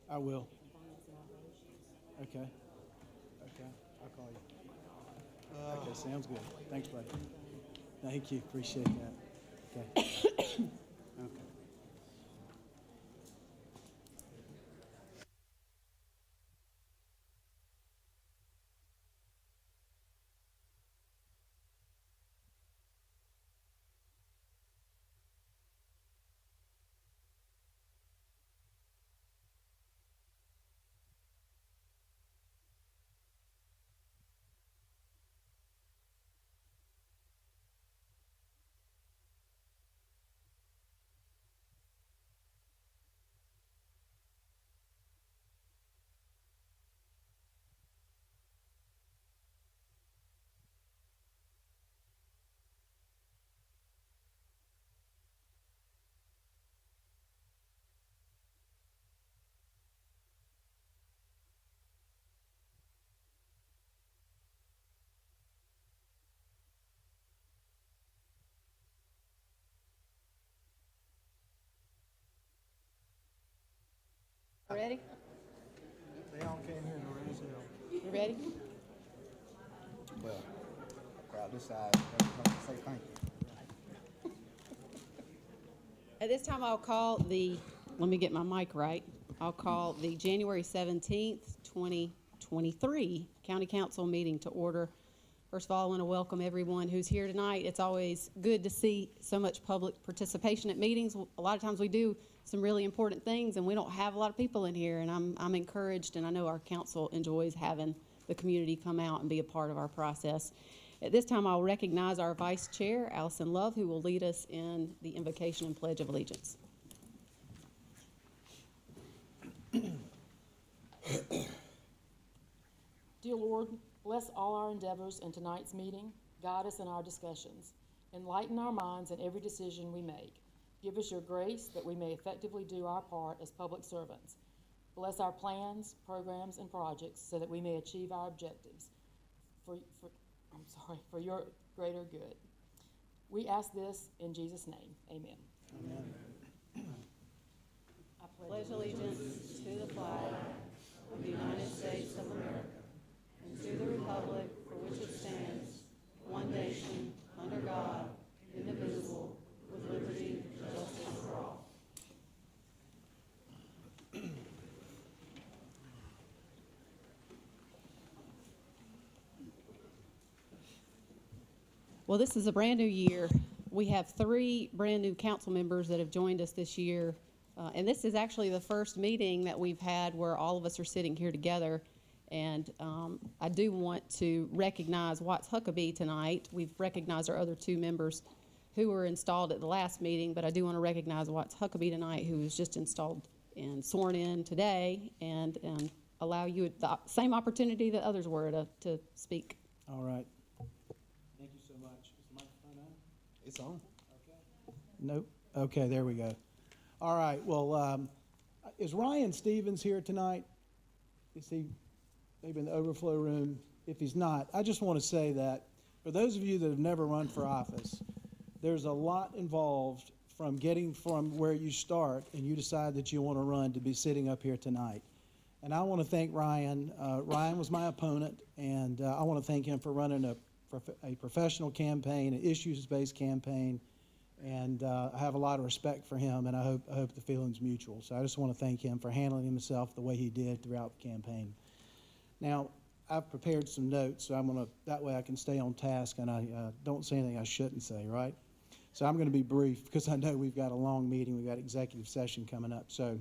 I will. Okay. Okay. I'll call you. Okay, sounds good. Thanks, buddy. Thank you. Appreciate that. Okay. Okay. Ready? They all came here to raise hell. You ready? Well, crowd this side, say thank you. At this time, I'll call let me get my mic right. I'll call the January 17th, 2023 County Council meeting to order. First of all, I want to welcome everyone who's here tonight. It's always good to see so much public participation at meetings. A lot of times we do some really important things and we don't have a lot of people in here, and I'm encouraged, and I know our council enjoys having the community come out and be a part of our process. At this time, I'll recognize our Vice Chair, Allison Love, who will lead us in the invocation and Pledge of Allegiance. Dear Lord, bless all our endeavors in tonight's meeting. Guide us in our discussions. Enlighten our minds in every decision we make. Give us your grace that we may effectively do our part as public servants. Bless our plans, programs, and projects so that we may achieve our objectives for your greater good. We ask this in Jesus' name. Amen. Amen. I pledge allegiance to the flag of the United States of America and to the republic for which it stands, one nation, under God, indivisible, with liberty and justice for all. Well, this is a brand new year. We have 3 brand new council members that have joined us this year. And this is actually the first meeting that we've had where all of us are sitting here together. And I do want to recognize Watts Huckabee tonight. We've recognized our other 2 members who were installed at the last meeting, but I do want to recognize Watts Huckabee tonight, who was just installed and sworn in today, and allow you the same opportunity that others were to speak. All right. Thank you so much. Is the microphone on? It's on. Okay. Nope. Okay, there we go. All right. Well, is Ryan Stevens here tonight? Is he maybe in the overflow room? If he's not, I just want to say that for those of you that have never run for office, there's a lot involved from getting from where you start and you decide that you want to run to be sitting up here tonight. And I want to thank Ryan. Ryan was my opponent, and I want to thank him for running a professional campaign, an issues-based campaign. And I have a lot of respect for him, and I hope the feeling's mutual. So I just want to thank him for handling himself the way he did throughout the campaign. Now, I've prepared some notes, so that way I can stay on task and I don't say anything I shouldn't say, right? So I'm going to be brief because I know we've got a long meeting. We've got executive session coming up. So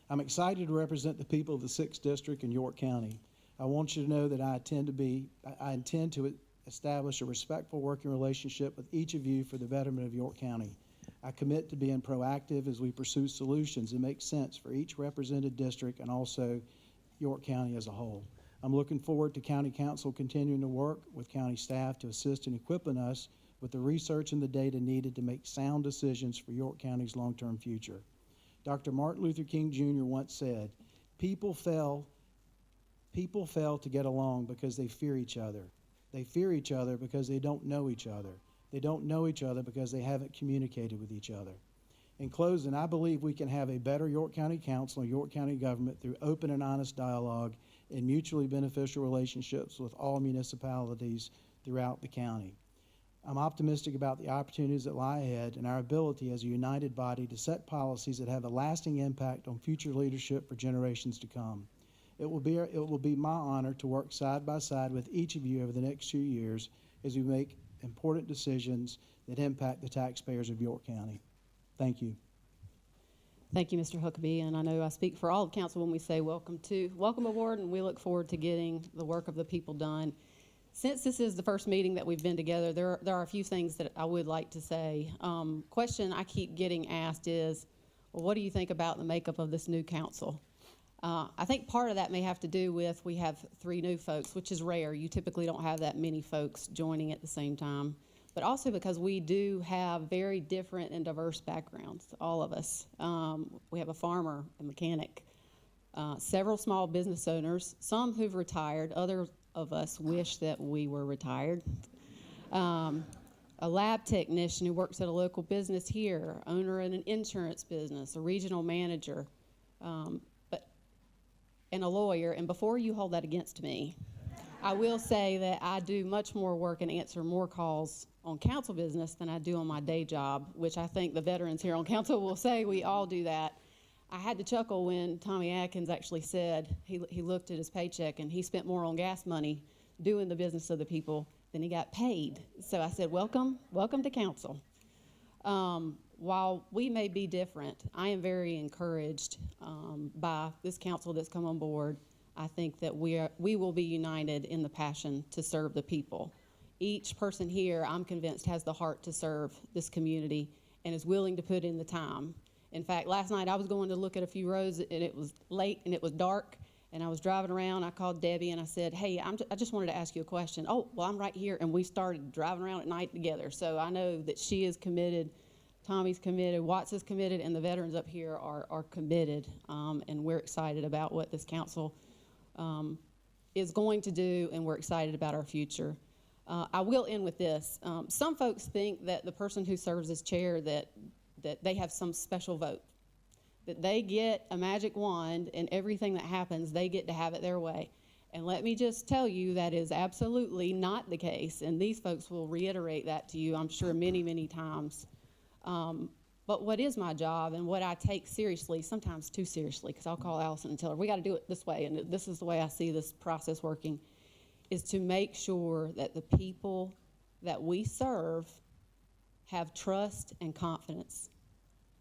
I'm excited to represent the people of the 6th District in York County. I want you to know that I intend to establish a respectful working relationship with each of you for the betterment of York County. I commit to being proactive as we pursue solutions that make sense for each represented district and also York County as a whole. I'm looking forward to County Council continuing to work with county staff to assist in equipping us with the research and the data needed to make sound decisions for York County's long-term future. Dr. Martin Luther King Jr. once said, people fail to get along because they fear each other. They fear each other because they don't know each other. They don't know each other because they haven't communicated with each other. In closing, I believe we can have a better York County Council and York County government through open and honest dialogue and mutually beneficial relationships with all municipalities throughout the county. I'm optimistic about the opportunities that lie ahead and our ability as a united body to set policies that have a lasting impact on future leadership for generations to come. It will be my honor to work side by side with each of you over the next few years as we make important decisions that impact the taxpayers of York County. Thank you. Thank you, Mr. Huckabee, and I know I speak for all of council when we say welcome aboard, and we look forward to getting the work of the people done. Since this is the first meeting that we've been together, there are a few things that I would like to say. Question I keep getting asked is, well, what do you think about the makeup of this new council? I think part of that may have to do with we have 3 new folks, which is rare. You typically don't have that many folks joining at the same time. But also because we do have very different and diverse backgrounds, all of us. We have a farmer, a mechanic, several small business owners, some who've retired, others of us wish that we were retired. A lab technician who works at a local business here, owner in an insurance business, a regional manager, and a lawyer. And before you hold that against me, I will say that I do much more work and answer more calls on council business than I do on my day job, which I think the veterans here on council will say we all do that. I had to chuckle when Tommy Atkins actually said he looked at his paycheck and he spent more on gas money doing the business of the people than he got paid. So I said, welcome to council. While we may be different, I am very encouraged by this council that's come on board. I think that we will be united in the passion to serve the people. Each person here, I'm convinced, has the heart to serve this community and is willing to put in the time. In fact, last night I was going to look at a few roads and it was late and it was dark and I was driving around. I called Debbie and I said, hey, I just wanted to ask you a question. Oh, well, I'm right here. And we started driving around at night together. So I know that she is committed, Tommy's committed, Watts is committed, and the veterans up here are committed. And we're excited about what this council is going to do, and we're excited about our future. I will end with this. Some folks think that the person who serves as chair, that they have some special vote, that they get a magic wand and everything that happens, they get to have it their way. And let me just tell you that is absolutely not the case, and these folks will reiterate that to you, I'm sure, many, many times. But what is my job and what I take seriously, sometimes too seriously, because I'll call Allison and tell her, we got to do it this way, and this is the way I see this process working, is to make sure that the people that we serve have trust and confidence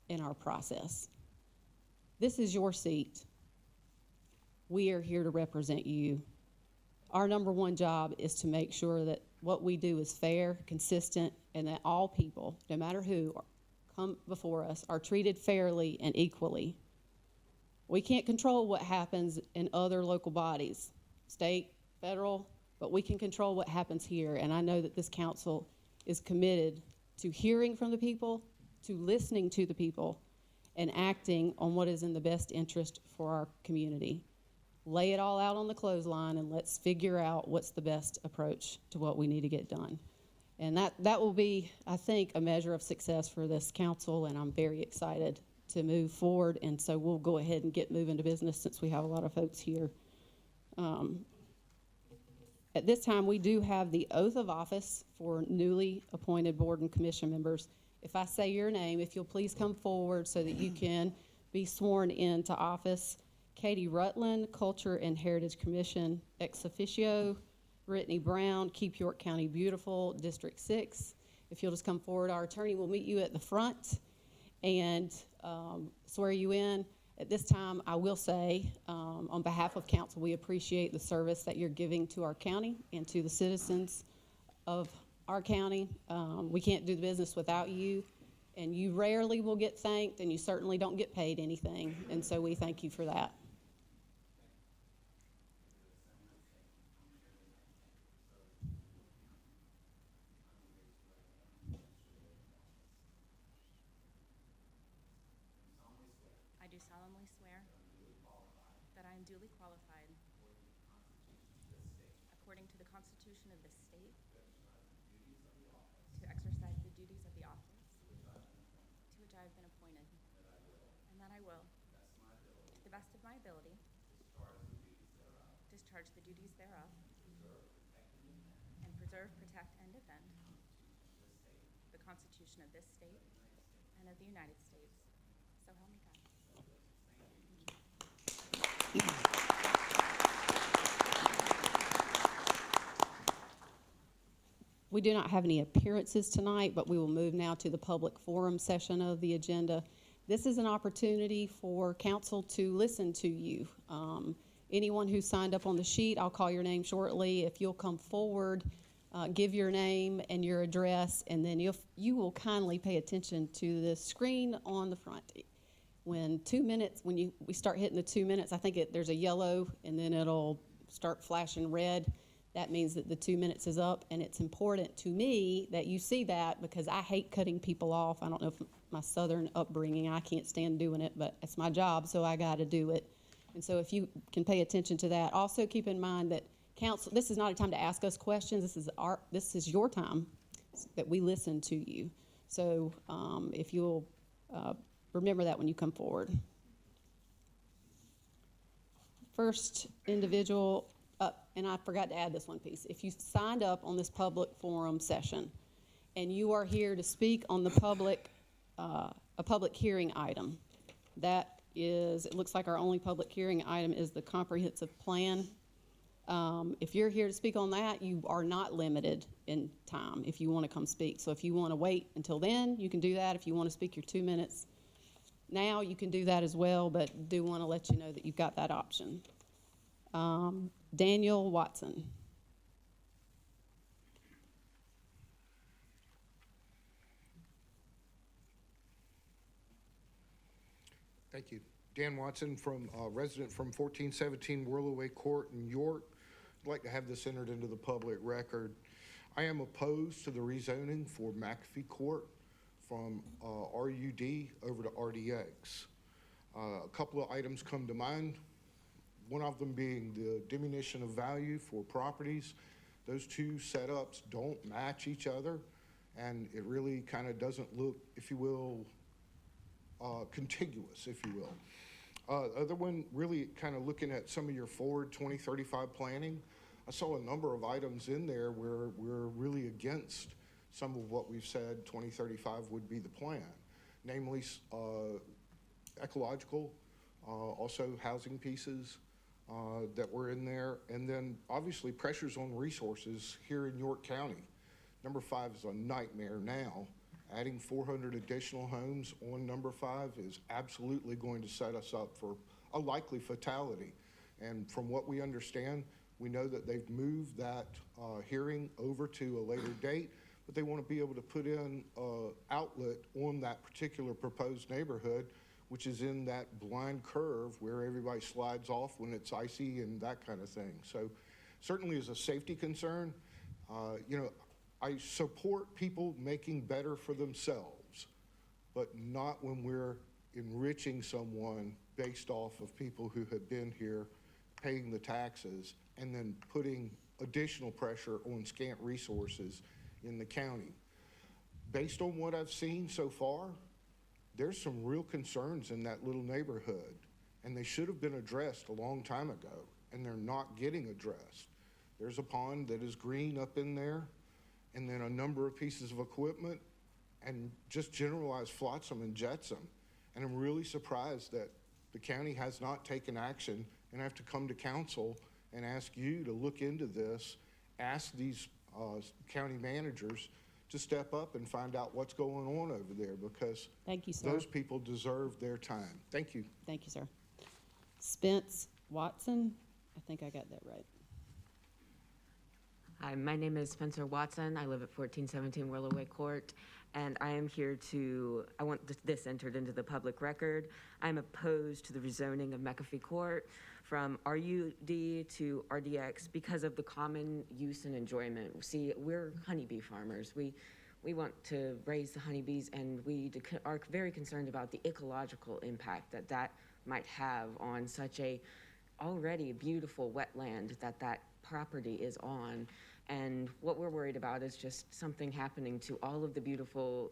in our process. This is your seat. We are here to represent you. Our number one job is to make sure that what we do is fair, consistent, and that all people, no matter who, come before us, are treated fairly and equally. We can't control what happens in other local bodies, state, federal, but we can control what happens here. And I know that this council is committed to hearing from the people, to listening to the people, and acting on what is in the best interest for our community. Lay it all out on the clothesline and let's figure out what's the best approach to what we need to get done. And that will be, I think, a measure of success for this council, and I'm very excited to move forward. And so we'll go ahead and get moving to business since we have a lot of folks here. At this time, we do have the oath of office for newly appointed board and commission members. If I say your name, if you'll please come forward so that you can be sworn into office. Katie Rutland, Culture and Heritage Commission, ex officio. Brittany Brown, Keep York County Beautiful, District 6. If you'll just come forward, our attorney will meet you at the front and swear you in. At this time, I will say, on behalf of council, we appreciate the service that you're giving to our county and to the citizens of our county. We can't do the business without you, and you rarely will get thanked, and you certainly don't get paid anything, and so we thank you for that. I do solemnly swear that I am duly qualified, according to the Constitution of this state, to exercise the duties of the office to which I have been appointed, that I will, to the best of my ability, discharge the duties thereof, and preserve, protect, and defend the Constitution of this state and of the United States. So help me God. We do not have any appearances tonight, but we will move now to the public forum session of the agenda. This is an opportunity for council to listen to you. Anyone who signed up on the sheet, I'll call your name shortly. If you'll come forward, give your name and your address, and then you will kindly pay attention to the screen on the front. When 2 minutes, we start hitting the 2 minutes, I think there's a yellow, and then it'll start flashing red. That means that the 2 minutes is up, and it's important to me that you see that because I hate cutting people off. I don't know if my Southern upbringing, I can't stand doing it, but it's my job, so I got to do it. And so if you can pay attention to that. Also keep in mind that council, this is not a time to ask us questions. This is your time that we listen to you. So if you'll remember that when you come forward. First individual, and I forgot to add this one piece. If you signed up on this public forum session and you are here to speak on the a public hearing item, that is, it looks like our only public hearing item is the comprehensive plan. If you're here to speak on that, you are not limited in time if you want to come speak. So if you want to wait until then, you can do that. If you want to speak your 2 minutes now, you can do that as well, but do want to let you know that you've got that option. Daniel Watson. Thank you. Dan Watson, resident from 1417 Whirlaway Court in York. I'd like to have this entered into the public record. I am opposed to the rezoning for McAfee Court from RUD over to RDX. A couple of items come to mind. One of them being the diminution of value for properties. Those two setups don't match each other, and it really kind of doesn't look, if you will, contiguous, if you will. Other one, really kind of looking at some of your forward 2035 planning. I saw a number of items in there where we're really against some of what we've said 2035 would be the plan, namely ecological, also housing pieces that were in there, and then obviously pressures on resources here in York County. Number 5 is a nightmare now. Adding 400 additional homes on number 5 is absolutely going to set us up for a likely fatality. And from what we understand, we know that they've moved that hearing over to a later date, but they want to be able to put in an outlet on that particular proposed neighborhood, which is in that blind curve where everybody slides off when it's icy and that kind of thing. So certainly as a safety concern, I support people making better for themselves, but not when we're enriching someone based off of people who have been here paying the taxes and then putting additional pressure on scant resources in the county. Based on what I've seen so far, there's some real concerns in that little neighborhood, and they should have been addressed a long time ago, and they're not getting addressed. There's a pond that is green up in there, and then a number of pieces of equipment, and just generalized flotsam and jetsam. And I'm really surprised that the county has not taken action, and I have to come to council and ask you to look into this, ask these county managers to step up and find out what's going on over there, because Thank you, sir. those people deserve their time. Thank you. Thank you, sir. Spence Watson. I think I got that right. Hi, my name is Spencer Watson. I live at 1417 Whirlaway Court, and I am here I want this entered into the public record. I'm opposed to the rezoning of McAfee Court from RUD to RDX because of the common use and enjoyment. See, we're honeybee farmers. We want to raise the honeybees, and we are very concerned about the ecological impact that might have on such a already beautiful wetland that property is on. And what we're worried about is just something happening to all of the beautiful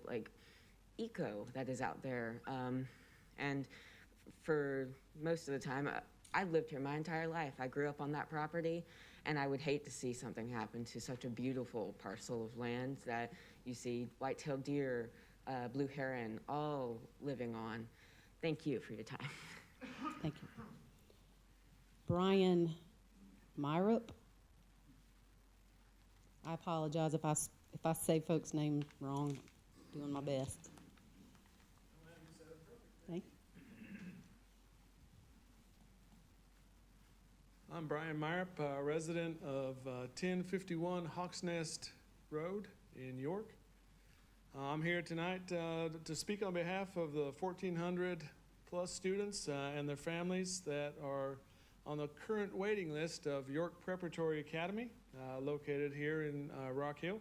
eco that is out there. And for most of the time, I've lived here my entire life. I grew up on that property, and I would hate to see something happen to such a beautiful parcel of land that you see white-tailed deer, blue heron, all living on. Thank you for your time. Thank you. Brian Myrup. I apologize if I say folks' name wrong. Doing my best. Thank you. I'm Brian Myrup, resident of 1051 Hawks Nest Road in York. I'm here tonight to speak on behalf of the 1,400 plus students and their families that are on the current waiting list of York Preparatory Academy, located here in Rock Hill.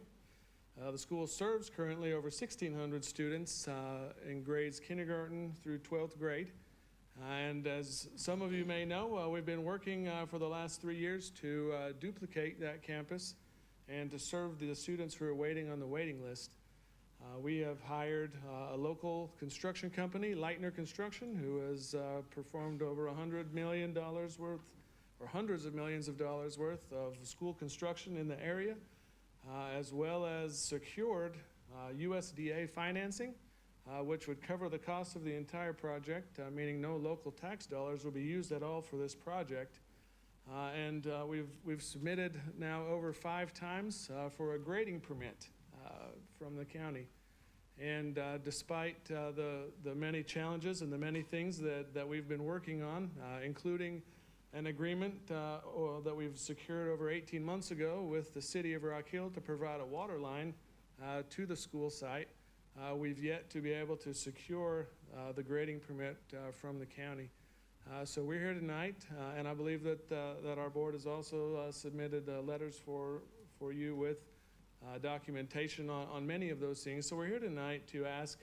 The school serves currently over 1,600 students in grades kindergarten through 12th grade. And as some of you may know, we've been working for the last 3 years to duplicate that campus and to serve the students who are waiting on the waiting list. We have hired a local construction company, Leitner Construction, who has performed over $100 million worth, or hundreds of millions of dollars worth of school construction in the area, as well as secured USDA financing, which would cover the cost of the entire project, meaning no local tax dollars will be used at all for this project. And we've submitted now over 5 times for a grading permit from the county. And despite the many challenges and the many things that we've been working on, including an agreement that we've secured over 18 months ago with the city of Rock Hill to provide a water line to the school site, we've yet to be able to secure the grading permit from the county. So we're here tonight, and I believe that our board has also submitted letters for you with documentation on many of those things. So we're here tonight to ask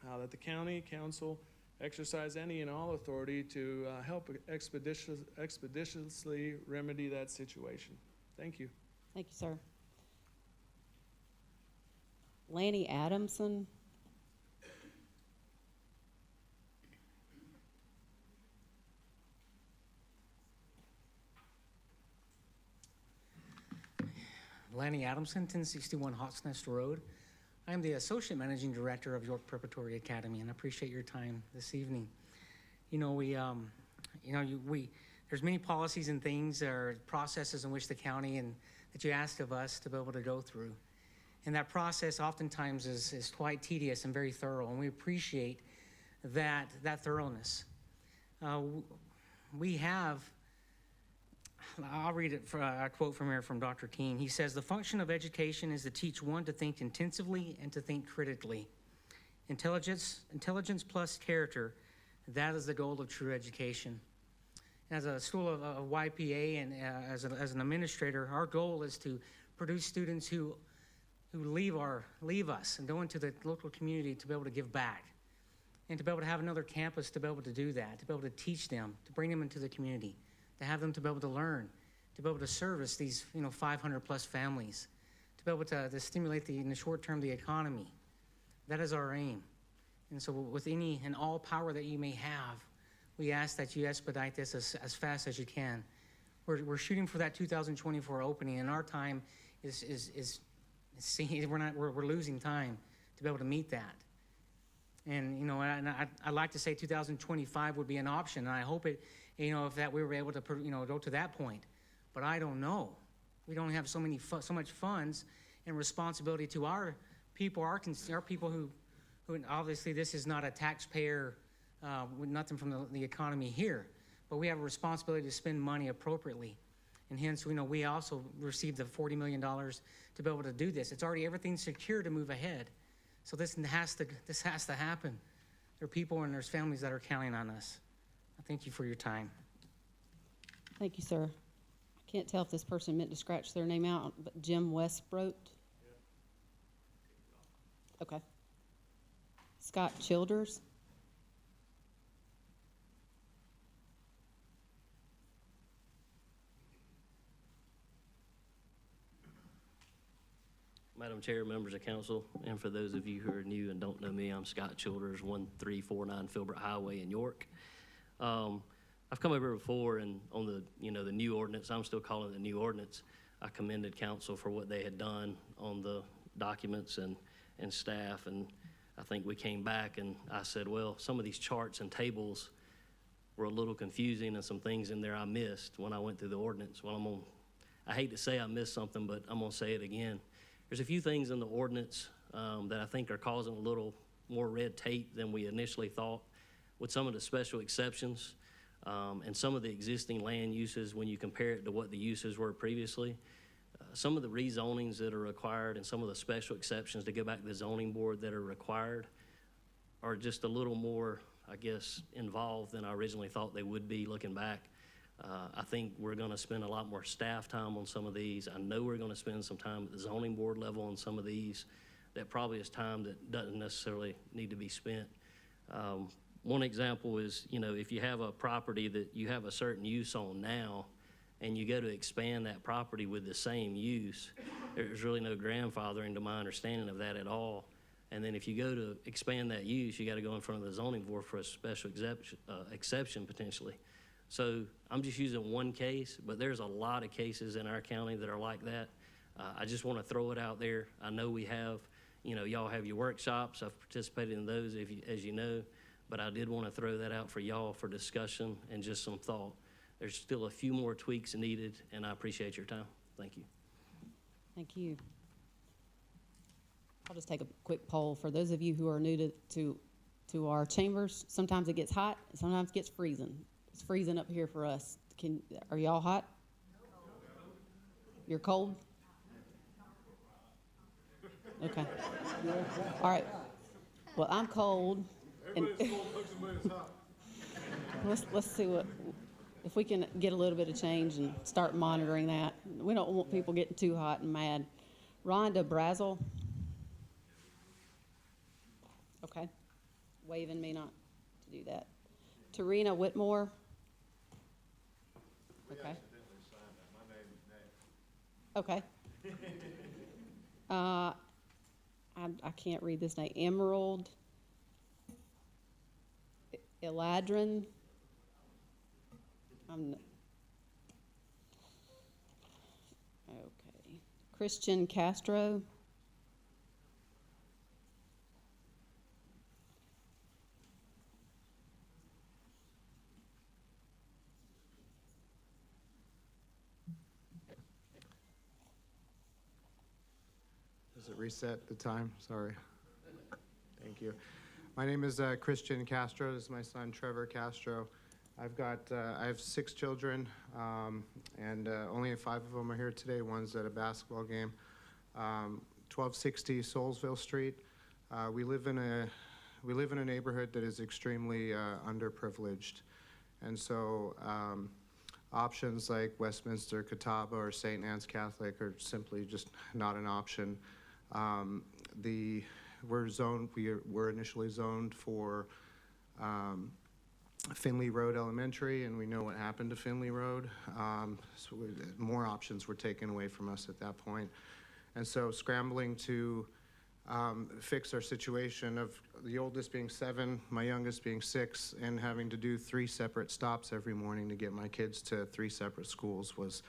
that the county council exercise any and all authority to help expeditiously remedy that situation. Thank you. Thank you, sir. Lanny Adamson. Lanny Adamson, 1061 Hawks Nest Road. I'm the Associate Managing Director of York Preparatory Academy, and I appreciate your time this evening. You know, there's many policies and things or processes in which the county and that you ask of us to be able to go through. And that process oftentimes is quite tedious and very thorough, and we appreciate that thoroughness. We have, I'll read it for a quote from here from Dr. King. He says, "The function of education is to teach one to think intensively and to think critically. Intelligence plus character, that is the goal of true education." As a school of YPA and as an administrator, our goal is to produce students who leave us and go into the local community to be able to give back, and to be able to have another campus to be able to do that, to be able to teach them, to bring them into the community, to have them to be able to learn, to be able to service these 500 plus families, to be able to stimulate in the short term the economy. That is our aim. And so with any and all power that you may have, we ask that you expedite this as fast as you can. We're shooting for that 2024 opening, and our time we're losing time to be able to meet that. And I'd like to say 2025 would be an option, and I hope it, if that we were able to go to that point. But I don't know. We don't have so much funds and responsibility to our people, our people who obviously this is not a taxpayer with nothing from the economy here, but we have a responsibility to spend money appropriately. And hence, we also received the $40 million to be able to do this. It's already everything's secure to move ahead. So this has to happen. There are people and there's families that are counting on us. I thank you for your time. Thank you, sir. I can't tell if this person meant to scratch their name out, but Jim Westbrook. Okay. Scott Childers. Madam Chair, members of council, and for those of you who are new and don't know me, I'm Scott Childers, 1349 Filbert Highway in York. I've come over before, and on the the new ordinance, I'm still calling it the new ordinance. I commended council for what they had done on the documents and staff, and I think we came back and I said, well, some of these charts and tables were a little confusing, and some things in there I missed when I went through the ordinance. Well, I hate to say I missed something, but I'm gonna say it again. There's a few things in the ordinance that I think are causing a little more red tape than we initially thought, with some of the special exceptions and some of the existing land uses when you compare it to what the uses were previously. Some of the rezonings that are required and some of the special exceptions to go back to the zoning board that are required are just a little more, I guess, involved than I originally thought they would be looking back. I think we're gonna spend a lot more staff time on some of these. I know we're gonna spend some time at the zoning board level on some of these. That probably is time that doesn't necessarily need to be spent. One example is, if you have a property that you have a certain use on now, and you go to expand that property with the same use, there's really no grandfathering to my understanding of that at all. And then if you go to expand that use, you gotta go in front of the zoning board for a special exception potentially. So I'm just using one case, but there's a lot of cases in our county that are like that. I just wanna throw it out there. I know we have, y'all have your workshops. I've participated in those, as you know, but I did wanna throw that out for y'all for discussion and just some thought. There's still a few more tweaks needed, and I appreciate your time. Thank you. Thank you. I'll just take a quick poll. For those of you who are new to our chambers, sometimes it gets hot, sometimes it gets freezing. It's freezing up here for us. Are y'all hot? You're cold? Okay. All right. Well, I'm cold. And let's see if we can get a little bit of change and start monitoring that. We don't want people getting too hot and mad. Rhonda Brazel. Okay. Waving me not to do that. Tarina Whitmore. Okay. Okay. I can't read this name. Emerald Eladrin. Okay. Christian Castro. Does it reset the time? Sorry. Thank you. My name is Christian Castro. This is my son, Trevor Castro. I have 6 children, and only 5 of them are here today. One's at a basketball game. 1260 Soulsville Street. We live in a neighborhood that is extremely underprivileged, and so options like Westminster, Catawba, or St. Anne's Catholic are simply just not an option. We're initially zoned for Finley Road Elementary, and we know what happened to Finley Road. So more options were taken away from us at that point. And so scrambling to fix our situation of the oldest being 7, my youngest being 6, and having to do 3 separate stops every morning to get my kids to 3 separate schools was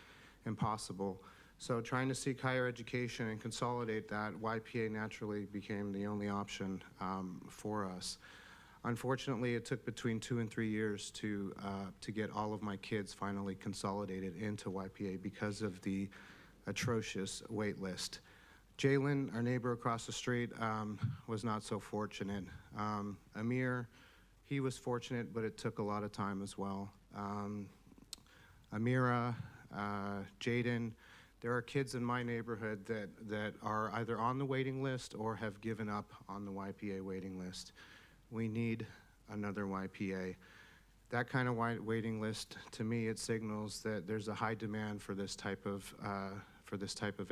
impossible. So trying to seek higher education and consolidate that, YPA naturally became the only option for us. Unfortunately, it took between 2 and 3 years to get all of my kids finally consolidated into YPA because of the atrocious wait list. Jalen, our neighbor across the street, was not so fortunate. Amir, he was fortunate, but it took a lot of time as well. Amira, Jaden, there are kids in my neighborhood that are either on the waiting list or have given up on the YPA waiting list. We need another YPA. That kind of waiting list, to me, it signals that there's a high demand for this type of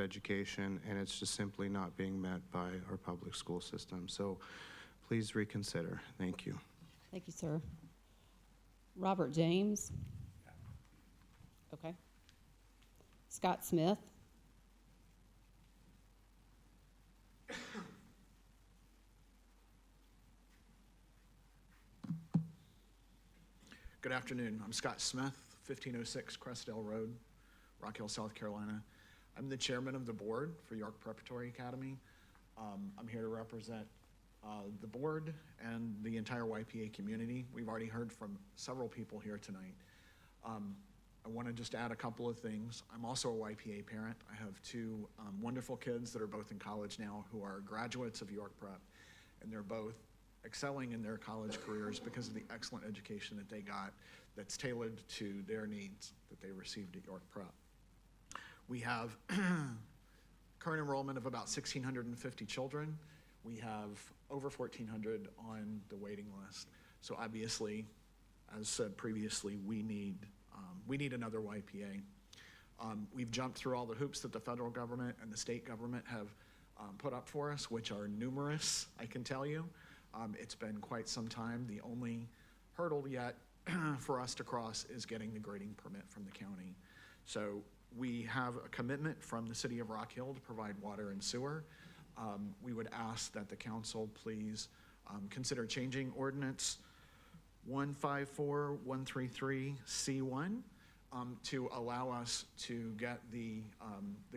education, and it's just simply not being met by our public school system. So please reconsider. Thank you. Thank you, sir. Robert James. Okay. Scott Smith. Good afternoon. I'm Scott Smith, 1506 Crestdale Road, Rock Hill, South Carolina. I'm the chairman of the board for York Preparatory Academy. I'm here to represent the board and the entire YPA community. We've already heard from several people here tonight. I want to just add a couple of things. I'm also a YPA parent. I have two wonderful kids that are both in college now who are graduates of York Prep, and they're both excelling in their college careers because of the excellent education that they got that's tailored to their needs that they received at York Prep. We have current enrollment of about 1,650 children. We have over 1,400 on the waiting list. So obviously, as said previously, we need another YPA. We've jumped through all the hoops that the federal government and the state government have put up for us, which are numerous, I can tell you. It's been quite some time. The only hurdle yet for us to cross is getting the grading permit from the county. So we have a commitment from the city of Rock Hill to provide water and sewer. We would ask that the council please consider changing ordinance 154133C1 to allow us to get the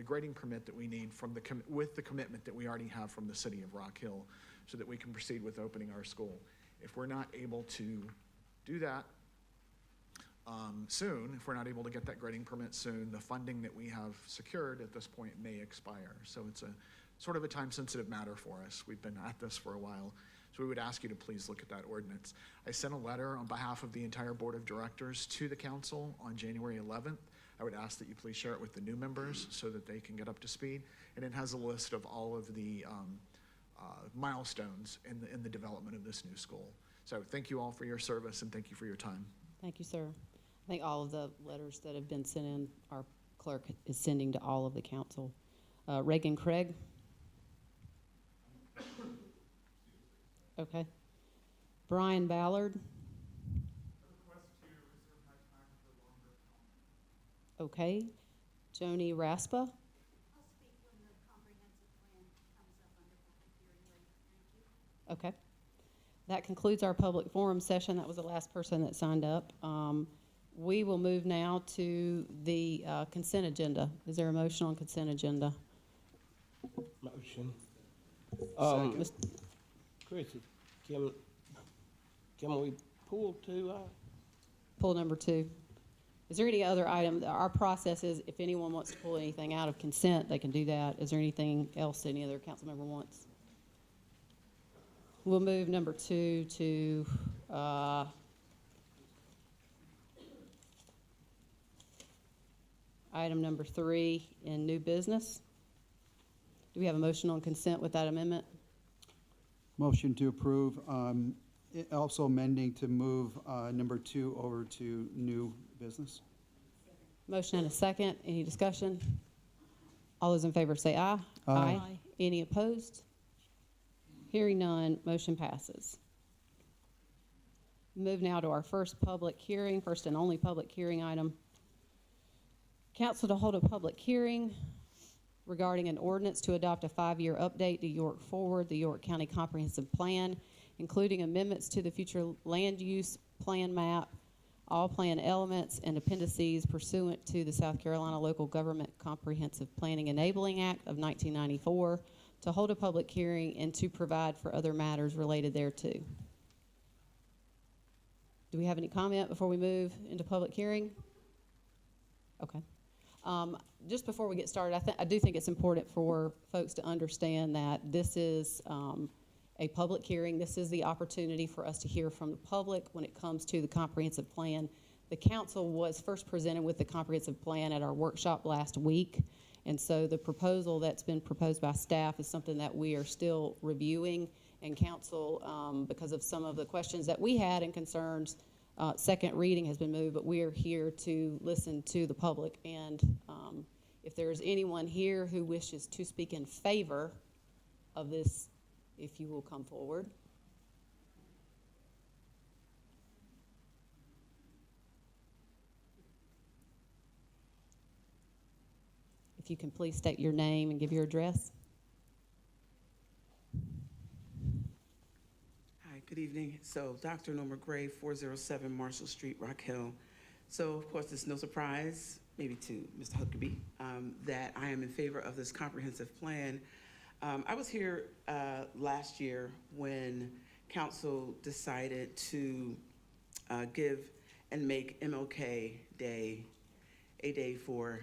grading permit that we need from with the commitment that we already have from the city of Rock Hill, so that we can proceed with opening our school. If we're not able to do that soon, if we're not able to get that grading permit soon, the funding that we have secured at this point may expire. So it's a sort of a time-sensitive matter for us. We've been at this for a while. So we would ask you to please look at that ordinance. I sent a letter on behalf of the entire board of directors to the council on January 11th. I would ask that you please share it with the new members so that they can get up to speed. And it has a list of all of the milestones in the development of this new school. So thank you all for your service and thank you for your time. Thank you, sir. I think all of the letters that have been sent in, our clerk is sending to all of the council. Reagan Craig? Okay. Brian Ballard? Okay. Joni Raspa? Okay. That concludes our public forum session. That was the last person that signed up. We will move now to the consent agenda. Is there a motion on consent agenda? Motion. Mr. Chrissy, can we pull two out? Pull number 2. Is there any other item? Our process is if anyone wants to pull anything out of consent, they can do that. Is there anything else any other council member wants? We'll move number 2 to item number 3 in new business. Do we have a motion on consent with that amendment? Motion to approve, also amending to move number 2 over to new business. Motion and a second. Any discussion? All those in favor say aye. Aye. Any opposed? Hearing none, motion passes. Move now to our first and only public hearing item. Council to hold a public hearing regarding an ordinance to adopt a 5-year update to York Forward, the York County Comprehensive Plan, including amendments to the future land use plan map, all plan elements and appendices pursuant to the South Carolina Local Government Comprehensive Planning Enabling Act of 1994, to hold a public hearing and to provide for other matters related thereto. Do we have any comment before we move into public hearing? Okay. Just before we get started, I do think it's important for folks to understand that this is a public hearing. This is the opportunity for us to hear from the public when it comes to the comprehensive plan. The council was first presented with the comprehensive plan at our workshop last week, and so the proposal that's been proposed by staff is something that we are still reviewing, and council, because of some of the questions that we had and concerns, second reading has been moved, but we are here to listen to the public. And if there's anyone here who wishes to speak in favor of this, if you will come forward. If you can please state your name and give your address. Hi, Good evening. So, Dr. Norma Gray, 407 Marshall Street, Rock Hill. So, of course, it's no surprise, maybe to Mr. Huckabee, that I am in favor of this comprehensive plan. I was here last year when council decided to give and make MLK Day a day for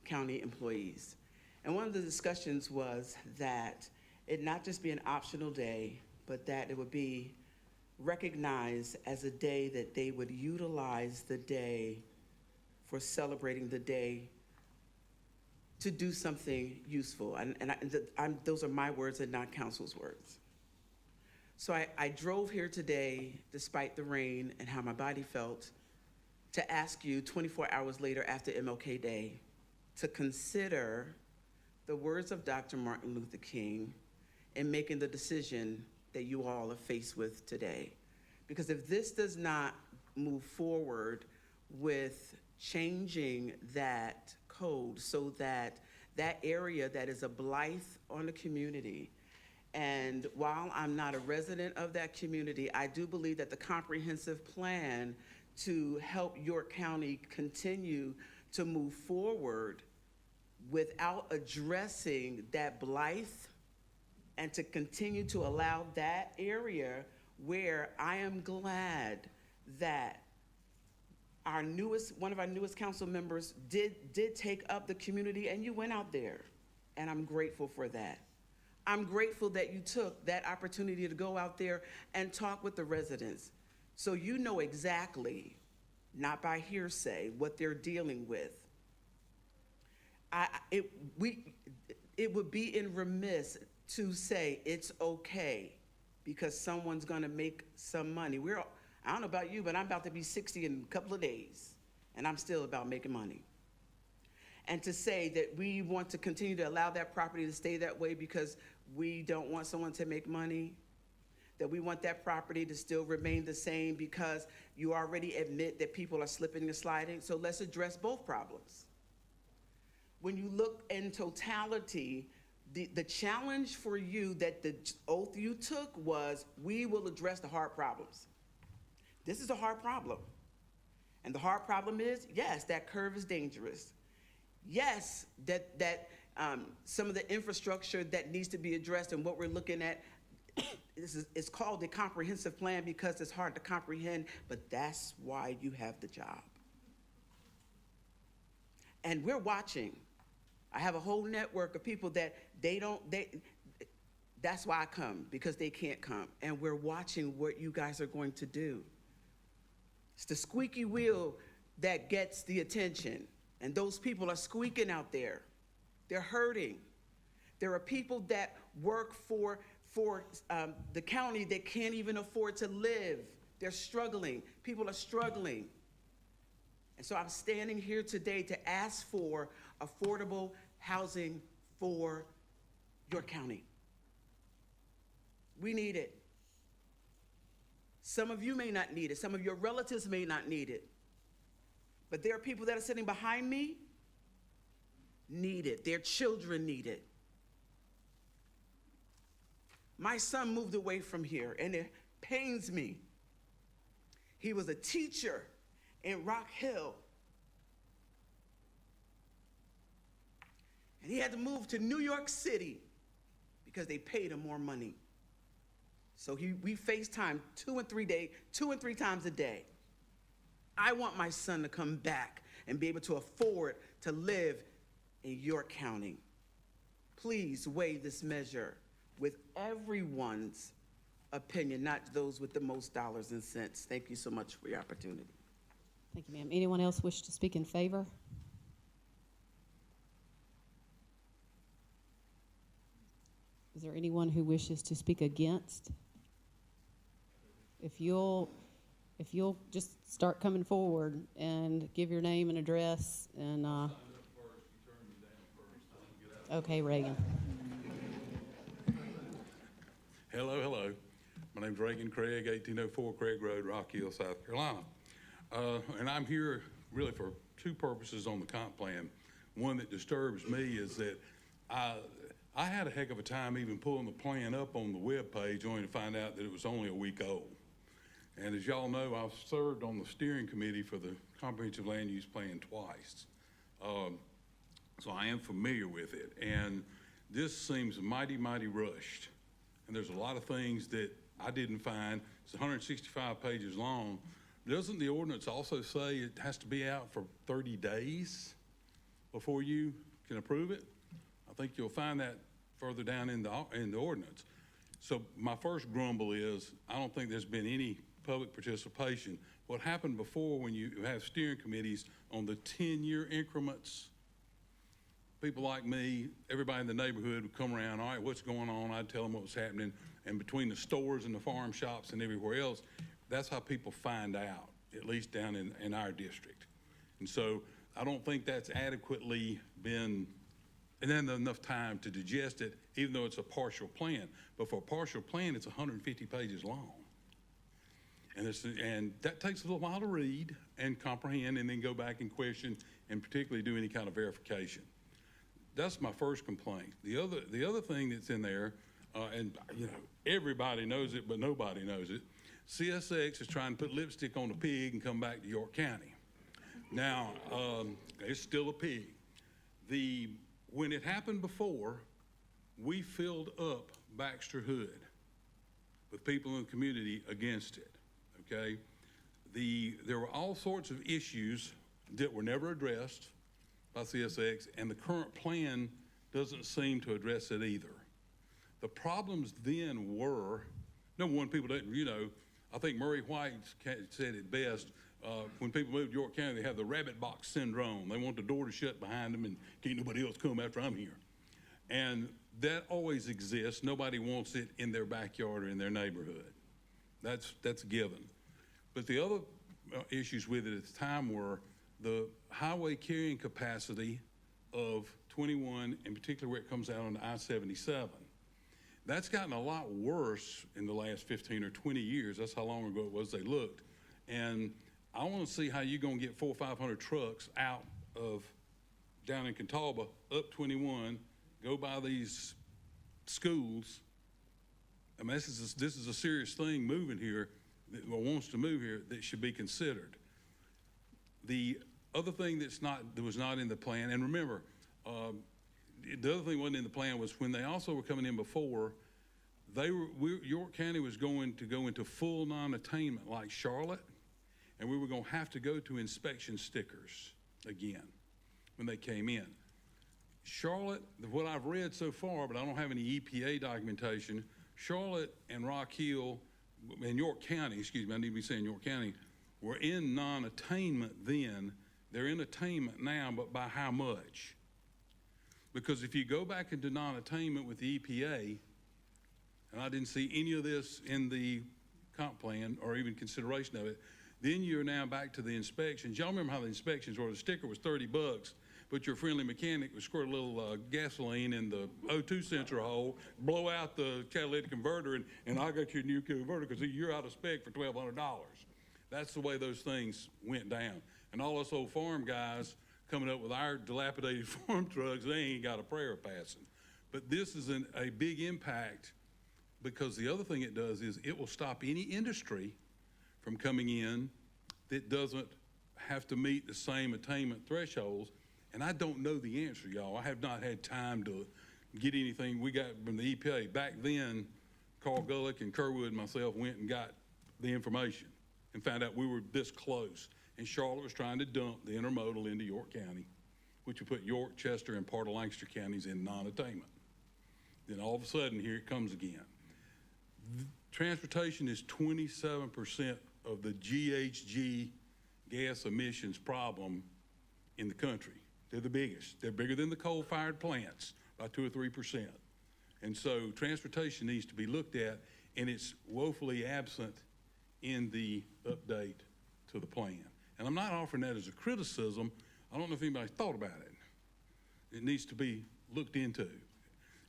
county employees. And one of the discussions was that it not just be an optional day, but that it would be recognized as a day that they would utilize the day for celebrating the day to do something useful. Those are my words and not council's words. So I drove here today, despite the rain and how my body felt, to ask you 24 hours later after MLK Day to consider the words of Dr. Martin Luther King in making the decision that you all are faced with today. Because if this does not move forward with changing that code so that that area that is a blight on the community, and while I'm not a resident of that community, I do believe that the comprehensive plan to help York County continue to move forward without addressing that blight and to continue to allow that area where I am glad that one of our newest council members did take up the community, and you went out there, and I'm grateful for that. I'm grateful that you took that opportunity to go out there and talk with the residents, so you know exactly, not by hearsay, what they're dealing with. It would be in remiss to say it's okay because someone's gonna make some money. I don't know about you, but I'm about to be 60 in a couple of days, and I'm still about making money. And to say that we want to continue to allow that property to stay that way because we don't want someone to make money, that we want that property to still remain the same because you already admit that people are slipping and sliding, so let's address both problems. When you look in totality, the challenge for you that the oath you took was, we will address the hard problems. This is a hard problem. And the hard problem is, yes, that curve is dangerous. Yes, that some of the infrastructure that needs to be addressed, and what we're looking at, it's called a comprehensive plan because it's hard to comprehend, but that's why you have the job. And we're watching. I have a whole network of people that that's why I come, because they can't come. And we're watching what you guys are going to do. It's the squeaky wheel that gets the attention. And those people are squeaking out there. They're hurting. There are people that work for the county that can't even afford to live. They're struggling. People are struggling. And so I'm standing here today to ask for affordable housing for your county. We need it. Some of you may not need it. Some of your relatives may not need it. But there are people that are sitting behind me, need it. Their children need it. My son moved away from here, and it pains me. He was a teacher in Rock Hill. And he had to move to New York City because they paid him more money. So we FaceTime 2 and 3 times a day. I want my son to come back and be able to afford to live in York County. Please weigh this measure with everyone's opinion, not those with the most dollars and cents. Thank you so much for your opportunity. Thank you, ma'am. Anyone else wish to speak in favor? Is there anyone who wishes to speak against? If you'll just start coming forward and give your name and address and okay, Reagan. Hello. My name's Reagan Craig, 1804 Craig Road, Rock Hill, South Carolina. And I'm here really for two purposes on the comp plan. One that disturbs me is that I I had a heck of a time even pulling the plan up on the webpage only to find out that it was only a week old. And as y'all know, I've served on the steering committee for the comprehensive land use plan twice. So I am familiar with it. And this seems mighty, mighty rushed. And there's a lot of things that I didn't find. It's 165 pages long. Doesn't the ordinance also say it has to be out for 30 days before you can approve it? I think you'll find that further down in the ordinance. So my first grumble is, I don't think there's been any public participation. What happened before when you have steering committees on the 10-year increments, people like me, everybody in the neighborhood would come around, all right, what's going on? I'd tell them what was happening. And between the stores and the farm shops and everywhere else, that's how people find out, at least down in our district. And so I don't think that's adequately been, and then enough time to digest it, even though it's a partial plan. But for a partial plan, it's 150 pages long. And that takes a little while to read and comprehend and then go back and question and particularly do any kind of verification. That's my first complaint. The other thing that's in there, and you know, everybody knows it, but nobody knows it. CSX is trying to put lipstick on a pig and come back to York County. Now, it's still a pig. When it happened before, we filled up Baxter Hood with people in the community against it, okay? There were all sorts of issues that were never addressed by CSX, and the current plan doesn't seem to address it either. The problems then were, number one, people didn't, you know, I think Murray White said it best, when people move to York County, they have the rabbit box syndrome. They want the door to shut behind them and can't nobody else come after I'm here. And that always exists. Nobody wants it in their backyard or in their neighborhood. That's a given. But the other issues with it at the time were the highway carrying capacity of 21, in particular where it comes out on I-77. That's gotten a lot worse in the last 15 or 20 years. That's how long ago it was they looked. And I want to see how you're going to get 400 or 500 trucks out of down in Catawba, up 21, go by these schools. I mean, this is a serious thing moving here, or wants to move here, that should be considered. The other thing that was not in the plan, and remember, the other thing wasn't in the plan was when they also were coming in before, York County was going to go into full non-attainment like Charlotte, and we were going to have to go to inspection stickers again when they came in. Charlotte, what I've read so far, but I don't have any EPA documentation, Charlotte and Rock Hill, and York County, excuse me, I need to be saying York County, were in non-attainment then. They're in attainment now, but by how much? Because if you go back into non-attainment with the EPA, and I didn't see any of this in the comp plan or even consideration of it, then you're now back to the inspections. Y'all remember how the inspections were? The sticker was $30, but your friendly mechanic would squirt a little gasoline in the O2 sensor hole, blow out the catalytic converter, and I got your new converter because you're out of spec for $1,200. That's the way those things went down. And all us old farm guys coming up with our dilapidated farm trucks, they ain't got a prayer passing. But this is a big impact, because the other thing it does is it will stop any industry from coming in that doesn't have to meet the same attainment thresholds. And I don't know the answer, y'all. I have not had time to get anything we got from the EPA. Back then, Carl Gullick and Kerwood and myself went and got the information and found out we were this close. And Charlotte was trying to dump the intermodal into York County, which would put York, Chester, and part of Lancaster counties in non-attainment. Then all of a sudden, here it comes again. Transportation is 27% of the GHG gas emissions problem in the country. They're the biggest. They're bigger than the coal-fired plants by 2 or 3%. And so transportation needs to be looked at, and it's woefully absent in the update to the plan. And I'm not offering that as a criticism. I don't know if anybody's thought about it. It needs to be looked into.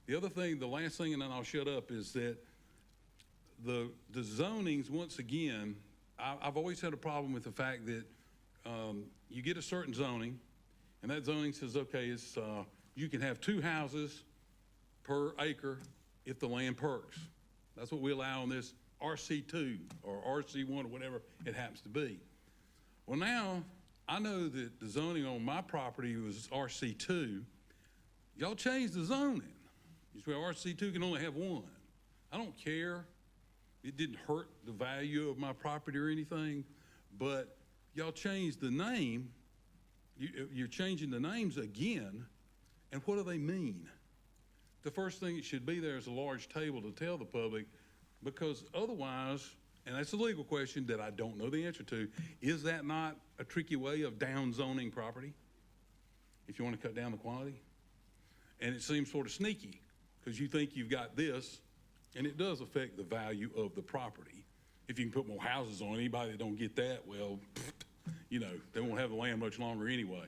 The other thing, the last thing, and then I'll shut up, is that the zonings, once again, I've always had a problem with the fact that you get a certain zoning, and that zoning says, okay, it's, you can have 2 houses per acre if the land perks. That's what we allow on this RC2 or RC1 or whatever it happens to be. Well, now I know that the zoning on my property was RC2. Y'all changed the zoning. You say RC2 can only have one. I don't care. It didn't hurt the value of my property or anything, but y'all changed the name. You're changing the names again, and what do they mean? The first thing that should be there is a large table to tell the public, because otherwise, and that's a legal question that I don't know the answer to, is that not a tricky way of downzoning property if you want to cut down the quantity? And it seems sort of sneaky, because you think you've got this, and it does affect the value of the property. If you can put more houses on, anybody that don't get that, well, you know, they won't have the land much longer anyway.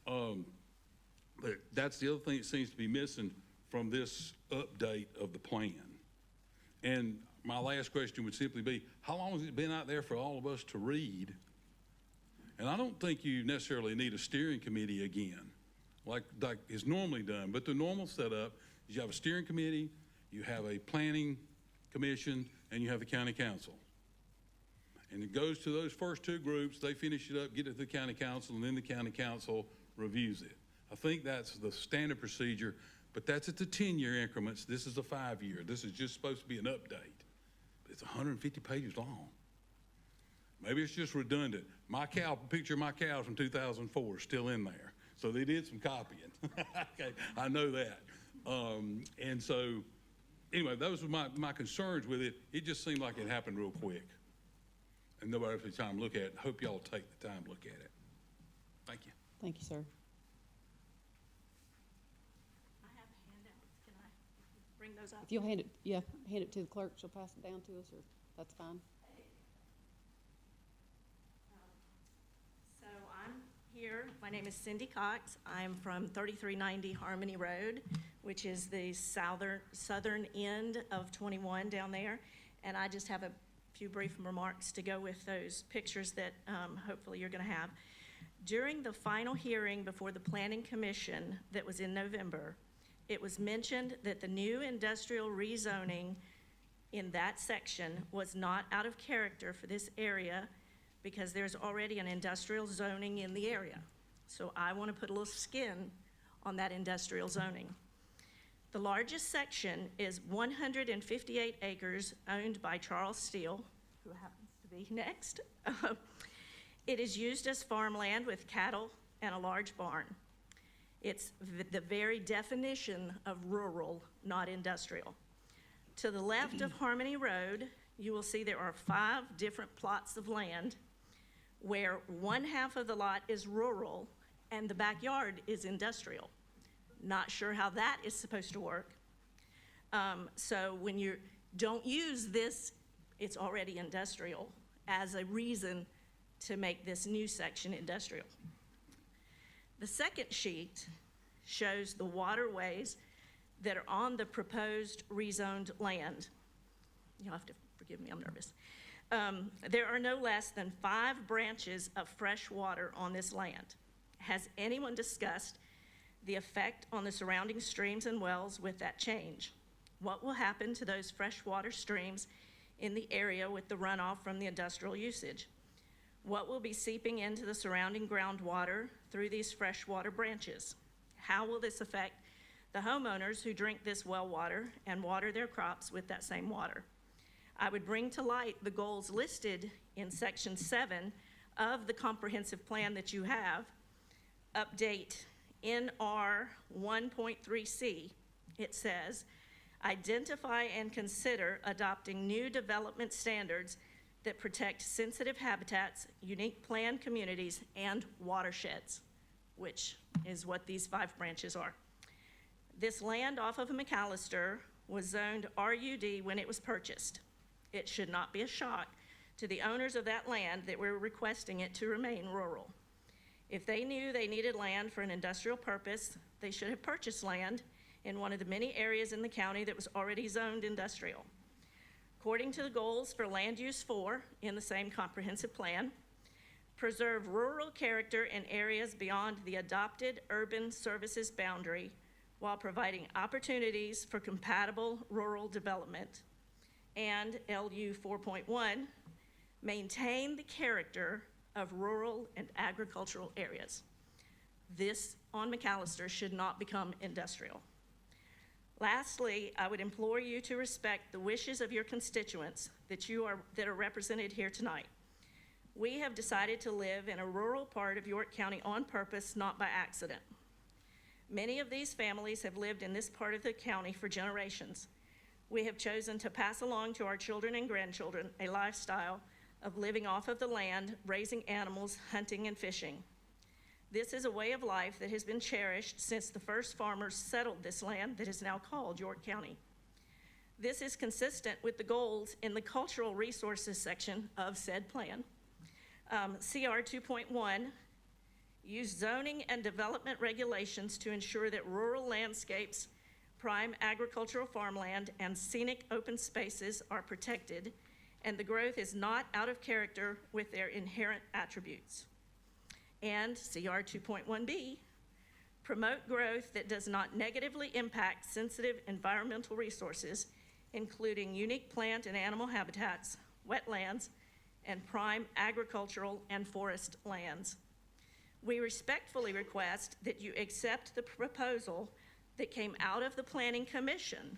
But that's the other thing that seems to be missing from this update of the plan. And my last question would simply be, how long has it been out there for all of us to read? And I don't think you necessarily need a steering committee again, like is normally done. But the normal setup is you have a steering committee, you have a planning commission, and you have the county council. And it goes to those first two groups, they finish it up, get it to the county council, and then the county council reviews it. I think that's the standard procedure, but that's at the 10-year increments. This is a 5-year. This is just supposed to be an update. It's 150 pages long. Maybe it's just redundant. My cow, picture of my cow from 2004 is still in there. So they did some copying. Okay, I know that. And so, anyway, those were my concerns with it. It just seemed like it happened real quick. And nobody had the time to look at it. I hope y'all take the time to look at it. Thank you. Thank you, sir. I have handouts. Can I bring those up? If you'll hand it to the clerk, she'll pass it down to us, or that's fine. So I'm here. My name is Cindy Cox. I'm from 3390 Harmony Road, which is the southern end of 21 down there. And I just have a few brief remarks to go with those pictures that hopefully you're going to have. During the final hearing before the Planning Commission that was in November, it was mentioned that the new industrial rezoning in that section was not out of character for this area because there's already an industrial zoning in the area. So I want to put a little skin on that industrial zoning. The largest section is 158 acres owned by Charles Steele, who happens to be next. It is used as farmland with cattle and a large barn. It's the very definition of rural, not industrial. To the left of Harmony Road, you will see there are 5 different plots of land where one half of the lot is rural and the backyard is industrial. Not sure how that is supposed to work. So when you don't use this, it's already industrial, as a reason to make this new section industrial. The second sheet shows the waterways that are on the proposed rezoned land. You'll have to forgive me, I'm nervous. There are no less than 5 branches of fresh water on this land. Has anyone discussed the effect on the surrounding streams and wells with that change? What will happen to those freshwater streams in the area with the runoff from the industrial usage? What will be seeping into the surrounding groundwater through these freshwater branches? How will this affect the homeowners who drink this well water and water their crops with that same water? I would bring to light the goals listed in section 7 of the comprehensive plan that you have. Update NR 1.3C, it says, identify and consider adopting new development standards that protect sensitive habitats, unique plant communities, and watersheds, which is what these 5 branches are. This land off of McAllister was zoned RUD when it was purchased. It should not be a shock to the owners of that land that we're requesting it to remain rural. If they knew they needed land for an industrial purpose, they should have purchased land in one of the many areas in the county that was already zoned industrial. According to the goals for Land Use 4 in the same comprehensive plan, preserve rural character in areas beyond the adopted urban services boundary while providing opportunities for compatible rural development. And LU 4.1, maintain the character of rural and agricultural areas. This on McAllister should not become industrial. Lastly, I would implore you to respect the wishes of your constituents that are represented here tonight. We have decided to live in a rural part of York County on purpose, not by accident. Many of these families have lived in this part of the county for generations. We have chosen to pass along to our children and grandchildren a lifestyle of living off of the land, raising animals, hunting and fishing. This is a way of life that has been cherished since the first farmers settled this land that is now called York County. This is consistent with the goals in the cultural resources section of said plan. CR 2.1, use zoning and development regulations to ensure that rural landscapes, prime agricultural farmland, and scenic open spaces are protected, and the growth is not out of character with their inherent attributes. And CR 2.1b, promote growth that does not negatively impact sensitive environmental resources, including unique plant and animal habitats, wetlands, and prime agricultural and forest lands. We respectfully request that you accept the proposal that came out of the Planning Commission,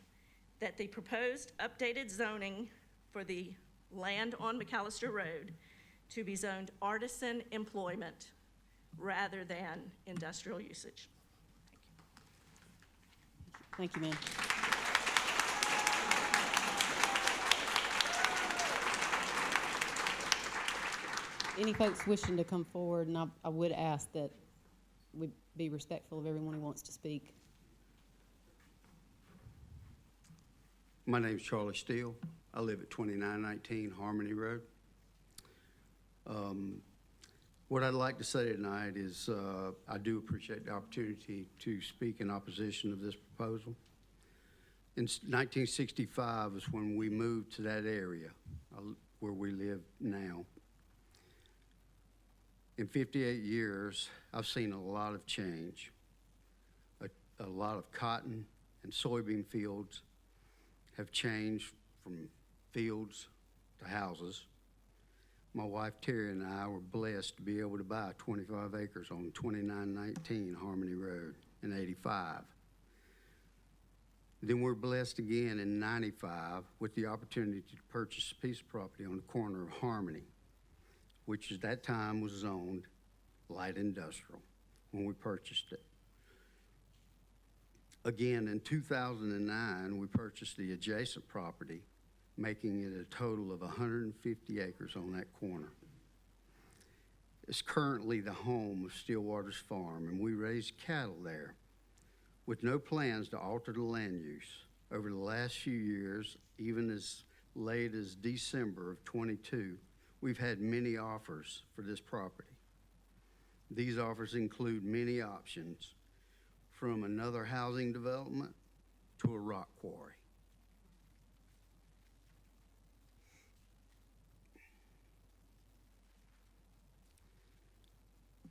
that the proposed updated zoning for the land on McAllister Road to be zoned artisan employment rather than industrial usage. Thank you, ma'am. Any folks wishing to come forward, and I would ask that we be respectful of everyone who wants to speak. My name's Charlie Steele. I live at 2919 Harmony Road. What I'd like to say tonight is I do appreciate the opportunity to speak in opposition of this proposal. In 1965 is when we moved to that area where we live now. In 58 years, I've seen a lot of change. A lot of cotton and soybean fields have changed from fields to houses. My wife Terry and I were blessed to be able to buy 25 acres on 2919 Harmony Road in '85. Then we're blessed again in '95 with the opportunity to purchase a piece of property on the corner of Harmony, which at that time was zoned light industrial when we purchased it. Again, in 2009, we purchased the adjacent property, making it a total of 150 acres on that corner. It's currently the home of Stillwater's Farm, and we raise cattle there with no plans to alter the land use. Over the last few years, even as late as December of '22, we've had many offers for this property. These offers include many options, from another housing development to a rock quarry.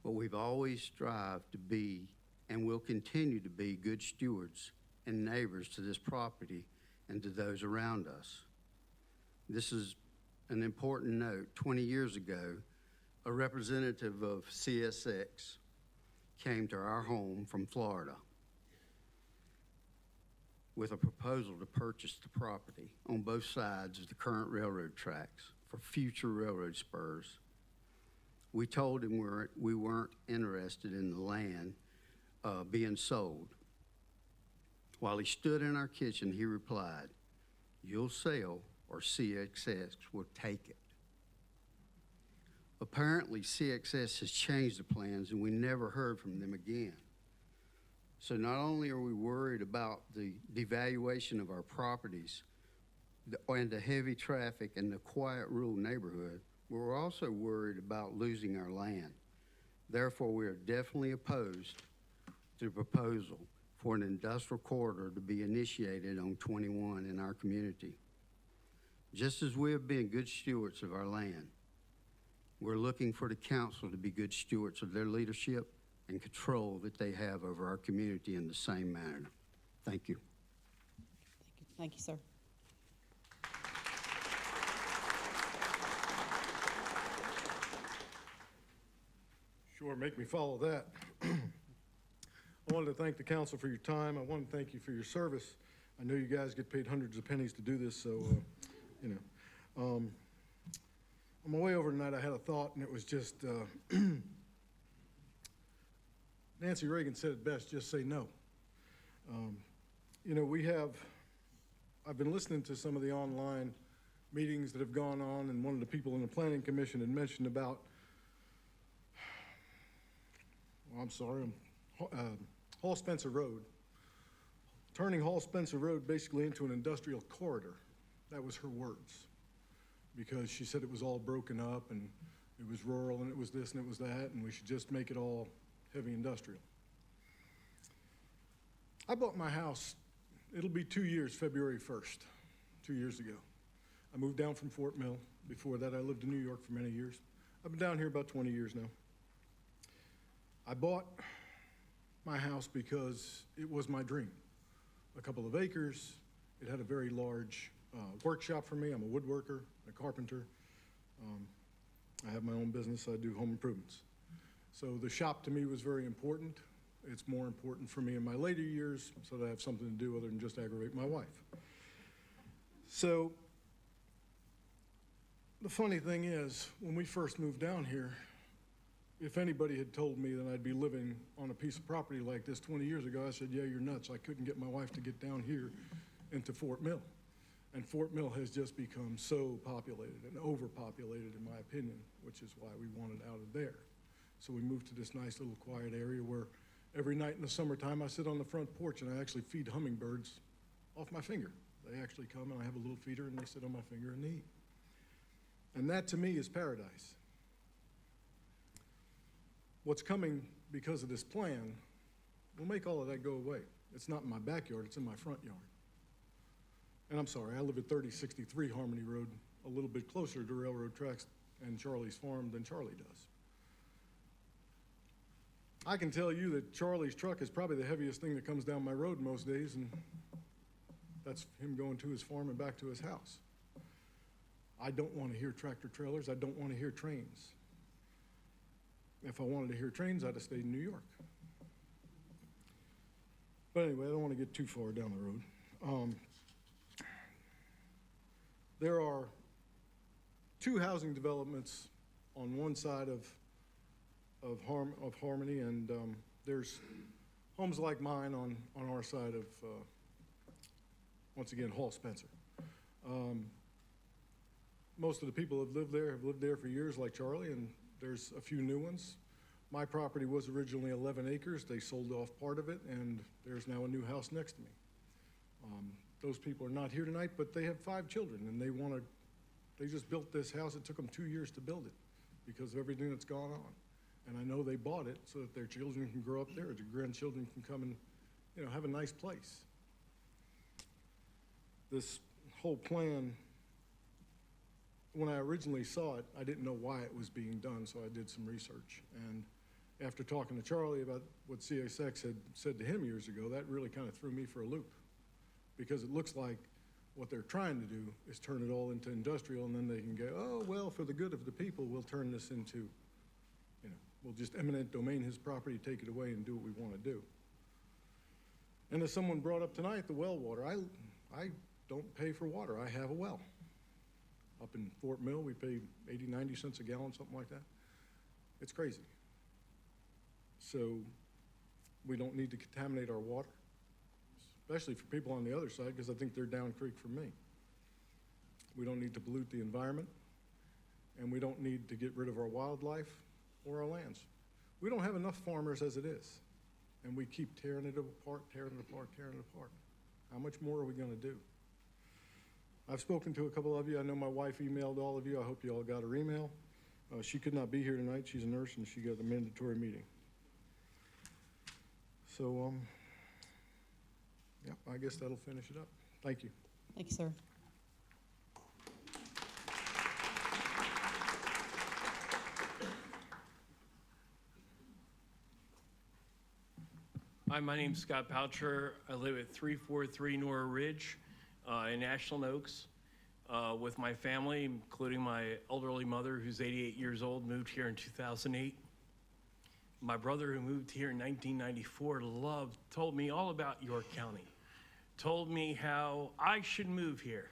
But we've always strived to be and will continue to be good stewards and neighbors to this property and to those around us. This is an important note. 20 years ago, a representative of CSX came to our home from Florida with a proposal to purchase the property on both sides of the current railroad tracks for future railroad spurs. We told him we weren't interested in the land being sold. While he stood in our kitchen, he replied, "You'll sell or CXX will take it." Apparently, CXS has changed the plans and we never heard from them again. So not only are we worried about the devaluation of our properties and the heavy traffic and the quiet rural neighborhood, but we're also worried about losing our land. Therefore, we are definitely opposed to the proposal for an industrial corridor to be initiated on 21 in our community. Just as we have been good stewards of our land, we're looking for the council to be good stewards of their leadership and control that they have over our community in the same manner. Thank you. Thank you, sir. Sure, make me follow that. I wanted to thank the council for your time. I want to thank you for your service. I know you guys get paid hundreds of pennies to do this, so, you know. On my way over tonight, I had a thought, and it was just, Nancy Reagan said it best, just say no. You know, I've been listening to some of the online meetings that have gone on, and one of the people in the Planning Commission had mentioned about, well, I'm sorry, Hall Spencer Road, turning Hall Spencer Road basically into an industrial corridor. That was her words, because she said it was all broken up and it was rural and it was this and it was that, and we should just make it all heavy industrial. I bought my house, it'll be 2 years, February 1st, 2 years ago. I moved down from Fort Mill. Before that, I lived in New York for many years. I've been down here about 20 years now. I bought my house because it was my dream. A couple of acres. It had a very large workshop for me. I'm a woodworker, a carpenter. I have my own business. I do home improvements. So the shop to me was very important. It's more important for me in my later years so that I have something to do other than just aggravate my wife. So the funny thing is, when we first moved down here, if anybody had told me that I'd be living on a piece of property like this 20 years ago, I said, yeah, you're nuts. I couldn't get my wife to get down here into Fort Mill. And Fort Mill has just become so populated and overpopulated, in my opinion, which is why we wanted out of there. So we moved to this nice little quiet area where every night in the summertime I sit on the front porch and I actually feed hummingbirds off my finger. They actually come and I have a little feeder and they sit on my finger and they eat. And that to me is paradise. What's coming because of this plan will make all of that go away. It's not in my backyard, it's in my front yard. And I'm sorry, I live at 3063 Harmony Road, a little bit closer to railroad tracks and Charlie's farm than Charlie does. I can tell you that Charlie's truck is probably the heaviest thing that comes down my road most days, and that's him going to his farm and back to his house. I don't want to hear tractor trailers. I don't want to hear trains. If I wanted to hear trains, I'd have stayed in New York. But anyway, I don't want to get too far down the road. There are 2 housing developments on one side of Harmony, and there's homes like mine on our side of, once again, Hall Spencer. Most of the people have lived there for years, like Charlie, and there's a few new ones. My property was originally 11 acres. They sold off part of it, and there's now a new house next to me. Those people are not here tonight, but they have 5 children, and they just built this house. It took them 2 years to build it because of everything that's gone on. And I know they bought it so that their children can grow up there, their grandchildren can come and, you know, have a nice place. This whole plan, when I originally saw it, I didn't know why it was being done, so I did some research. And after talking to Charlie about what CSX had said to him years ago, that really kind of threw me for a loop. Because it looks like what they're trying to do is turn it all into industrial, and then they can go, oh, well, for the good of the people, we'll turn this into, you know, we'll just eminent domain his property, take it away, and do what we want to do. And as someone brought up tonight, the well water, I don't pay for water. I have a well. Up in Fort Mill, we pay 80, 90 cents a gallon, something like that. It's crazy. So we don't need to contaminate our water, especially for people on the other side, because I think they're down creek from me. We don't need to pollute the environment, and we don't need to get rid of our wildlife or our lands. We don't have enough farmers as it is, and we keep tearing it apart, tearing it apart, tearing it apart. How much more are we going to do? I've spoken to a couple of you. I know my wife emailed all of you. I hope you all got her email. She could not be here tonight. She's a nurse, and she got a mandatory meeting. So, yeah, I guess that'll finish it up. Thank you. Thank you, sir. Hi, my name's Scott Poucher. I live at 343 Nora Ridge in Ashland Oaks with my family, including my elderly mother, who's 88 years old, moved here in 2008. My brother, who moved here in 1994, told me all about York County, told me how I should move here,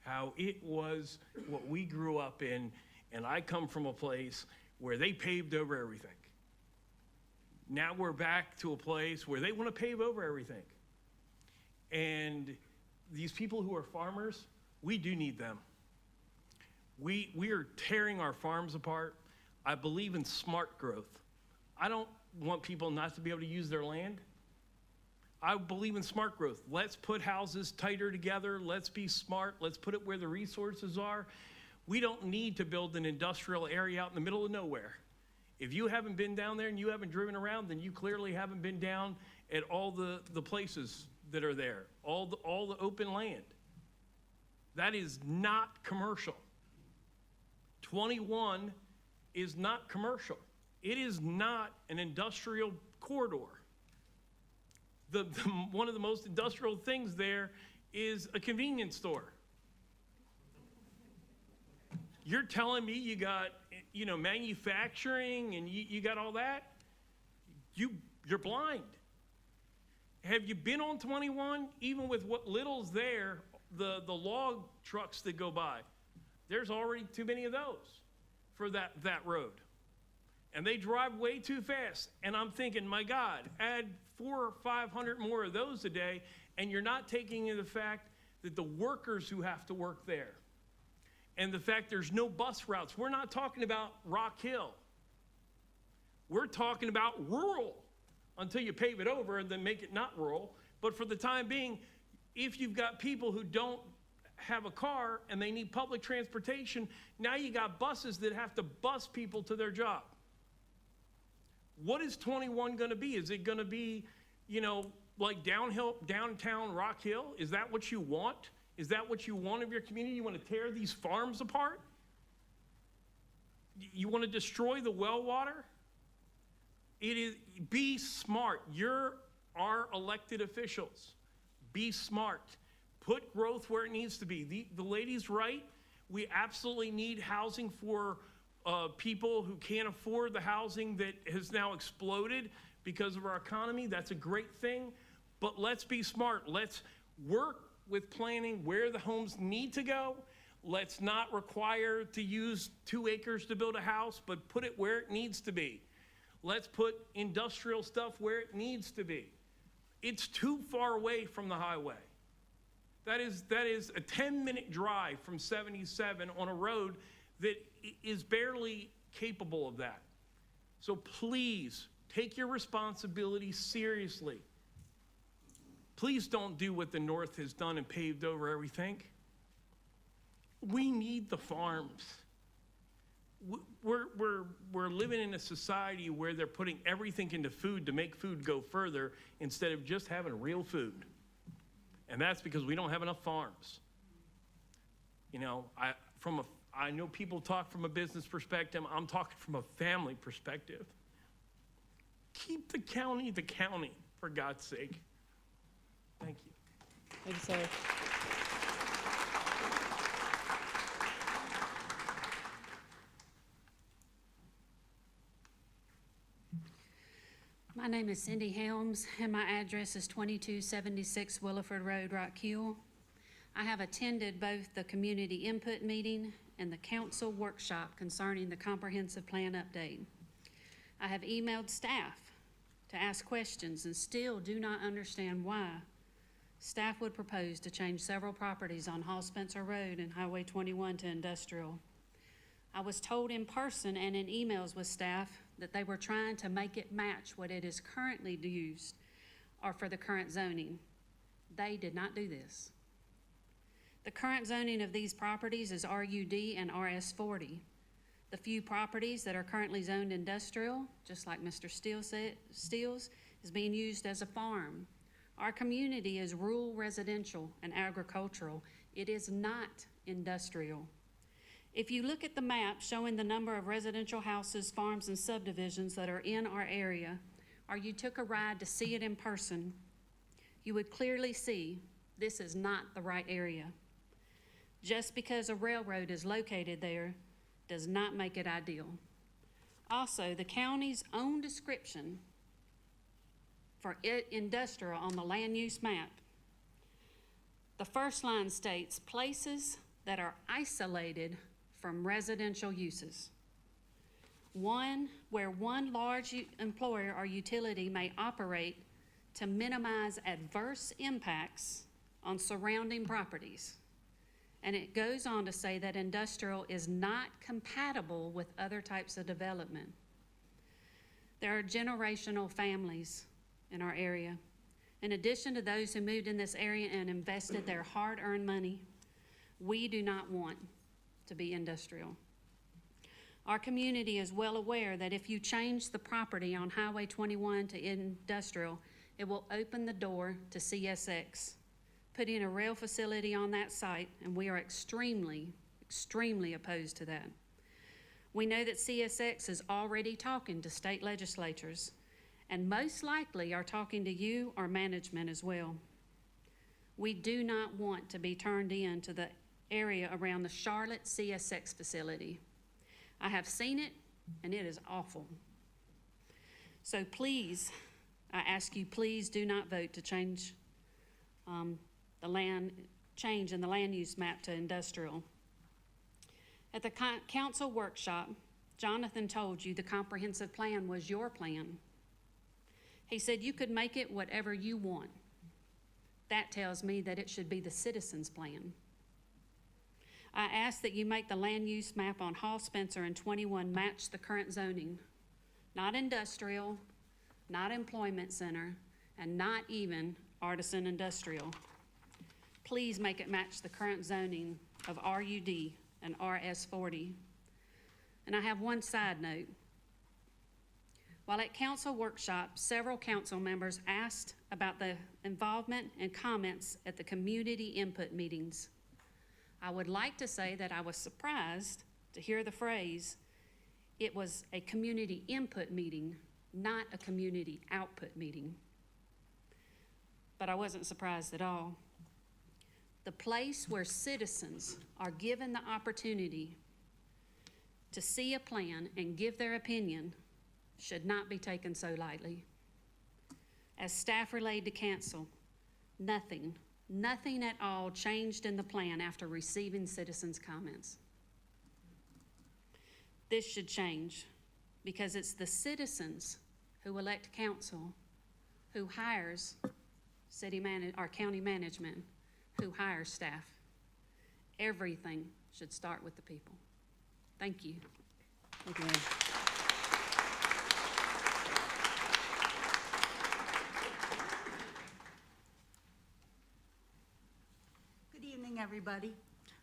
how it was what we grew up in, and I come from a place where they paved over everything. Now we're back to a place where they want to pave over everything. And these people who are farmers, we do need them. We are tearing our farms apart. I believe in smart growth. I don't want people not to be able to use their land. I believe in smart growth. Let's put houses tighter together. Let's be smart. Let's put it where the resources are. We don't need to build an industrial area out in the middle of nowhere. If you haven't been down there and you haven't driven around, then you clearly haven't been down at all the places that are there, all the open land. That is not commercial. 21 is not commercial. It is not an industrial corridor. One of the most industrial things there is a convenience store. You're telling me you got, manufacturing and you got all that? You're blind. Have you been on 21? Even with what little's there, the log trucks that go by, there's already too many of those for that road. And they drive way too fast. And I'm thinking, my God, add 400 or 500 more of those a day, and you're not taking into the fact that the workers who have to work there, and the fact there's no bus routes. We're not talking about Rock Hill. We're talking about rural until you pave it over and then make it not rural. But for the time being, if you've got people who don't have a car and they need public transportation, now you got buses that have to bus people to their job. What is 21 going to be? Is it going to be, like downtown Rock Hill? Is that what you want? Is that what you want of your community? You want to tear these farms apart? You want to destroy the well water? Be smart. You're our elected officials. Be smart. Put growth where it needs to be. The lady's right. We absolutely need housing for people who can't afford the housing that has now exploded because of our economy. That's a great thing. But let's be smart. Let's work with planning where the homes need to go. Let's not require to use 2 acres to build a house, but put it where it needs to be. Let's put industrial stuff where it needs to be. It's too far away from the highway. That is a 10-minute drive from 77 on a road that is barely capable of that. So please take your responsibility seriously. Please don't do what the North has done and paved over everything. We need the farms. We're living in a society where they're putting everything into food to make food go further instead of just having real food. And that's because we don't have enough farms. I know people talk from a business perspective. I'm talking from a family perspective. Keep the county, for God's sake. Thank you. Thank you, sir. My name is Cindy Helms, and my address is 2276 Williford Road, Rock Hill. I have attended both the community input meeting and the council workshop concerning the comprehensive plan update. I have emailed staff to ask questions and still do not understand why staff would propose to change several properties on Hall Spencer Road and Highway 21 to industrial. I was told in person and in emails with staff that they were trying to make it match what it is currently used or for the current zoning. They did not do this. The current zoning of these properties is RUD and RS40. The few properties that are currently zoned industrial, just like Mr. Steele's, is being used as a farm. Our community is rural, residential, and agricultural. It is not industrial. If you look at the map showing the number of residential houses, farms, and subdivisions that are in our area, or you took a ride to see it in person, you would clearly see this is not the right area. Just because a railroad is located there does not make it ideal. Also, the county's own description for industrial on the land use map, the first line states places that are isolated from residential uses. Where one large employer or utility may operate to minimize adverse impacts on surrounding properties. And it goes on to say that industrial is not compatible with other types of development. There are generational families in our area. In addition to those who moved in this area and invested their hard-earned money, we do not want to be industrial. Our community is well aware that if you change the property on Highway 21 to industrial, it will open the door to CSX, putting a rail facility on that site, and we are extremely opposed to that. We know that CSX is already talking to state legislatures, and most likely are talking to you or management as well. We do not want to be turned into the area around the Charlotte CSX facility. I have seen it, and it is awful. So please, I ask you, please do not vote to change in the land use map to industrial. At the council workshop, Jonathan told you the comprehensive plan was your plan. He said you could make it whatever you want. That tells me that it should be the citizens' plan. I ask that you make the land use map on Hall Spencer and 21 match the current zoning, not industrial, not employment center, and not even artisan industrial. Please make it match the current zoning of RUD and RS40. And I have one side note. While at council workshop, several council members asked about the involvement and comments at the community input meetings. I would like to say that I was surprised to hear the phrase, it was a community input meeting, not a community output meeting. But I wasn't surprised at all. The place where citizens are given the opportunity to see a plan and give their opinion should not be taken so lightly. As staff relayed to council, nothing at all changed in the plan after receiving citizens' comments. This should change because it's the citizens who elect council, who hires county management, who hires staff. Everything should start with the people. Thank you. Thank you, Good evening, everybody.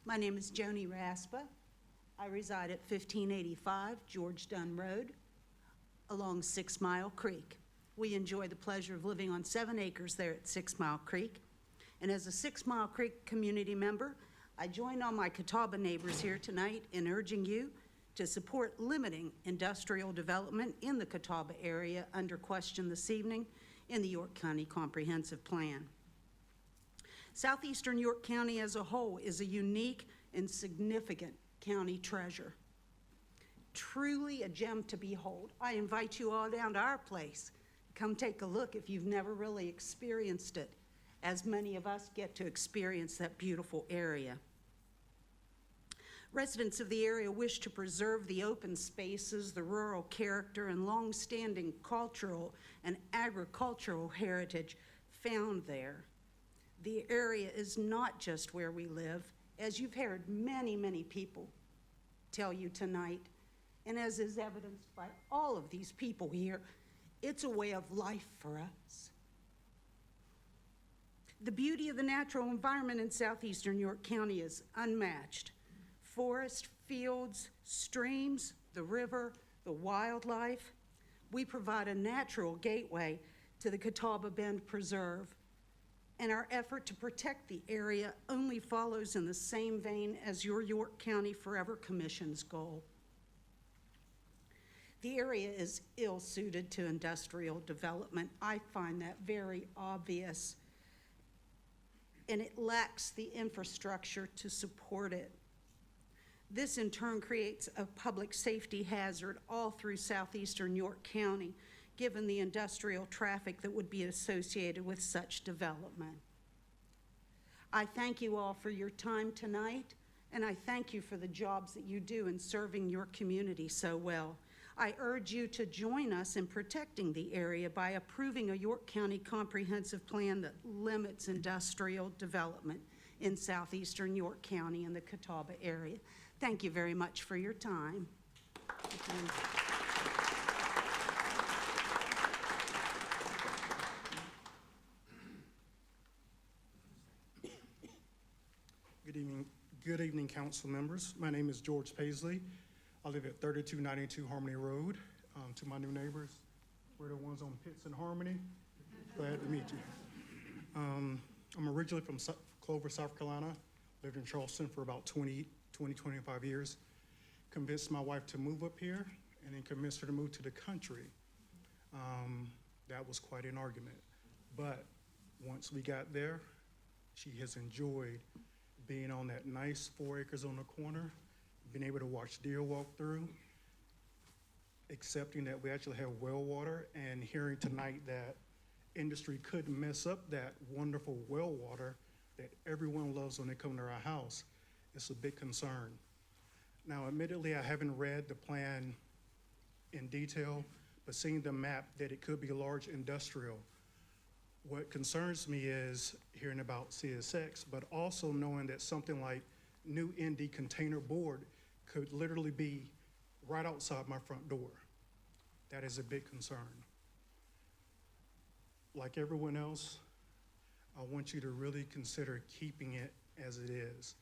My name is Joni Raspa. I reside at 1585 George Dunn Road along 6 Mile Creek. We enjoy the pleasure of living on 7 acres there at 6 Mile Creek. And as a 6 Mile Creek community member, I join all my Catawba neighbors here tonight in urging you to support limiting industrial development in the Catawba area under question this evening in the York County Comprehensive Plan. Southeastern York County as a whole is a unique and significant county treasure. Truly a gem to behold. I invite you all down to our place. Come take a look if you've never really experienced it, as many of us get to experience that beautiful area. Residents of the area wish to preserve the open spaces, the rural character, and long-standing cultural and agricultural heritage found there. The area is not just where we live, as you've heard many, many people tell you tonight, and as is evidenced by all of these people here, it's a way of life for us. The beauty of the natural environment in southeastern York County is unmatched. Forest, fields, streams, the river, the wildlife. We provide a natural gateway to the Catawba Bend Preserve, and our effort to protect the area only follows in the same vein as your York County Forever Commission's goal. The area is ill-suited to industrial development. I find that very obvious, and it lacks the infrastructure to support it. This in turn creates a public safety hazard all through southeastern York County, given the industrial traffic that would be associated with such development. I thank you all for your time tonight, and I thank you for the jobs that you do in serving your community so well. I urge you to join us in protecting the area by approving a York County comprehensive plan that limits industrial development in southeastern York County and the Catawba area. Thank you very much for your time. Good evening, council members. My name is George Paisley. I live at 3292 Harmony Road. To my new neighbors, we're the ones on Pitts and Harmony. Glad to meet you. I'm originally from Clover, South Carolina. Lived in Charleston for about 25 years. Convinced my wife to move up here, and then convinced her to move to the country. That was quite an argument. But once we got there, she has enjoyed being on that nice 4 acres on the corner, being able to watch deer walk through, accepting that we actually have well water, and hearing tonight that industry could mess up that wonderful well water that everyone loves when they come to our house. It's a big concern. Now, admittedly, I haven't read the plan in detail, but seeing the map that it could be large industrial. What concerns me is hearing about CSX, but also knowing that something like New Indy Container Board could literally be right outside my front door. That is a big concern. Like everyone else, I want you to really consider keeping it as it is.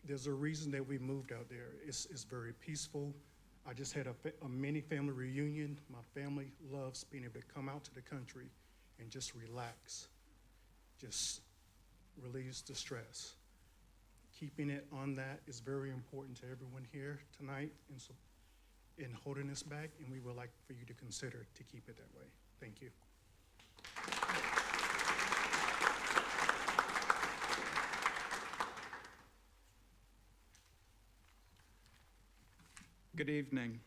There's a reason that we moved out there. It's very peaceful. I just had a mini family reunion. My family loves being able to come out to the country and just relax, just relieves the stress. Keeping it on that is very important to everyone here tonight in holding this back, and we would like for you to consider to keep it that way. Thank you. Good evening.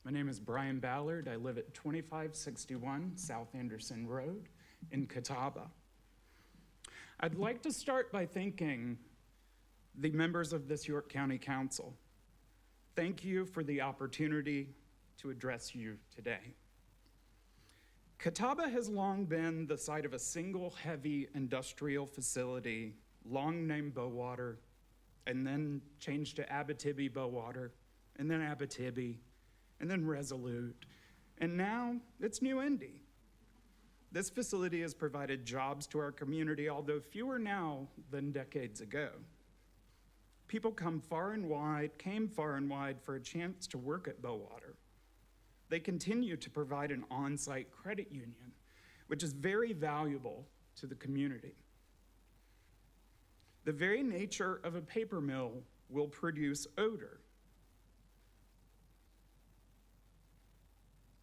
My name is Brian Ballard. I live at 2561 South Anderson Road in Catawba. I'd like to start by thanking the members of this York County Council. Thank you for the opportunity to address you today. Catawba has long been the site of a single heavy industrial facility, long named Bowater, and then changed to Abitibi Bowater, and then Abitibi, and then Resolute, and now it's New Indy. This facility has provided jobs to our community, although fewer now than decades ago. People came far and wide for a chance to work at Bowater. They continue to provide an on-site credit union, which is very valuable to the community. The very nature of a paper mill will produce odor.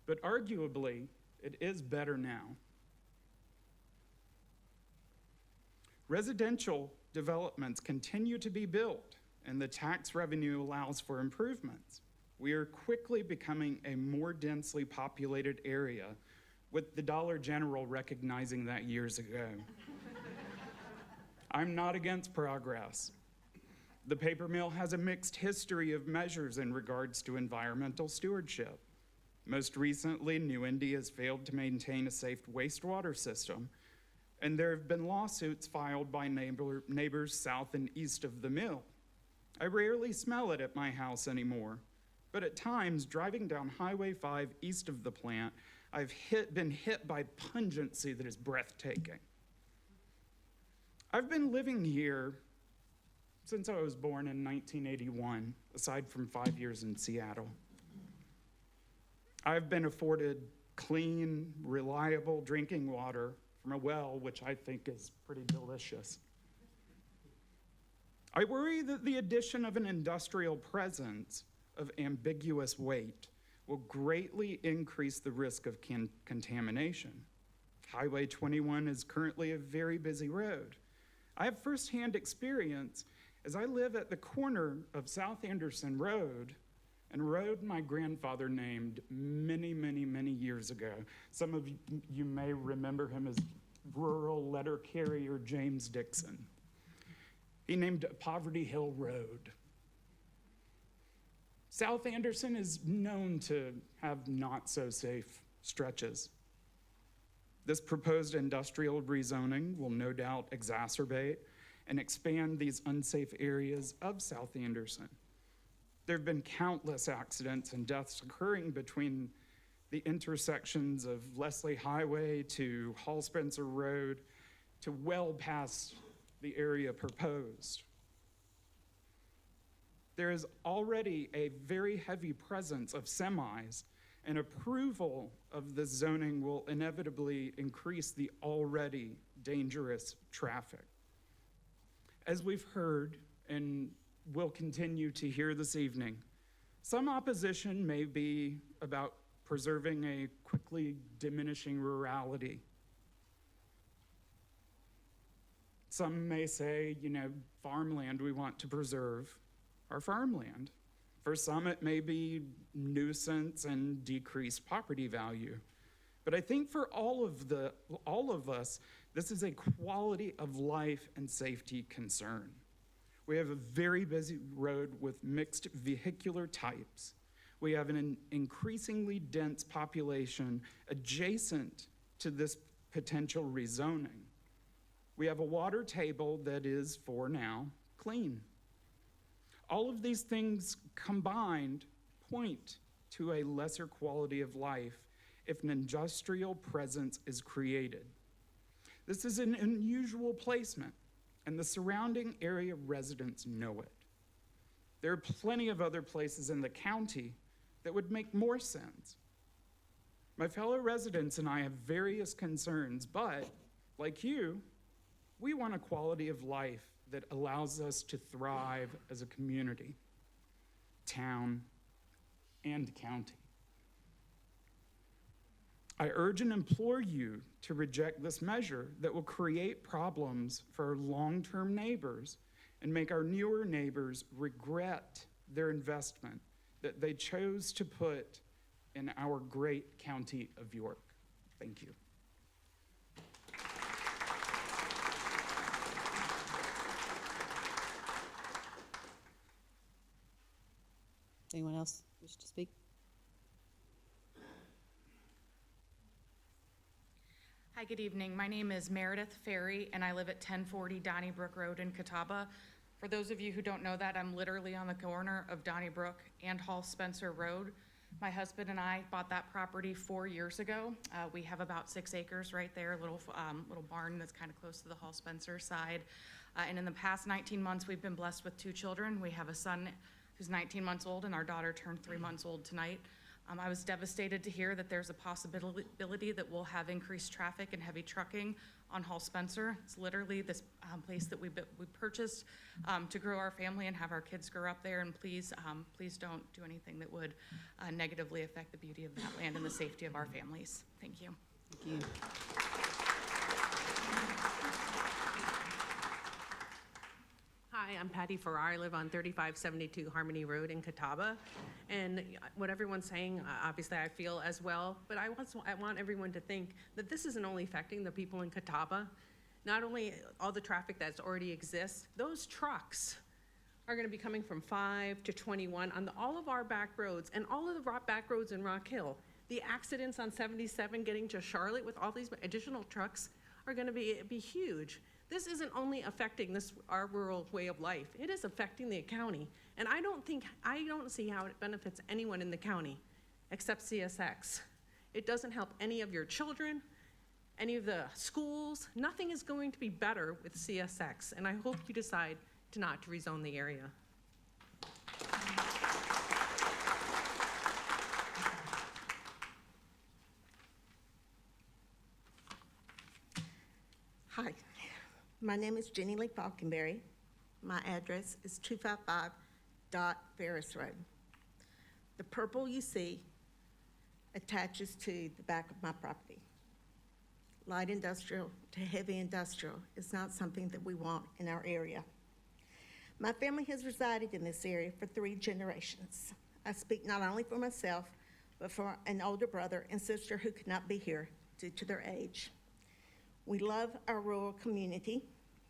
But arguably, it is better now. Residential developments continue to be built, and the tax revenue allows for improvements. We are quickly becoming a more densely populated area, with the Dollar General recognizing that years ago. I'm not against progress. The paper mill has a mixed history of measures in regards to environmental stewardship. Most recently, New Indy has failed to maintain a safe wastewater system, and there have been lawsuits filed by neighbors south and east of the mill. I rarely smell it at my house anymore, but at times, driving down Highway 5 east of the plant, I've been hit by pungency that is breathtaking. I've been living here since I was born in 1981, aside from 5 years in Seattle. I've been afforded clean, reliable drinking water from a well, which I think is pretty delicious. I worry that the addition of an industrial presence of ambiguous weight will greatly increase the risk of contamination. Highway 21 is currently a very busy road. I have firsthand experience as I live at the corner of South Anderson Road and a road my grandfather named many, many, many years ago. Some of you may remember him as rural letter carrier James Dixon. He named it Poverty Hill Road. South Anderson is known to have not so safe stretches. This proposed industrial rezoning will no doubt exacerbate and expand these unsafe areas of South Anderson. There have been countless accidents and deaths occurring between the intersections of Leslie Highway to Hall Spencer Road to well past the area proposed. There is already a very heavy presence of semis, and approval of the zoning will inevitably increase the already dangerous traffic. As we've heard and will continue to hear this evening, some opposition may be about preserving a quickly diminishing rurality. Some may say, farmland we want to preserve our farmland. For some, it may be nuisance and decreased property value. But I think for all of us, this is a quality of life and safety concern. We have a very busy road with mixed vehicular types. We have an increasingly dense population adjacent to this potential rezoning. We have a water table that is, for now, clean. All of these things combined point to a lesser quality of life if an industrial presence is created. This is an unusual placement, and the surrounding area residents know it. There are plenty of other places in the county that would make more sense. My fellow residents and I have various concerns, but like you, we want a quality of life that allows us to thrive as a community, town, and county. I urge and implore you to reject this measure that will create problems for our long-term neighbors and make our newer neighbors regret their investment that they chose to put in our great county of York. Thank you. Anyone else wish to speak? Hi, good evening. My name is Meredith Ferry, and I live at 1040 Donnybrook Road in Catawba. For those of you who don't know that, I'm literally on the corner of Donnybrook and Hall Spencer Road. My husband and I bought that property 4 years ago. We have about 6 acres right there, a little barn that's kind of close to the Hall Spencer side. And in the past 19 months, we've been blessed with 2 children. We have a son who's 19 months old, and our daughter turned 3 months old tonight. I was devastated to hear that there's a possibility that we'll have increased traffic and heavy trucking on Hall Spencer. It's literally this place that we purchased to grow our family and have our kids grow up there. And please don't do anything that would negatively affect the beauty of that land and the safety of our families. Thank you. Thank you. Hi, I'm Patty Farrar. I live on 3572 Harmony Road in Catawba. And what everyone's saying, obviously I feel as well, but I want everyone to think that this isn't only affecting the people in Catawba, not only all the traffic that already exists, those trucks are gonna be coming from 5 to 21 on all of our back roads and all of the back roads in Rock Hill. The accidents on 77 getting to Charlotte with all these additional trucks are gonna be huge. This isn't only affecting our rural way of life, it is affecting the county. And I don't see how it benefits anyone in the county except CSX. It doesn't help any of your children, any of the schools. Nothing is going to be better with CSX, and I hope you decide not to rezone the area. Hi. My name is Jenny Lee Falconberry. My address is 255 Ferris Road. The purple you see attaches to the back of my property. Light industrial to heavy industrial is not something that we want in our area. My family has resided in this area for 3 generations. I speak not only for myself, but for an older brother and sister who could not be here due to their age. We love our rural community.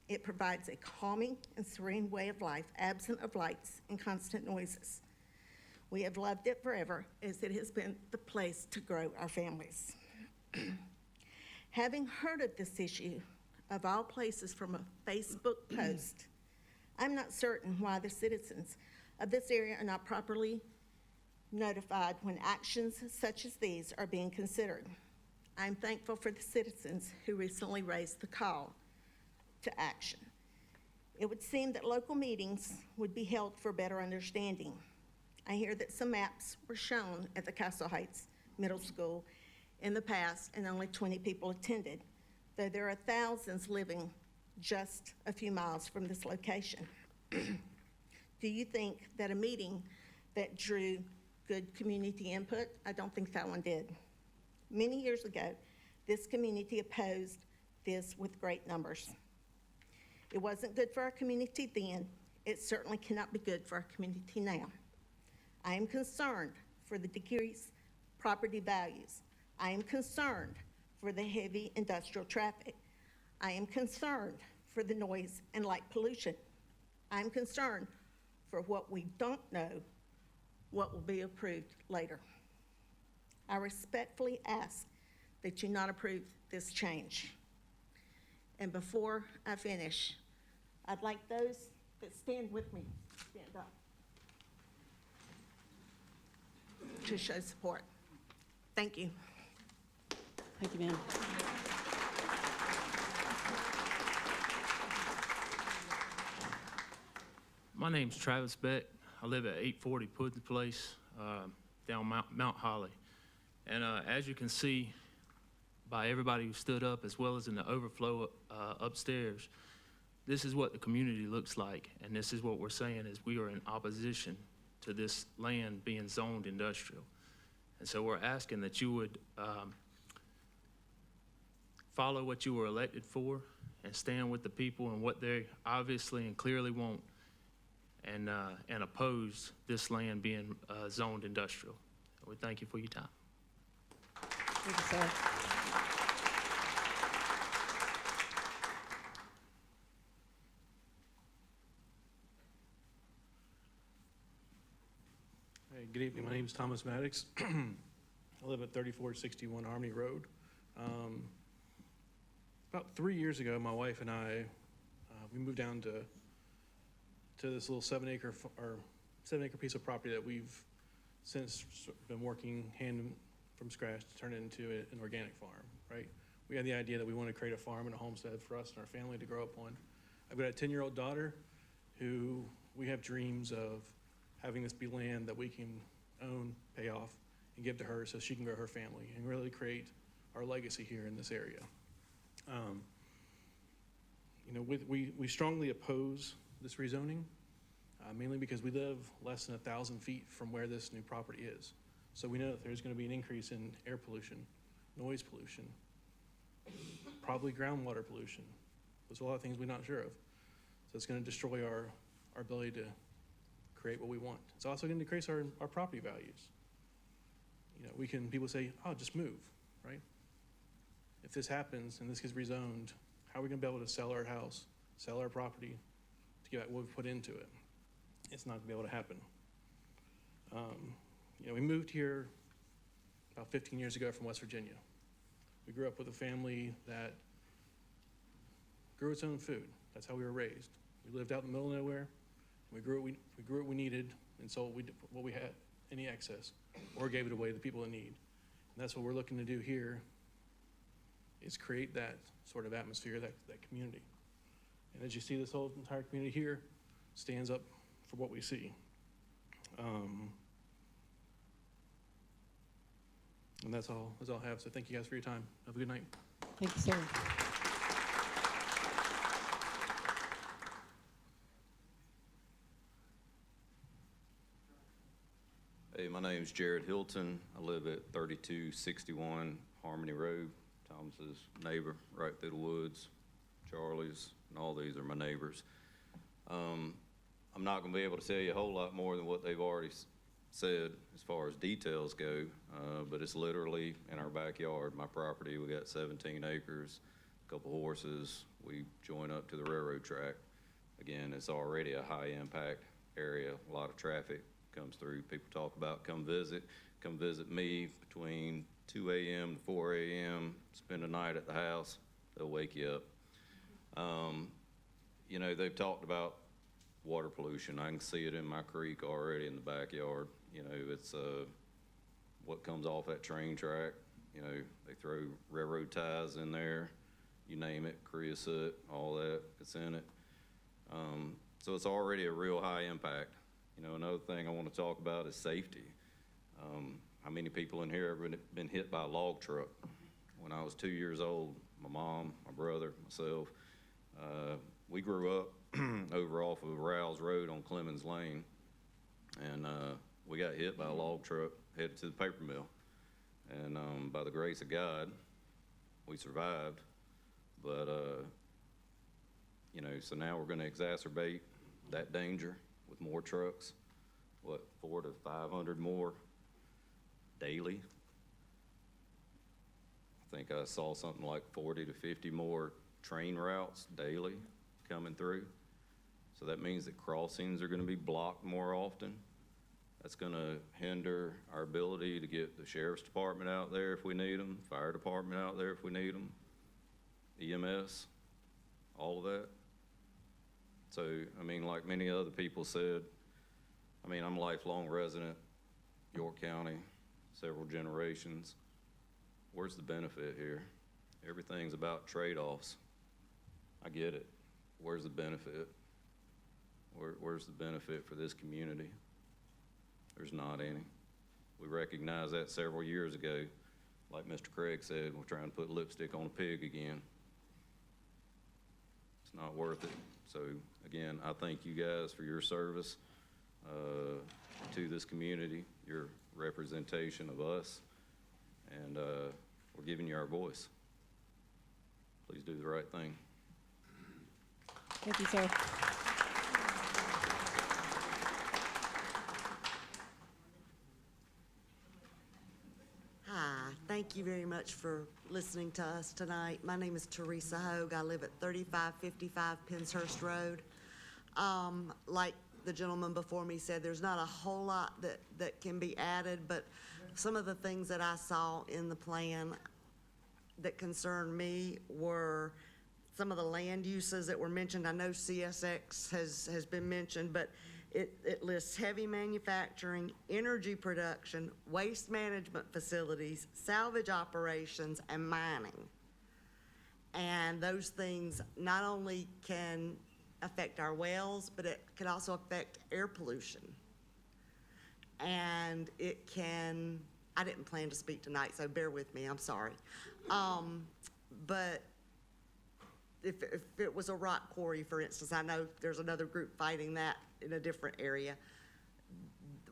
It provides a calming and serene way of life, absent of lights and constant noises. We have loved it forever, as it has been the place to grow our families. Having heard of this issue, of all places from a Facebook post, I'm not certain why the citizens of this area are not properly notified when actions such as these are being considered. I'm thankful for the citizens who recently raised the call to action. It would seem that local meetings would be held for better understanding. I hear that some maps were shown at the Castle Heights Middle School in the past and only 20 people attended, though there are thousands living just a few miles from this location. Do you think that a meeting that drew good community input? I don't think that one did. Many years ago, this community opposed this with great numbers. It wasn't good for our community then. It certainly cannot be good for our community now. I am concerned for the decreased property values. I am concerned for the heavy industrial traffic. I am concerned for the noise and light pollution. I am concerned for what we don't know, what will be approved later. I respectfully ask that you not approve this change. And before I finish, I'd like those that stand with me, stand up, to show support. Thank you. Thank you, ma'am. My name's Travis Beck. I live at 840 Puddin Place, down Mount Holly. And as you can see by everybody who stood up, as well as in the overflow upstairs, this is what the community looks like. And this is what we're saying is we are in opposition to this land being zoned industrial. And so we're asking that you would follow what you were elected for and stand with the people and what they obviously and clearly want, and oppose this land being zoned industrial. We thank you for your time. Thank you, sir. Hey, good evening. My name is Thomas Maddox. I live at 3461 Harmony Road. About 3 years ago, my wife and I, we moved down to this little 7 acre piece of property that we've since been working from scratch to turn it into an organic farm, right? We had the idea that we want to create a farm and a homestead for us and our family to grow up on. I've got a 10-year-old daughter who we have dreams of having this be land that we can own, pay off, and give to her so she can grow her family and really create our legacy here in this area. You know, we strongly oppose this rezoning, mainly because we live less than 1,000 feet from where this new property is. So we know that there's going to be an increase in air pollution, noise pollution, probably groundwater pollution. There's a lot of things we're not sure of. So it's going to destroy our ability to create what we want. It's also going to decrease our property values. You know, people say, oh, just move, right? If this happens and this gets rezoned, how are we going to be able to sell our house, sell our property to get what we put into it? It's not going to be able to happen. You know, we moved here about 15 years ago from West Virginia. We grew up with a family that grew its own food. That's how we were raised. We lived out in the middle of nowhere. We grew what we needed and sold what we had, any excess, or gave it away to the people in need. And that's what we're looking to do here, is create that sort of atmosphere, that community. And as you see, this whole entire community here stands up for what we see. And that's all I have. So thank you guys for your time. Have a good night. Thank you, sir. Hey, my name's Jared Hilton. I live at 3261 Harmony Road. Thomas's neighbor, right through the woods. Charlie's, and all these are my neighbors. I'm not gonna be able to tell you a whole lot more than what they've already said as far as details go, but it's literally in our backyard, my property. We got 17 acres, a couple horses. We join up to the railroad track. Again, it's already a high impact area. A lot of traffic comes through. People talk about come visit me between 2 a.m. to 4 a.m., spend a night at the house. They'll wake you up. You know, they've talked about water pollution. I can see it in my creek already in the backyard. You know, it's what comes off that train track. You know, they throw railroad ties in there, you name it, creosote, all that, it's in it. So it's already a real high impact. You know, another thing I want to talk about is safety. How many people in here have been hit by a log truck? When I was 2 years old, my mom, my brother, myself, we grew up over off of Rouse Road on Clemens Lane, and we got hit by a log truck headed to the paper mill. And by the grace of God, we survived. But, you know, so now we're going to exacerbate that danger with more trucks. What, 400 to 500 more daily? I think I saw something like 40 to 50 more train routes daily coming through. So that means that crossings are going to be blocked more often. That's going to hinder our ability to get the sheriff's department out there if we need them, fire department out there if we need them, EMS, all of that. So, I mean, like many other people said, I mean, I'm a lifelong resident, York County, several generations. Where's the benefit here? Everything's about trade-offs. I get it. Where's the benefit? Where's the benefit for this community? There's not any. We recognized that several years ago. Like Mr. Craig said, we're trying to put lipstick on a pig again. It's not worth it. So again, I thank you guys for your service to this community, your representation of us, and we're giving you our voice. Please do the right thing. Thank you, sir. Hi, thank you very much for listening to us tonight. My name is Teresa Hogue. I live at 3555 Penshurst Road. Like the gentleman before me said, there's not a whole lot that can be added, but some of the things that I saw in the plan that concerned me were some of the land uses that were mentioned. I know CSX has been mentioned, but it lists heavy manufacturing, energy production, waste management facilities, salvage operations, and mining. And those things not only can affect our wells, but it can also affect air pollution. And it can, I didn't plan to speak tonight, so bear with me, I'm sorry. But if it was a rock quarry, for instance, I know there's another group fighting that in a different area.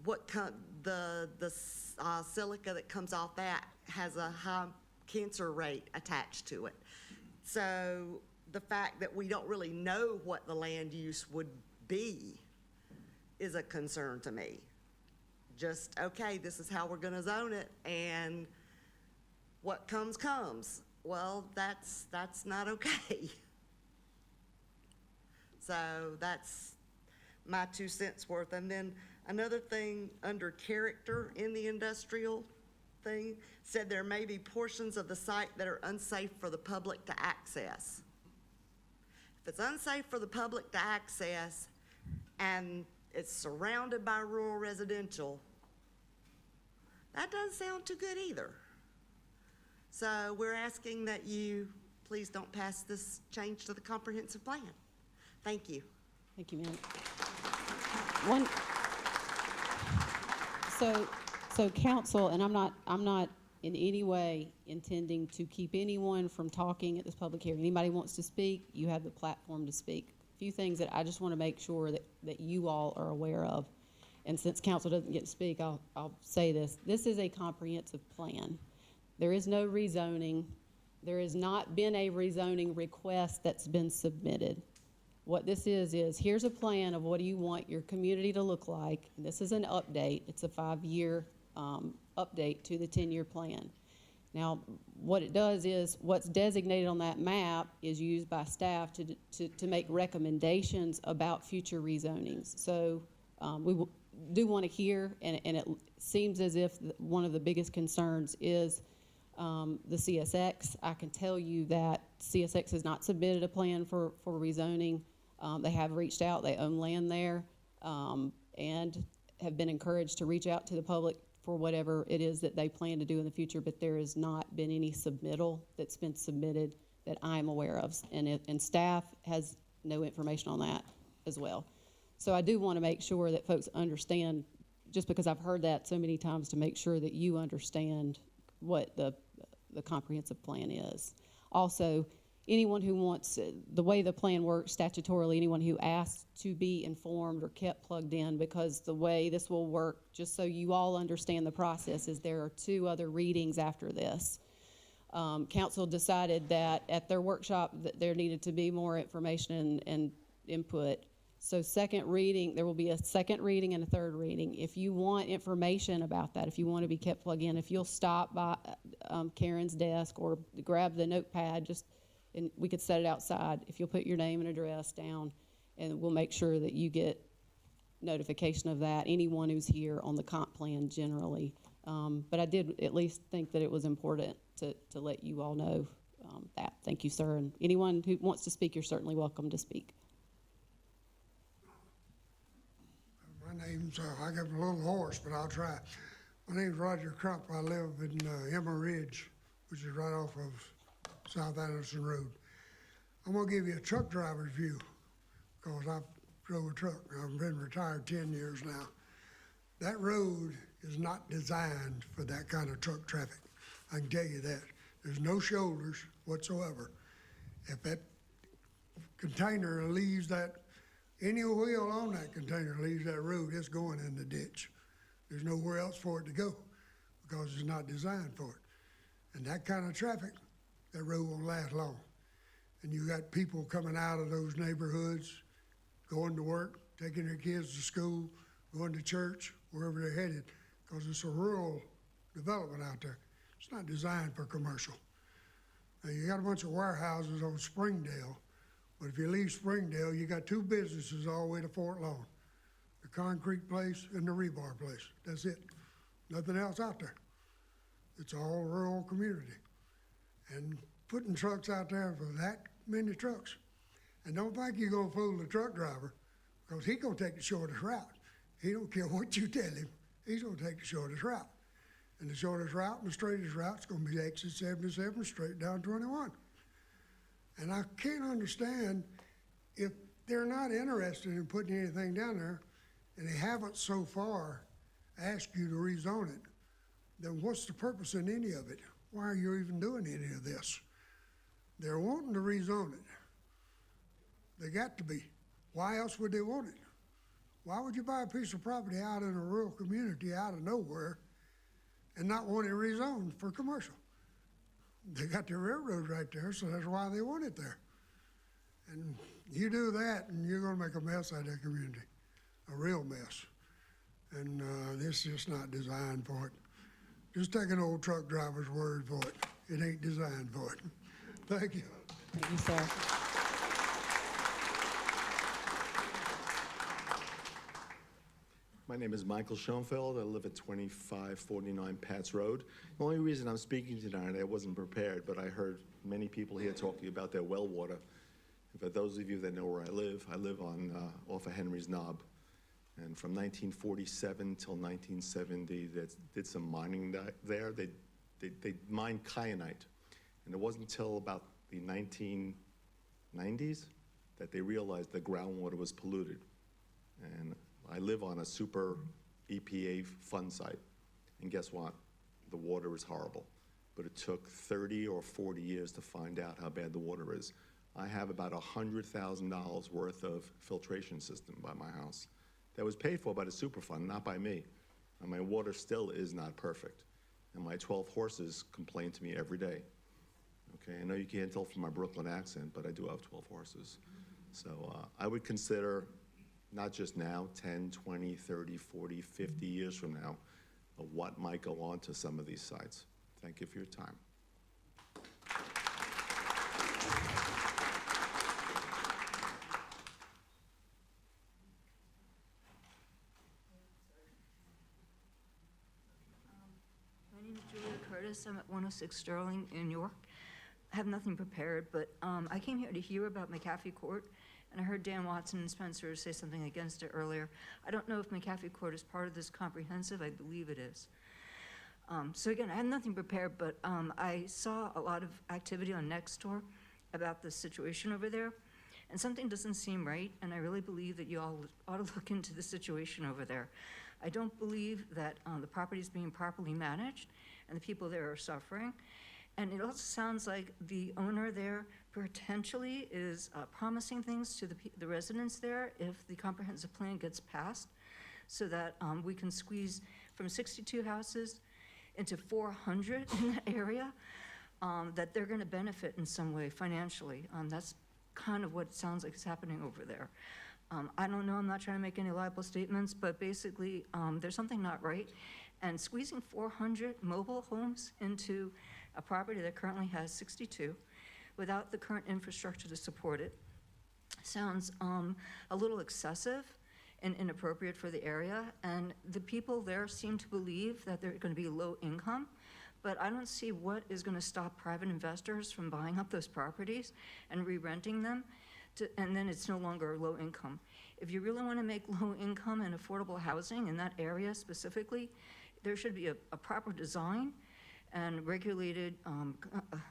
The silica that comes off that has a high cancer rate attached to it. So the fact that we don't really know what the land use would be is a concern to me. Just, okay, this is how we're gonna zone it, and what comes. Well, that's not okay. So that's my 2 cents worth. And then another thing under character in the industrial thing said there may be portions of the site that are unsafe for the public to access. If it's unsafe for the public to access and it's surrounded by rural residential, that doesn't sound too good either. So we're asking that you please don't pass this change to the comprehensive plan. Thank you. Thank you, ma'am. So council, and I'm not in any way intending to keep anyone from talking at this public hearing. Anybody wants to speak, you have the platform to speak. A few things that I just want to make sure that you all are aware of. and since council doesn't get to speak, I'll say this. This is a comprehensive plan. There is no rezoning. There has not been a rezoning request that's been submitted. What this is here's a plan of what do you want your community to look like. And this is an update. It's a 5-year update to the 10-year plan. Now, what it does is what's designated on that map is used by staff to make recommendations about future rezonings. So we do want to hear, and it seems as if one of the biggest concerns is the CSX. I can tell you that CSX has not submitted a plan for rezoning. They have reached out. They own land there, and have been encouraged to reach out to the public for whatever it is that they plan to do in the future, but there has not been any submittal that's been submitted that I'm aware of, and staff has no information on that as well. So I do want to make sure that folks understand, just because I've heard that so many times, to make sure that you understand what the comprehensive plan is. Also, anyone who wants, the way the plan works statutorily, anyone who asks to be informed or kept plugged in, because the way this will work, just so you all understand the process, is there are 2 other readings after this. Council decided that at their workshop that there needed to be more information and input. So second reading, there will be a second reading and a third reading. If you want information about that, if you want to be kept plugged in, if you'll stop by Karen's desk or grab the notepad, and we could set it outside. If you'll put your name and address down, and we'll make sure that you get notification of that, anyone who's here on the comp plan generally. But I did at least think that it was important to let you all know that. Thank you, sir. And anyone who wants to speak, you're certainly welcome to speak. My name's, I got a little hoarse, but I'll try. My name's Roger Crump. I live in Emma Ridge, which is right off of South Anderson Road. I'm gonna give you a truck driver's view, because I drove a truck. I've been retired 10 years now. That road is not designed for that kind of truck traffic. I can tell you that. There's no shoulders whatsoever. If that container leaves that, any wheel on that container leaves that road, it's going in the ditch. There's nowhere else for it to go, because it's not designed for it. And that kind of traffic, that road won't last long. And you got people coming out of those neighborhoods, going to work, taking their kids to school, going to church, wherever they're headed, because it's a rural development out there. It's not designed for commercial. Now, you got a bunch of warehouses on Springdale, but if you leave Springdale, you got 2 businesses all the way to Fort Lawn, the concrete place and the rebar place. That's it. Nothing else out there. It's all rural community. And putting trucks out there for that many trucks, and don't think you're gonna fool the truck driver, because he's gonna take the shortest route. He don't care what you tell him, he's gonna take the shortest route. And the shortest route and the straightest route is gonna be exit 77 straight down 21. And I can't understand, if they're not interested in putting anything down there, and they haven't so far asked you to rezone it, then what's the purpose in any of it? Why are you even doing any of this? They're wanting to rezone it. They got to be. Why else would they want it? Why would you buy a piece of property out in a rural community out of nowhere and not want it rezoned for commercial? They got the railroad right there, so that's why they want it there. And you do that, and you're gonna make a mess out of that community, a real mess. And this is just not designed for it. Just take an old truck driver's word for it. It ain't designed for it. Thank you. Thank you, sir. My name is Michael Schoenfeld. I live at 2549 Pat's Road. The only reason I'm speaking tonight, I wasn't prepared, but I heard many people here talking about their well water. And for those of you that know where I live on off of Henry's Knob. And from 1947 till 1970, they did some mining there. They mined kyanite. And it wasn't until about the 1990s that they realized the groundwater was polluted. And I live on a super EPA fund site, and guess what? The water is horrible. But it took 30 or 40 years to find out how bad the water is. I have about $100,000 worth of filtration system by my house that was paid for by the Superfund, not by me. And my water still is not perfect. And my 12 horses complain to me every day. Okay, I know you can't tell from my Brooklyn accent, but I do have 12 horses. So I would consider, not just now, 10, 20, 30, 40, 50 years from now, of what might go on to some of these sites. Thank you for your time. My name is Julia Curtis. I'm at 106 Sterling in York. I have nothing prepared, but I came here to hear about McAfee Court, and I heard Dan Watson and Spencer say something against it earlier. I don't know if McAfee Court is part of this comprehensive. I believe it is. So again, I have nothing prepared, but I saw a lot of activity on Nextdoor about the situation over there, and something doesn't seem right, and I really believe that you all ought to look into the situation over there. I don't believe that the property is being properly managed, and the people there are suffering. And it also sounds like the owner there potentially is promising things to the residents there if the comprehensive plan gets passed, so that we can squeeze from 62 houses into 400 in that area, that they're gonna benefit in some way financially. That's kind of what it sounds like is happening over there. I don't know, I'm not trying to make any liable statements, but basically there's something not right. And squeezing 400 mobile homes into a property that currently has 62 without the current infrastructure to support it sounds a little excessive and inappropriate for the area. And the people there seem to believe that they're going to be low income, but I don't see what is going to stop private investors from buying up those properties and re-renting them, and then it's no longer low income. If you really want to make low income and affordable housing in that area specifically, there should be a proper design and regulated,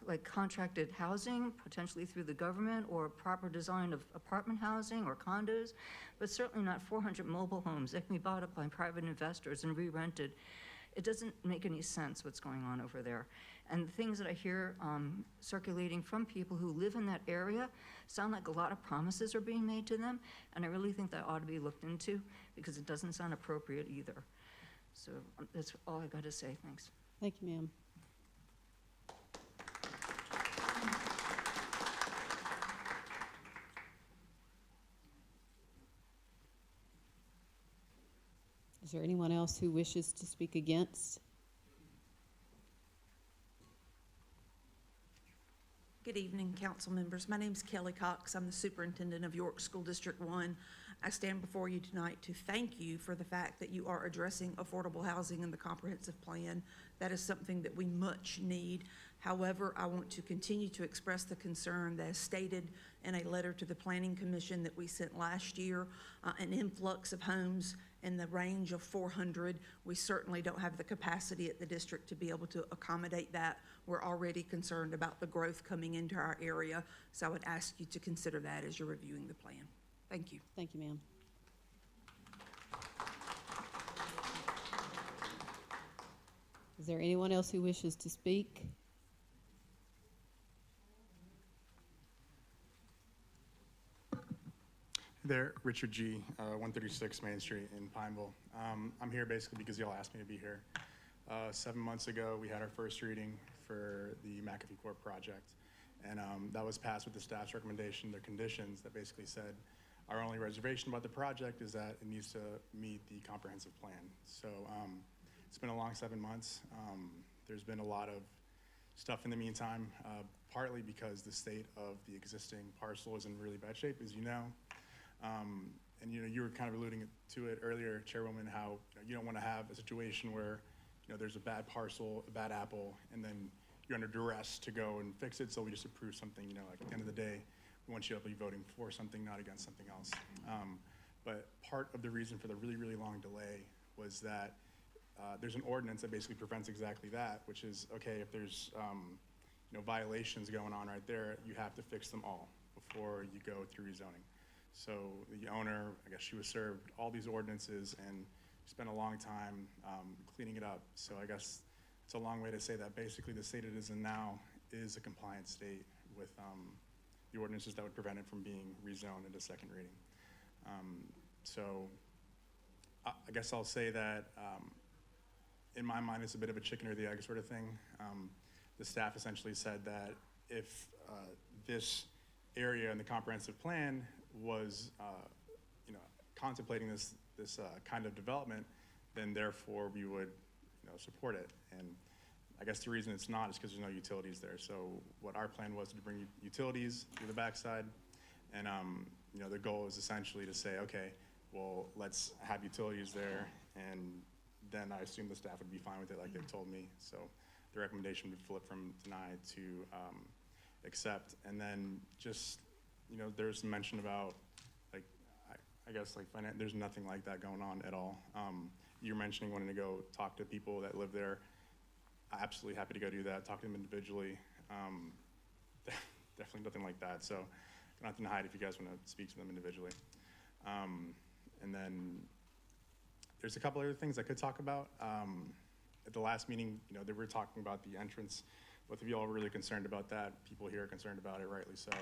like contracted housing, potentially through the government, or proper design of apartment housing or condos, but certainly not 400 mobile homes that can be bought up by private investors and re-rented. It doesn't make any sense what's going on over there. And the things that I hear circulating from people who live in that area sound like a lot of promises are being made to them, and I really think that ought to be looked into because it doesn't sound appropriate either. So that's all I got to say. Thanks. Thank you, ma'am. Is there anyone else who wishes to speak against? Good evening, council members. My name is Kelly Cox. I'm the superintendent of York School District 1. I stand before you tonight to thank you for the fact that you are addressing affordable housing in the comprehensive plan. That is something that we much need. However, I want to continue to express the concern that is stated in a letter to the Planning Commission that we sent last year, an influx of homes in the range of 400. We certainly don't have the capacity at the district to be able to accommodate that. We're already concerned about the growth coming into our area, so I would ask you to consider that as you're reviewing the plan. Thank you. Thank you, ma'am. Is there anyone else who wishes to speak? There, Richard G., 136 Main Street in Pineville. I'm here basically because y'all asked me to be here. 7 months ago, we had our first reading for the McAfee Court project, and that was passed with the staff's recommendation, their conditions that basically said our only reservation about the project is that it needs to meet the comprehensive plan. So it's been a long 7 months. There's been a lot of stuff in the meantime, partly because the state of the existing parcel is in really bad shape, as you know. And you were kind of alluding to it earlier, Chairwoman, how you don't want to have a situation where there's a bad parcel, a bad apple, and then you're under duress to go and fix it. So we just approve something. Like at the end of the day, we want you to be voting for something, not against something else. But part of the reason for the really, really long delay was that there's an ordinance that basically prevents exactly that, which is, okay, if there's violations going on right there, you have to fix them all before you go through rezoning. So the owner, I guess she was served all these ordinances and spent a long time cleaning it up. So I guess it's a long way to say that basically the state it is in now is a compliant state with the ordinances that would prevent it from being rezoned into second reading. So I guess I'll say that in my mind, it's a bit of a chicken or the egg sort of thing. The staff essentially said that if this area in the comprehensive plan was, contemplating this kind of development, then therefore we would, support it. And I guess the reason it's not is because there's no utilities there. So what our plan was to bring utilities to the backside, and the goal is essentially to say, okay, well, let's have utilities there, and then I assume the staff would be fine with it, like they've told me. So the recommendation would flip from deny to accept. And then just, there's some mention about, like, I guess, like, there's nothing like that going on at all. You're mentioning wanting to go talk to people that live there. Absolutely happy to go do that, talk to them individually. Definitely nothing like that. So nothing to hide if you guys want to speak to them individually. And then there's a couple other things I could talk about. At the last meeting, they were talking about the entrance. Both of you all were really concerned about that. People here are concerned about it, rightly so.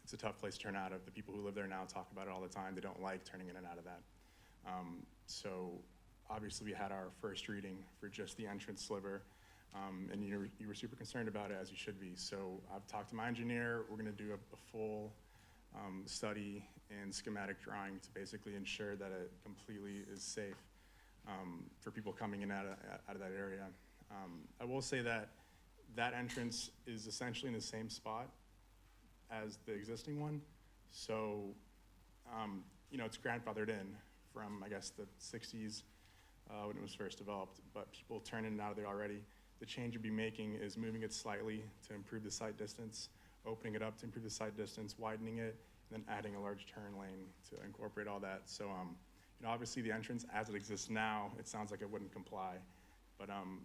It's a tough place to turn out of. The people who live there now talk about it all the time. They don't like turning in and out of that. So obviously we had our first reading for just the entrance sliver, and you were super concerned about it, as you should be. So I've talked to my engineer. We're gonna do a full study and schematic drawing to basically ensure that it completely is safe for people coming in out of that area. I will say that that entrance is essentially in the same spot as the existing one. So, it's grandfathered in from, I guess, the 60s when it was first developed, but people turn in and out of there already. The change you'd be making is moving it slightly to improve the sight distance, opening it up to improve the sight distance, widening it, and then adding a large turn lane to incorporate all that. So, obviously the entrance as it exists now, it sounds like it wouldn't comply, but and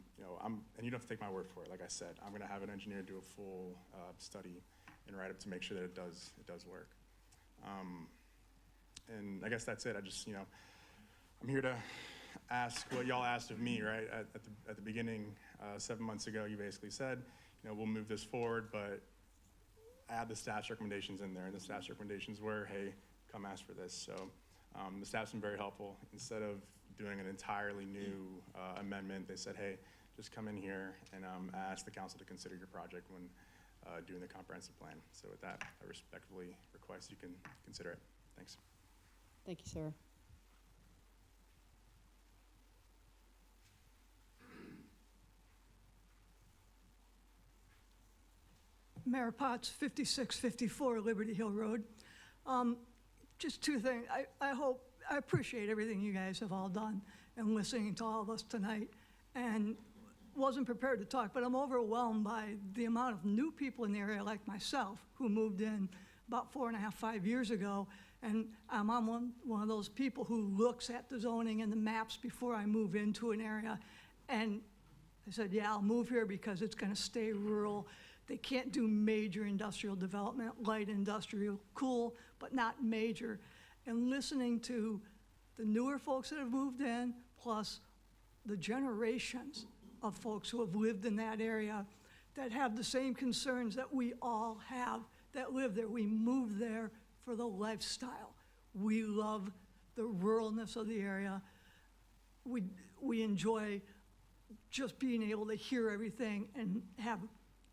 you don't have to take my word for it. Like I said, I'm gonna have an engineer do a full study and write up to make sure that it does work. And I guess that's it. I just, I'm here to ask what y'all asked of me, right? At the beginning, 7 months ago, you basically said, we'll move this forward, but add the staff's recommendations in there. And the staff's recommendations were, hey, come ask for this. So the staff's been very helpful. Instead of doing an entirely new amendment, they said, hey, just come in here and ask the council to consider your project when doing the comprehensive plan. So with that, I respectfully request you can consider it. Thanks. Thank you, sir. Mayor Potts, 5654 Liberty Hill Road. Just two things. I appreciate everything you guys have all done and listening to all of us tonight. And wasn't prepared to talk, but I'm overwhelmed by the amount of new people in the area like myself who moved in about 4.5, 5 years ago. And I'm one of those people who looks at the zoning and the maps before I move into an area. And I said, yeah, I'll move here because it's gonna stay rural. They can't do major industrial development, light industrial, cool, but not major. And listening to the newer folks that have moved in, plus the generations of folks who have lived in that area that have the same concerns that we all have that live there. We moved there for the lifestyle. We love the ruralness of the area. We enjoy just being able to hear everything and have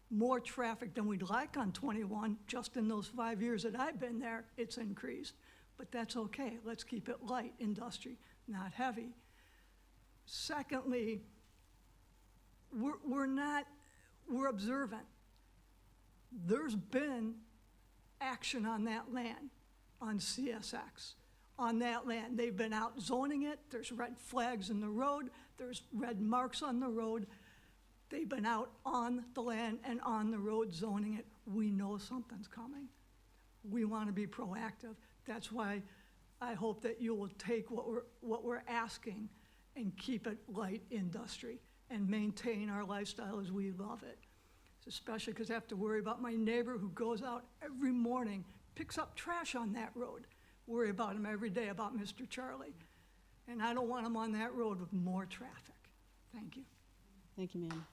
more traffic than we'd like on 21. Just in those 5 years that I've been there, it's increased. But that's okay. Let's keep it light industry, not heavy. Secondly, we're observant. There's been action on that land, on CSX, on that land. They've been out zoning it. There's red flags in the road. There's red marks on the road. They've been out on the land and on the road zoning it. We know something's coming. We want to be proactive. That's why I hope that you will take what we're asking and keep it light industry and maintain our lifestyle as we love it. Especially because I have to worry about my neighbor who goes out every morning, picks up trash on that road. Worry about him every day, about Mr. Charlie. And I don't want him on that road with more traffic. Thank you. Thank you, ma'am.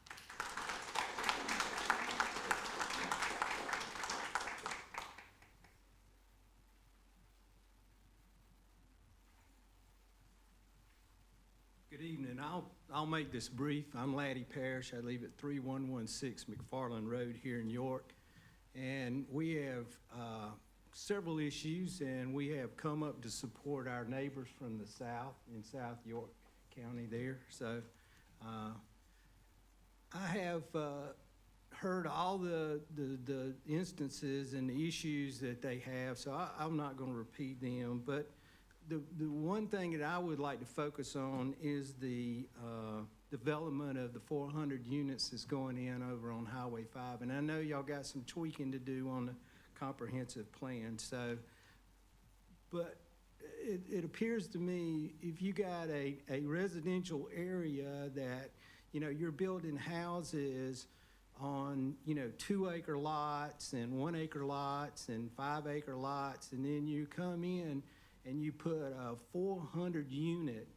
Good evening. I'll make this brief. I'm Laddie Parrish. I live at 3116 McFarland Road here in York. And we have several issues, and we have come up to support our neighbors from the south, in South York County there. So I have heard all the instances and the issues that they have, so I'm not going to repeat them. But the one thing that I would like to focus on is the development of the 400 units that's going in over on Highway 5. And I know y'all got some tweaking to do on the comprehensive plan. So, but it appears to me if you got a residential area that, you know, you're building houses on, you know, 2-acre lots and 1-acre lots and 5-acre lots, and then you come in and you put a 400 unit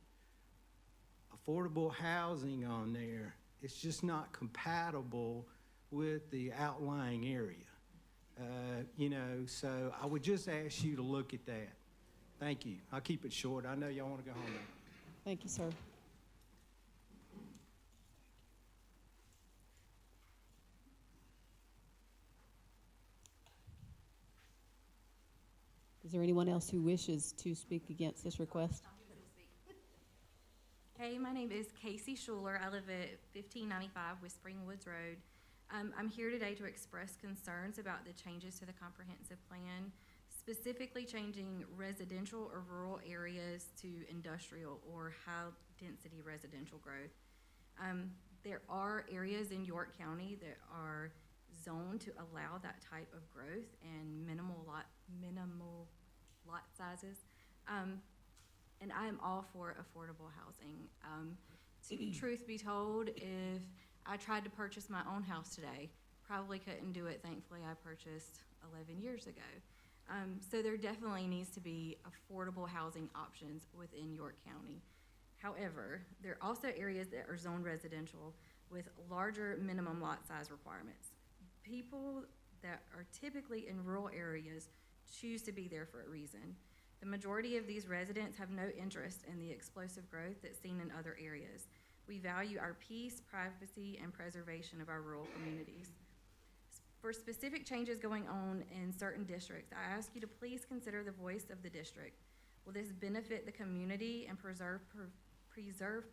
affordable housing on there, it's just not compatible with the outlying area. You know, so I would just ask you to look at that. Thank you. I'll keep it short. I know y'all want to go home now. Thank you, sir. Is there anyone else who wishes to speak against this request? Hey, my name is Casey Schuler. I live at 1595 Whispering Woods Road. I'm here today to express concerns about the changes to the comprehensive plan, specifically changing residential or rural areas to industrial or high-density residential growth. There are areas in York County that are zoned to allow that type of growth and minimal lot sizes. And I am all for affordable housing. Truth be told, if I tried to purchase my own house today, probably couldn't do it. Thankfully, I purchased 11 years ago. So there definitely needs to be affordable housing options within York County. However, there are also areas that are zoned residential with larger minimum lot size requirements. People that are typically in rural areas choose to be there for a reason. The majority of these residents have no interest in the explosive growth that's seen in other areas. We value our peace, privacy, and preservation of our rural communities. For specific changes going on in certain districts, I ask you to please consider the voice of the district. Will this benefit the community and preserve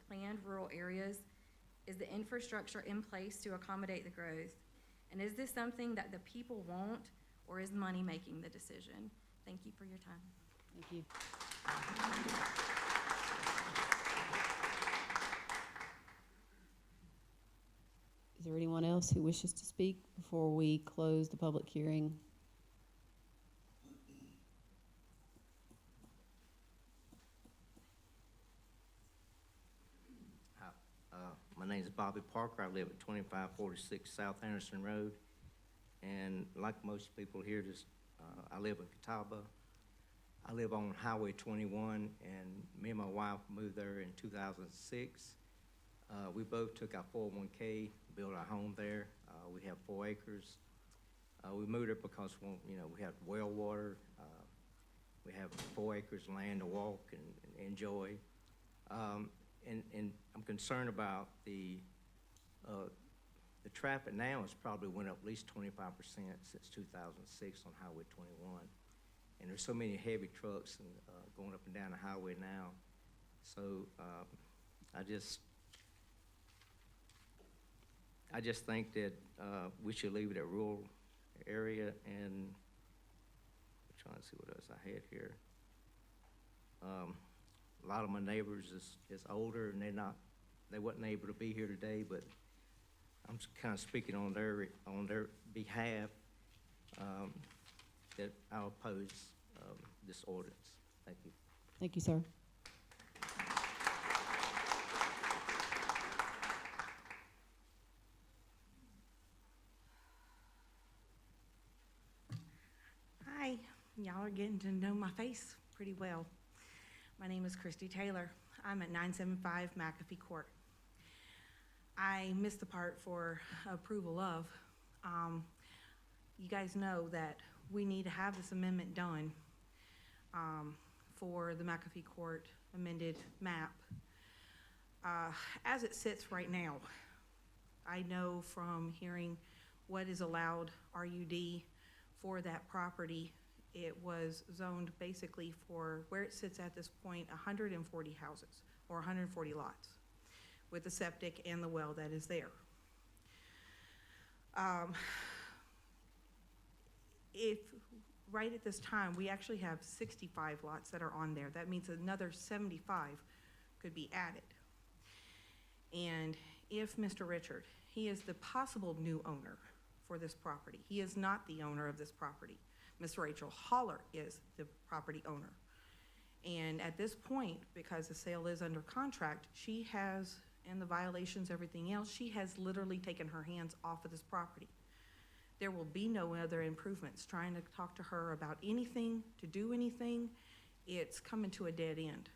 planned rural areas? Is the infrastructure in place to accommodate the growth? And is this something that the people want, or is money making the decision? Thank you for your time. Thank you. Is there anyone else who wishes to speak before we close the public hearing? My name is Bobby Parker. I live at 2546 South Anderson Road. And like most people here, I live in Catawba. I live on Highway 21, and me and my wife moved there in 2006. We both took our 401k, built our home there. We have 4 acres. We moved there because, you know, we have well water. We have 4 acres of land to walk and enjoy. And I'm concerned about the traffic now has probably went up at least 25% since 2006 on Highway 21. And there's so many heavy trucks and, going up and down the highway now. So I just think that we should leave it at rural area. And I'm trying to see what else I had here. A lot of my neighbors is older, and they wasn't able to be here today, but I'm kind of speaking on their behalf, that I'll oppose this ordinance. Thank you. Thank you, sir. Hi, y'all are getting to know my face pretty well. My name is Christy Taylor. I'm at 975 McAfee Court. I missed the part for approval of. You guys know that we need to have this amendment done for the McAfee Court amended map. As it sits right now, I know from hearing what is allowed RUD for that property, it was zoned basically for where it sits at this point, 140 houses or 140 lots with the septic and the well that is there. If right at this time, we actually have 65 lots that are on there. That means another 75 could be added. And if Mr. Richard, he is the possible new owner for this property. He is not the owner of this property. Ms. Rachel Holler is the property owner. And at this point, because the sale is under contract, she has, and the violations, everything else, she has literally taken her hands off of this property. There will be no other improvements. Trying to talk to her about anything, to do anything, it's coming to a dead end.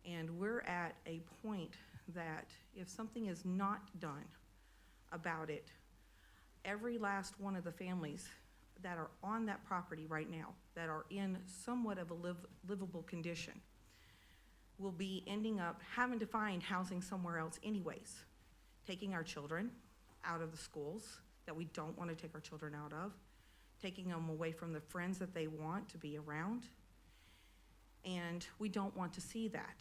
And we're at a point that if something is not done about it, every last one of the families that are on that property right now, that are in somewhat of a livable condition, will be ending up having to find housing somewhere else anyways, taking our children out of the schools that we don't want to take our children out of, taking them away from the friends that they want to be around, and we don't want to see that.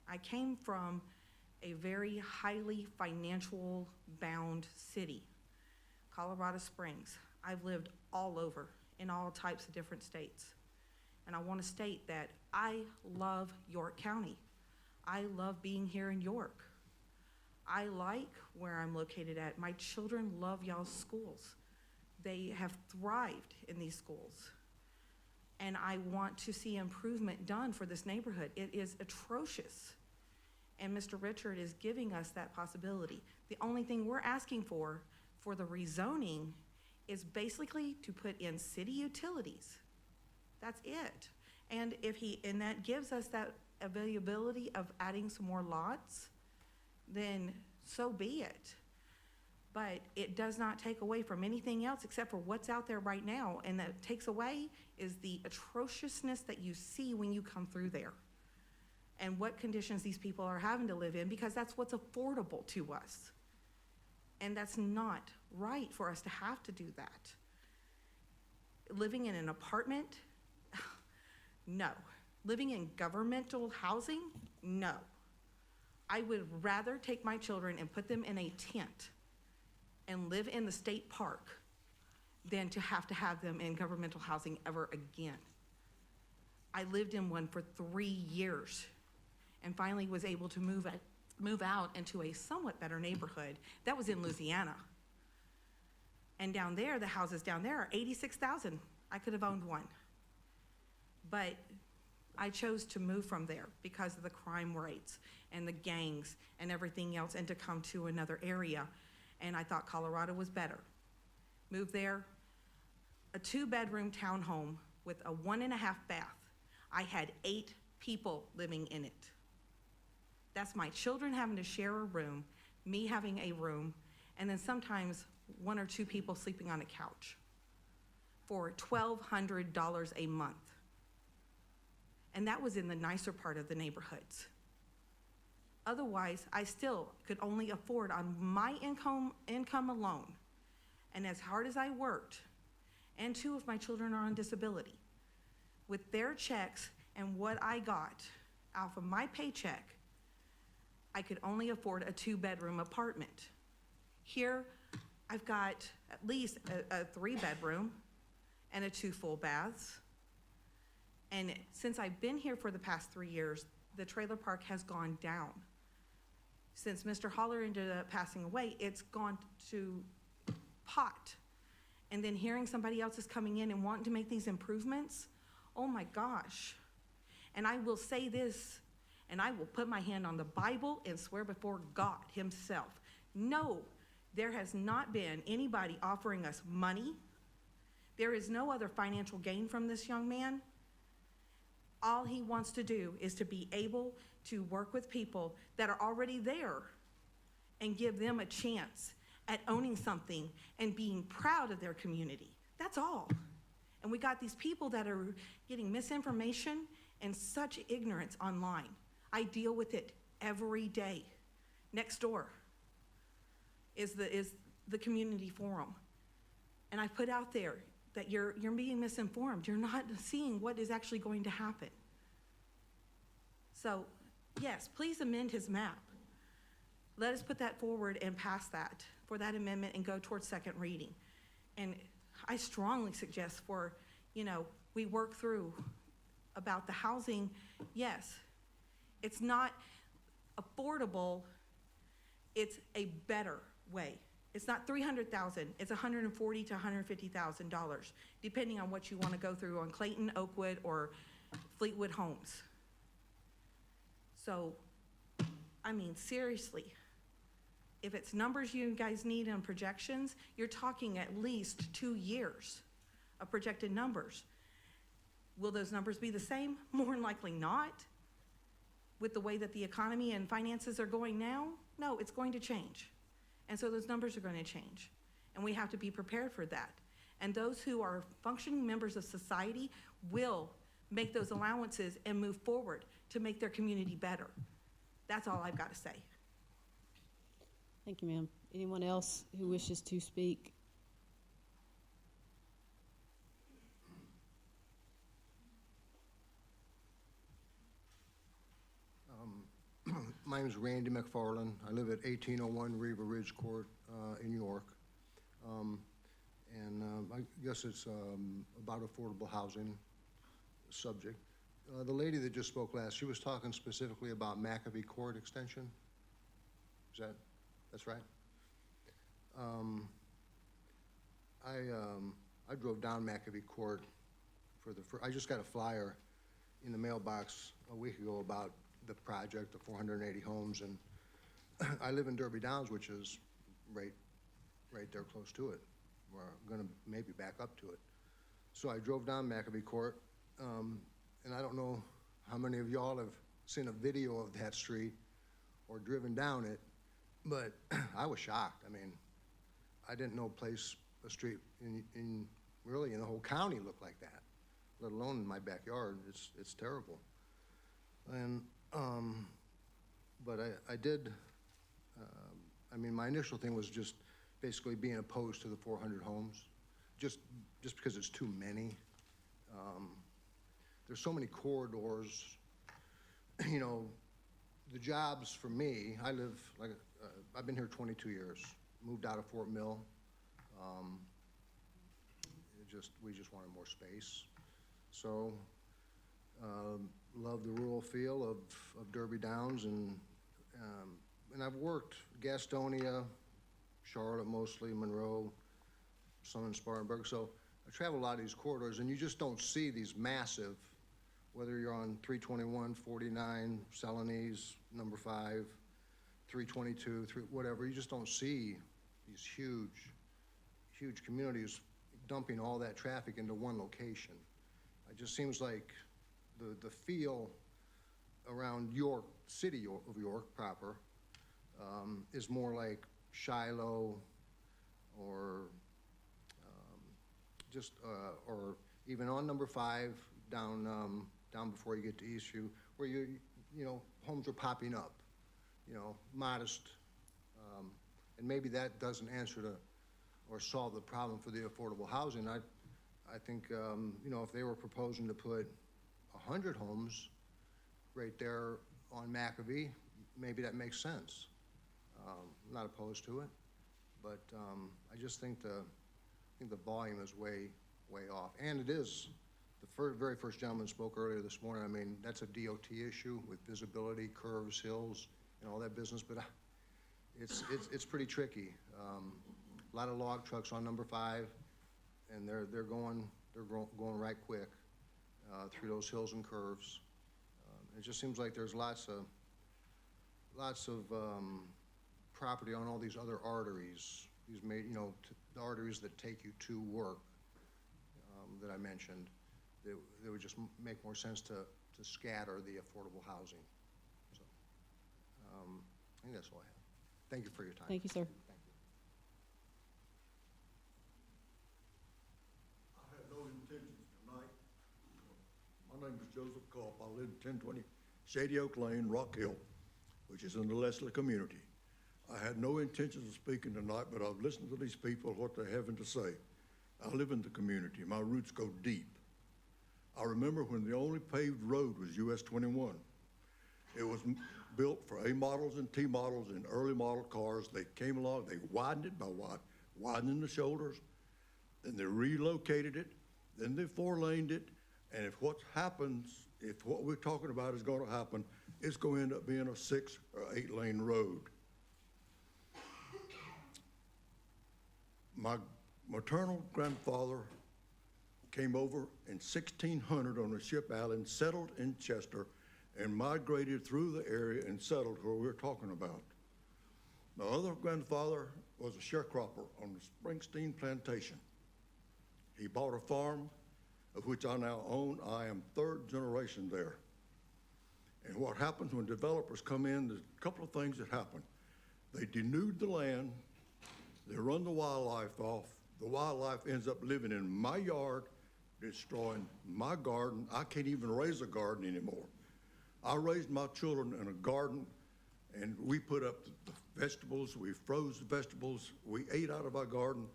I came from a very highly financial bound city, Colorado Springs. I've lived all over in all types of different states. And I want to state that I love York County. I love being here in York. I like where I'm located at. My children love y'all's schools. They have thrived in these schools. And I want to see improvement done for this neighborhood. It is atrocious. And Mr. Richard is giving us that possibility. The only thing we're asking for the rezoning is basically to put in city utilities. That's it. And and that gives us that availability of adding some more lots, then so be it. But it does not take away from anything else except for what's out there right now. And that takes away is the atrociousness that you see when you come through there and what conditions these people are having to live in, because that's what's affordable to us. And that's not right for us to have to do that. Living in an apartment, no. Living in governmental housing, no. I would rather take my children and put them in a tent and live in the state park than to have them in governmental housing ever again. I lived in one for 3 years and finally was able to move out into a somewhat better neighborhood. That was in Louisiana. And down there, the houses down there are $86,000. I could have owned one. But I chose to move from there because of the crime rates and the gangs and everything else, and to come to another area. And I thought Colorado was better. Moved there, a 2-bedroom townhome with a 1.5 bath. I had 8 people living in it. That's my children having to share a room, me having a room, and then sometimes 1 or 2 people sleeping on a couch for $1,200 a month. And that was in the nicer part of the neighborhoods. Otherwise, I still could only afford on my income alone. And as hard as I worked, and 2 of my children are on disability, with their checks and what I got out of my paycheck, I could only afford a 2-bedroom apartment. Here, I've got at least a 3-bedroom and a 2 full baths. And since I've been here for the past 3 years, the trailer park has gone down. Since Mr. Holler ended up passing away, it's gone to pot. And then hearing somebody else is coming in and wanting to make these improvements, oh my gosh. And I will say this, and I will put my hand on the Bible and swear before God himself. No, there has not been anybody offering us money. There is no other financial gain from this young man. All he wants to do is to be able to work with people that are already there and give them a chance at owning something and being proud of their community. That's all. And we got these people that are getting misinformation and such ignorance online. I deal with it every day. Next door is the community forum. And I put out there that you're being misinformed. You're not seeing what is actually going to happen. So, yes, please amend his map. Let us put that forward and pass that for that amendment and go towards second reading. And I strongly suggest we work through about the housing. Yes, it's not affordable, it's a better way. It's not $300,000, it's $140,000 to $150,000, depending on what you want to go through on Clayton, Oakwood, or Fleetwood Homes. So, I mean, seriously, if it's numbers you guys need on projections, you're talking at least 2 years of projected numbers. Will those numbers be the same? More than likely not. With the way that the economy and finances are going now, no, it's going to change. And so those numbers are going to change. And we have to be prepared for that. And those who are functioning members of society will make those allowances and move forward to make their community better. That's all I've got to say. Thank you, ma'am. Anyone else who wishes to speak? My name is Randy McFarland. I live at 1801 Riva Ridge Court in York. I guess it's about affordable housing subject. The lady that just spoke last, she was talking specifically about McAfee Court extension. That's right? I drove down McAfee Court I just got a flyer in the mailbox a week ago about the project, the 480 homes, and I live in Derby Downs, which is right there close to it. We're gonna maybe back up to it. So I drove down McAfee Court, and I don't know how many of y'all have seen a video of that street or driven down it, but I was shocked. I mean, I didn't know a street really in the whole county looked like that, let alone in my backyard. It's terrible. And but I did, I mean, my initial thing was just basically being opposed to the 400 homes, just because it's too many. There's so many corridors, you know, the jobs for me, I've been here 22 years, moved out of Fort Mill. We just wanted more space. So, love the rural feel of Derby Downs, and I've worked Gastonia, Charlotte mostly, Monroe, some in Spartanburg. So I travel a lot of these corridors, and you just don't see these massive, whether you're on 321, 49, Celanese, number 5, 322, whatever, you just don't see these huge communities dumping all that traffic into one location. It just seems like the feel around York, city of York proper, is more like Shiloh or or even on number 5 down before you get to Eastview, where you know, homes are popping up, you know, modest, and maybe that doesn't answer or solve the problem for the affordable housing. I think, you know, if they were proposing to put 100 homes right there on McAfee, maybe that makes sense. I'm not opposed to it, but I just think the volume is way off. And it is, the very first gentleman spoke earlier this morning, I mean, that's a DOT issue with visibility, curves, hills, and all that business, but it's pretty tricky. A lot of log trucks on number 5, and they're going right quick through those hills and curves. It just seems like there's lots of property on all these other arteries, you know, the arteries that take you to work that I mentioned. They would just make more sense to scatter the affordable housing. So I think that's all I have. Thank you for your time. Thank you, sir. Thank you. I have no intentions tonight. My name is Joseph Culp. I live at 1020 Shady Oak Lane, Rock Hill, which is in the Leslie community. I had no intentions of speaking tonight, but I've listened to these people, what they're having to say. I live in the community. My roots go deep. I remember when the only paved road was US 21. It was built for A models and T models and early model cars. They came along, they widened it by widening the shoulders, then they relocated it, then they four-laned it, and if what happens, if what we're talking about is gonna happen, it's gonna end up being a 6 or 8 lane road. My maternal grandfather came over in 1600 on a ship island, settled in Chester, and migrated through the area and settled where we're talking about. My other grandfather was a sharecropper on the Springsteen plantation. He bought a farm of which I now own. I am 3rd generation there. And what happens when developers come in, there's a couple of things that happen. They denude the land, they run the wildlife off, the wildlife ends up living in my yard, destroying my garden. I can't even raise a garden anymore. I raised my children in a garden, and we put up the vegetables, we froze the vegetables, we ate out of our garden.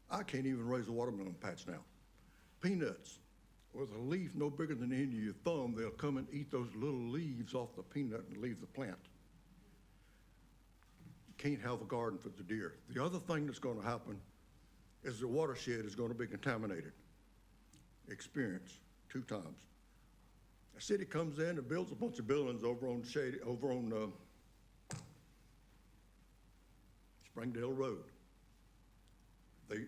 I can't even raise a watermelon patch now. Peanuts, with a leaf no bigger than the end of your thumb, they'll come and eat those little leaves off the peanut and leave the plant. You can't have a garden for the deer. The other thing that's going to happen is the watershed is going to be contaminated. Experience 2 times. A city comes in and builds a bunch of buildings over on Springdale Road. They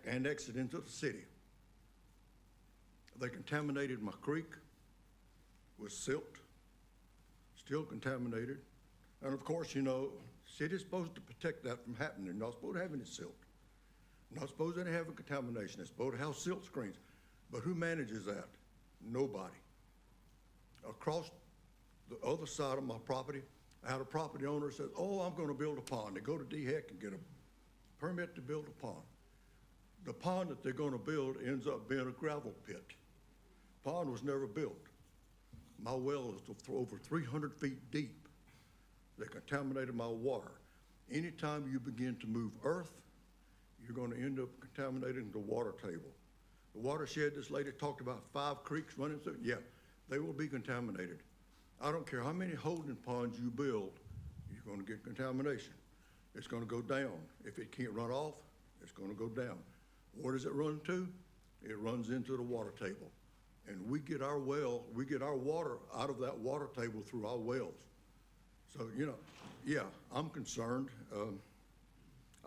annexed it into the city. They contaminated my creek with silt, still contaminated. And of course, you know, city's supposed to protect that from happening. They're not supposed to have any silt. Not supposed to have a contamination. They're supposed to have silt screens. But who manages that? Nobody. Across the other side of my property, I had a property owner says, oh, I'm going to build a pond. They go to DHEC and get a permit to build a pond. The pond that they're going to build ends up being a gravel pit. Pond was never built. My well is over 300 feet deep. They contaminated my water. Anytime you begin to move earth, you're going to end up contaminating the water table. The watershed, this lady talked about 5 creeks running through. Yeah, they will be contaminated. I don't care how many holding ponds you build, you're going to get contamination. It's going to go down. If it can't run off, it's going to go down. Where does it run to? It runs into the water table. And we get our water out of that water table through our wells. So, you know, yeah, I'm concerned.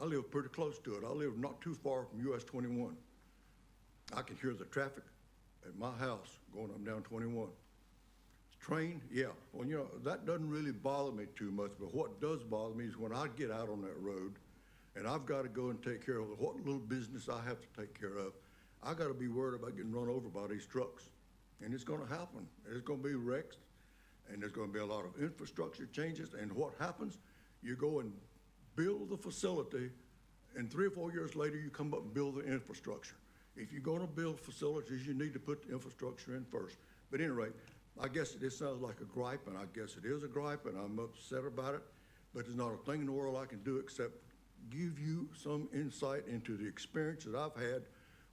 I live pretty close to it. I live not too far from US 21. I can hear the traffic at my house going up and down 21. Train, yeah. Well, you know, that doesn't really bother me too much, but what does bother me is when I get out on that road and I've got to go and take care of what little business I have to take care of. I got to be worried about getting run over by these trucks. And it's going to happen. It's going to be wrecked, and there's going to be a lot of infrastructure changes. And what happens, you go and build the facility, and 3 or 4 years later, you come up and build the infrastructure. If you're going to build facilities, you need to put the infrastructure in first. But at any rate, I guess this sounds like a gripe, and I guess it is a gripe, and I'm upset about it. But there's not a thing in the world I can do except give you some insight into the experience that I've had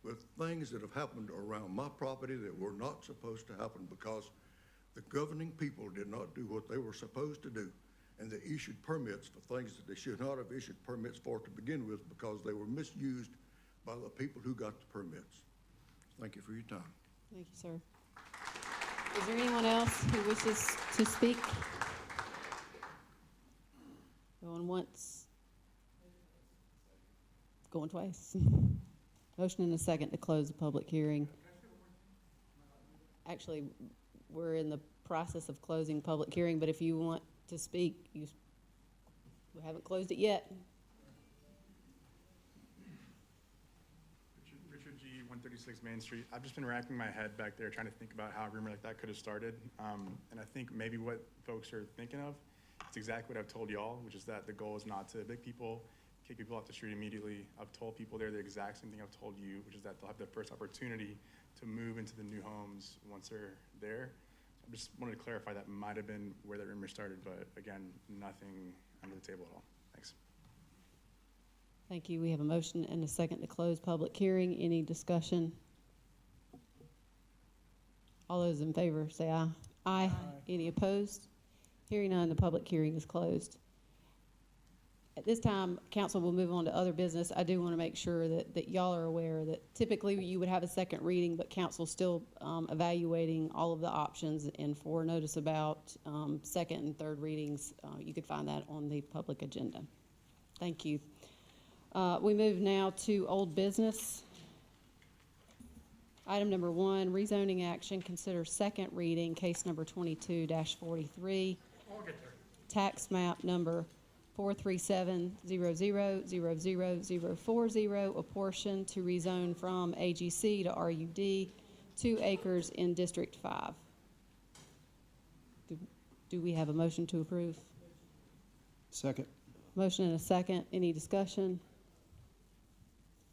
with things that have happened around my property that were not supposed to happen because the governing people did not do what they were supposed to do. And they issued permits for things that they should not have issued permits for to begin with because they were misused by the people who got the permits. Thank you for your time. Thank you, sir. Is there anyone else who wishes to speak? Going once. Going twice. Motion and a second to close the public hearing. Actually, we're in the process of closing public hearing, but if you want to speak, we haven't closed it yet. Richard G., 136 Main Street. I've just been racking my head back there trying to think about how a rumor like that could have started. And I think maybe what folks are thinking of, it's exactly what I've told y'all, which is that the goal is not to evict people, kick people off the street immediately. I've told people they're the exact same thing I've told you, which is that they'll have the first opportunity to move into the new homes once they're there. So just wanted to clarify that might have been where the rumor started, but again, nothing under the table at all. Thanks. Thank you. We have a motion and a second to close public hearing. Any discussion? All those in favor say aye. Aye. Any opposed? Hearing none, the public hearing is closed. At this time, council will move on to other business. I do want to make sure that y'all are aware that typically you would have a second reading, but council's still evaluating all of the options, and for notice about second and third readings, you could find that on the public agenda. Thank you. We move now to old business. Item number 1, rezoning action, consider second reading, case number 22-43. Tax map number 437000040, a portion to rezone from AGC to RUD, 2 acres in District 5. Do we have a motion to approve? Second. Motion and a second. Any discussion?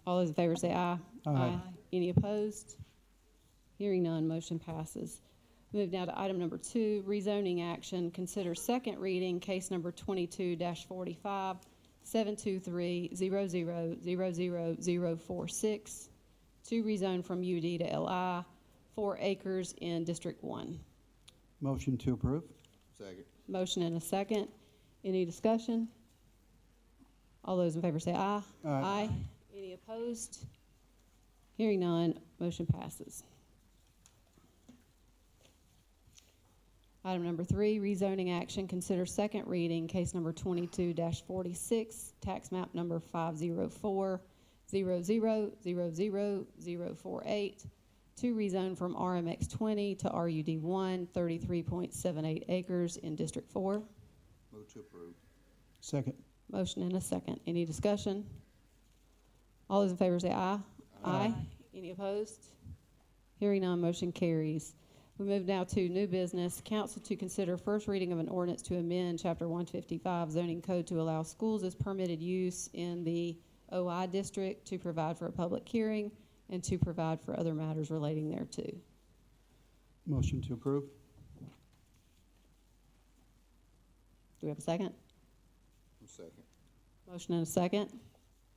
All those in favor say aye. Aye. Any opposed? Hearing none, motion passes. Move now to item number 2, rezoning action. Consider second reading, case number 22-45, 723-0000046, to rezone from UD to LI, 4 acres in District 1. Motion to approve. Second. Motion and a second. Any discussion? All those in favor say aye. Aye. Any opposed? Hearing none, motion passes. Item number 3, rezoning action. Consider second reading, case number 22-46, tax map number 504-00000048, to rezone from RMX 20 to RUD 1, 33.78 acres in District 4. Move to approve. Second. Motion and a second. Any discussion? All those in favor say aye. Aye. Any opposed? Hearing none, motion carries. We move now to new business. Council to consider first reading of an ordinance to amend Chapter 155 zoning code to allow schools as permitted use in the OI district, to provide for a public hearing, and to provide for other matters relating thereto. Motion to approve. Do we have a second? Second. Motion and a second.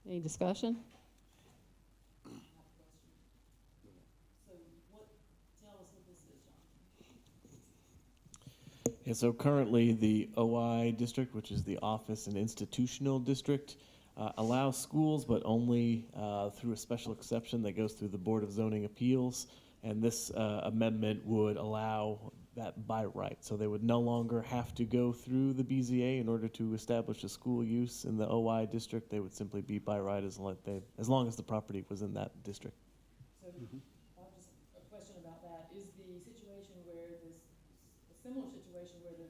Any discussion? Yeah, so currently the OI district, which is the office and institutional district, allows schools, but only through a special exception that goes through the Board of Zoning Appeals. And this amendment would allow that by right. So they would no longer have to go through the BZA in order to establish a school use in the OI district. They would simply be by right as long as the property was in that district. So, just a question about that. Is the situation where this, a similar situation where those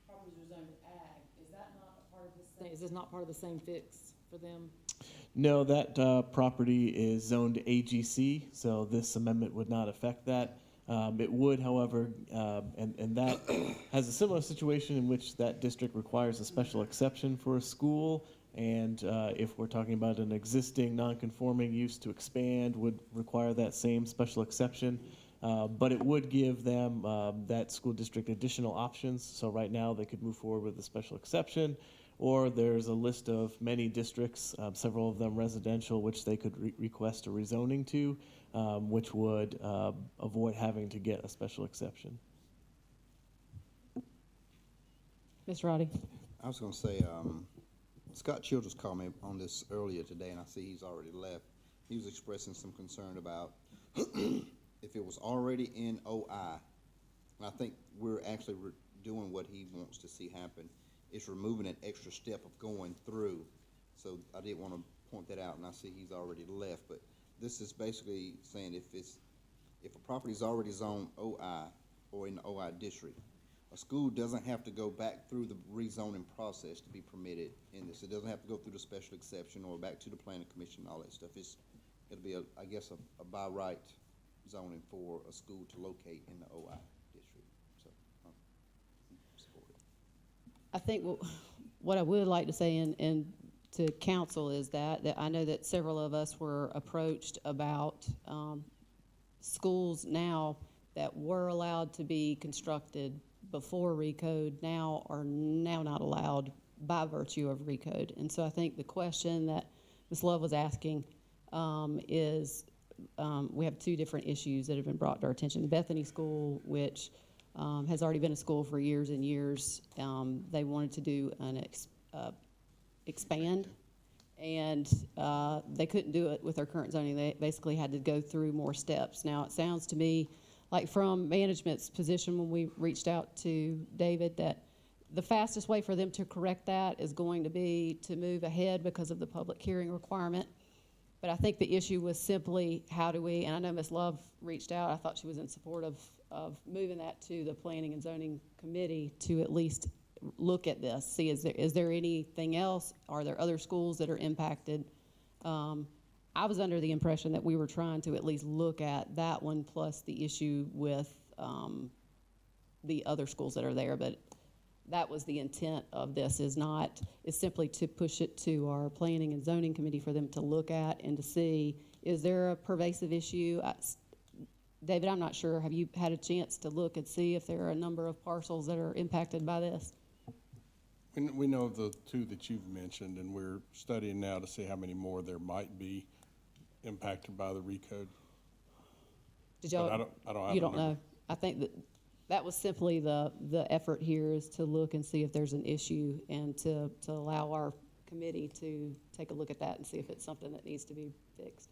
properties are zoned ag, is that not a part of the same, is this not part of the same fix for them? No, that property is zoned AGC, so this amendment would not affect that. It would, however, and that has a similar situation in which that district requires a special exception for a school, and if we're talking about an existing non-conforming use to expand, would require that same special exception. But it would give them, that school district, additional options. So right now they could move forward with a special exception, or there's a list of many districts, several of them residential, which they could request a rezoning to, which would avoid having to get a special exception. Mr. Roddy. I was going to say, Scott Childress called me on this earlier today, and I see he's already left. He was expressing some concern about if it was already in OI, and I think we're actually doing what he wants to see happen. It's removing an extra step of going through. So I did want to point that out, and I see he's already left. But this is basically saying if a property is already zoned OI or in the OI district, a school doesn't have to go back through the rezoning process to be permitted in this. It doesn't have to go through the special exception or back to the planning commission and all that stuff. It'll be, I guess, a by right zoning for a school to locate in the OI district. So support it. I think what I would like to say and to council is that I know that several of us were approached about schools now that were allowed to be constructed before recode now are now not allowed by virtue of recode. And so I think the question that Ms. Love was asking is we have two different issues that have been brought to our attention. Bethany School, which has already been a school for years and years, they wanted to do an expand, and they couldn't do it with their current zoning. They basically had to go through more steps. Now, it sounds to me like from management's position when we reached out to David that the fastest way for them to correct that is going to be to move ahead because of the public hearing requirement. But I think the issue was simply how do we, and I know Ms. Love reached out, I thought she was in support of moving that to the Planning and Zoning Committee to at least look at this, see is there anything else? Are there other schools that are impacted? I was under the impression that we were trying to at least look at that one plus the issue with the other schools that are there, but that was the intent of this, is simply to push it to our Planning and Zoning Committee for them to look at and to see, is there a pervasive issue? David, I'm not sure, have you had a chance to look and see if there are a number of parcels that are impacted by this? We know the two that you've mentioned, and we're studying now to see how many more there might be impacted by the recode. Did y'all? You don't know. I think that was simply the effort here, is to look and see if there's an issue and to allow our committee to take a look at that and see if it's something that needs to be fixed.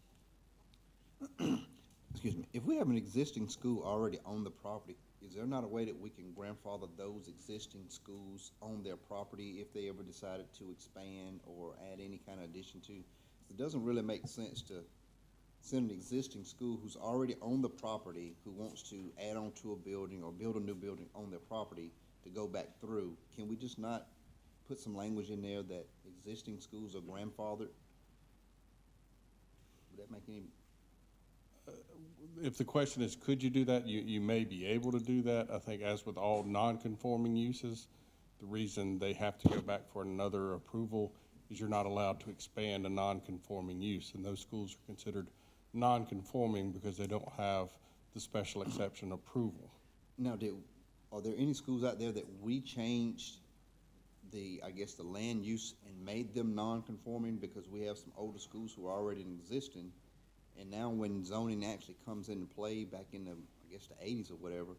Excuse me, if we have an existing school already on the property, is there not a way that we can grandfather those existing schools on their property if they ever decided to expand or add any kind of addition to? It doesn't really make sense to send an existing school who's already on the property, who wants to add on to a building or build a new building on their property, to go back through. Can we just not put some language in there that existing schools are grandfathered? Would that make any? If the question is, could you do that, you may be able to do that. I think as with all non-conforming uses, the reason they have to go back for another approval is you're not allowed to expand a non-conforming use, and those schools are considered non-conforming because they don't have the special exception approval. Now, are there any schools out there that we changed the land use and made them non-conforming because we have some older schools who are already in existence? And now when zoning actually comes into play back in the 80s or whatever,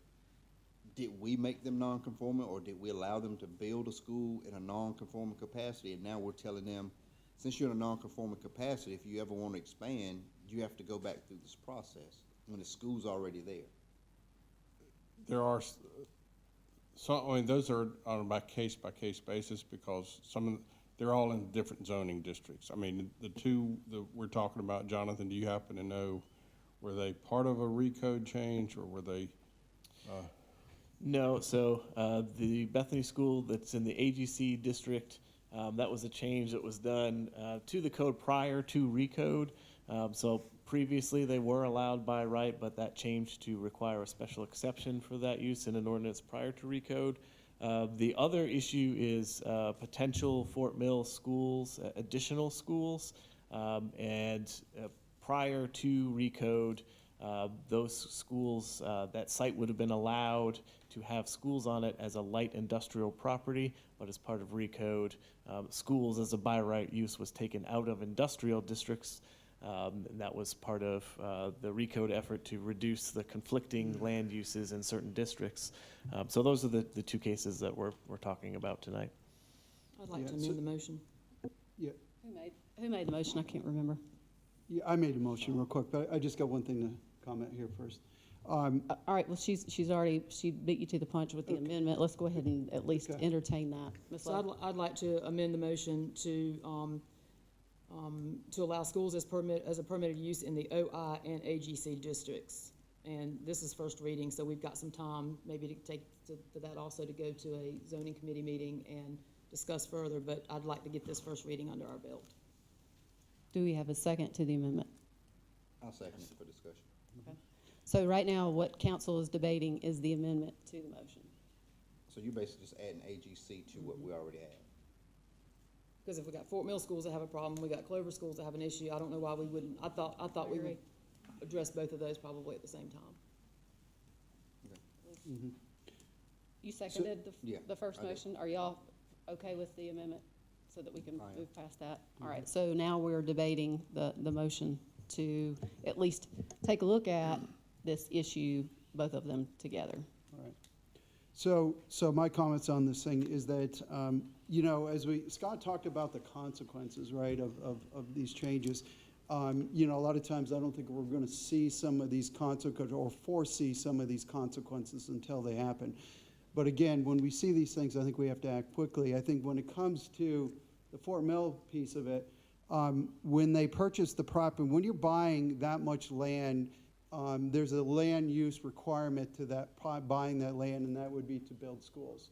did we make them non-conforming, or did we allow them to build a school in a non-conforming capacity? And now we're telling them, since you're in a non-conforming capacity, if you ever want to expand, you have to go back through this process when the school's already there. There are some, I mean, those are on a by case basis because they're all in different zoning districts. I mean, the two that we're talking about, Jonathan, do you happen to know, were they part of a recode change, or were they? No, so the Bethany School that's in the AGC district, that was a change that was done to the code prior to recode. So previously they were allowed by right, but that changed to require a special exception for that use in an ordinance prior to recode. The other issue is potential Fort Mill schools, additional schools, and prior to recode, those schools, that site would have been allowed to have schools on it as a light industrial property, but as part of recode, schools as a by right use was taken out of industrial districts. And that was part of the recode effort to reduce the conflicting land uses in certain districts. So those are the two cases that we're talking about tonight. I'd like to amend the motion. Yeah. Who made the motion? I can't remember. Yeah, I made a motion real quick, but I just got one thing to comment here first. All right, well, she beat you to the punch with the amendment. Let's go ahead and at least entertain that. Ms. Love? So I'd like to amend the motion to allow schools as a permitted use in the OI and AGC districts. And this is first reading, so we've got some time maybe to take for that also to go to a zoning committee meeting and discuss further, but I'd like to get this first reading under our belt. Do we have a second to the amendment? I'll second it for discussion. Okay. So right now, what council is debating is the amendment to the motion. So you're basically just adding AGC to what we already have. Because if we got Fort Mill schools that have a problem, we got Clover schools that have an issue, I don't know why we wouldn't. I thought we would address both of those probably at the same time. You seconded yeah, the first I did. motion? Are y'all okay with the amendment so that we can I am. move past that? All right, so now we're debating the motion to at least take a look at this issue, both of them together. All right. So my comments on this thing is that, you know, as Scott talked about the consequences, right, of these changes. You know, a lot of times I don't think we're going to see some of these consequences or foresee some of these consequences until they happen. But again, when we see these things, I think we have to act quickly. I think when it comes to the Fort Mill piece of it, when they purchase the property, when you're buying that much land, there's a land use requirement to that buying that land, and that would be to build schools.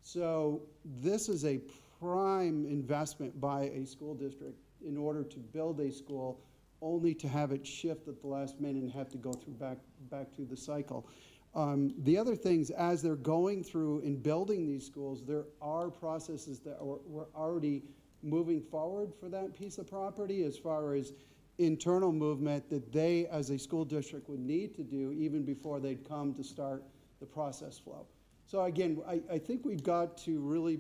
So this is a prime investment by a school district in order to build a school, only to have it shift at the last minute and have to go through back to the cycle. The other things, as they're going through and building these schools, there are processes that we're already moving forward for that piece of property as far as internal movement that they, as a school district, would need to do even before they'd come to start the process flow. So again, I think we've got to really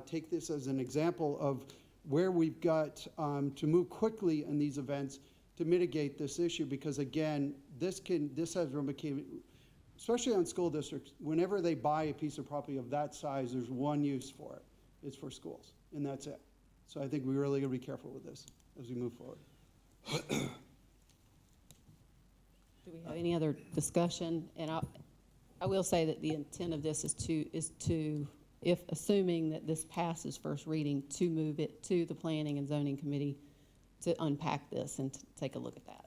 take this as an example of where we've got to move quickly in these events to mitigate this issue, because again, this has ramifications, especially on school districts. Whenever they buy a piece of property of that size, there's one use for it. It's for schools, and that's it. So I think we really got to be careful with this as we move forward. Do we have any other discussion? And I will say that the intent of this is to, if assuming that this passes first reading, to move it to the Planning and Zoning Committee to unpack this and to take a look at that.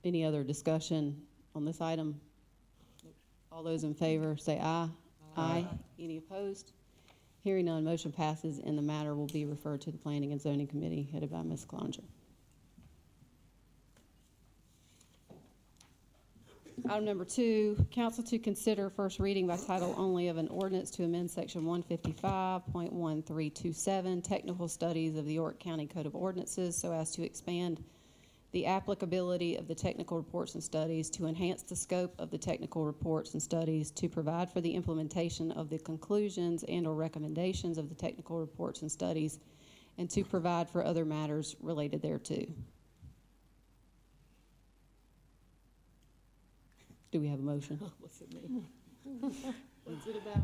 Any other discussion on this item? All those in favor say aye. Aye. Any opposed? Hearing none, motion passes, and the matter will be referred to the Planning and Zoning Committee headed by Ms. Cloninger. Item number 2, council to consider first reading by title only of an ordinance to amend section 155.1327, technical studies of the York County Code of Ordinances, so as to expand the applicability of the technical reports and studies, to enhance the scope of the technical reports and studies, to provide for the implementation of the conclusions and or recommendations of the technical reports and studies, and to provide for other matters related thereto. Do we have a motion? What's it mean? What's it about?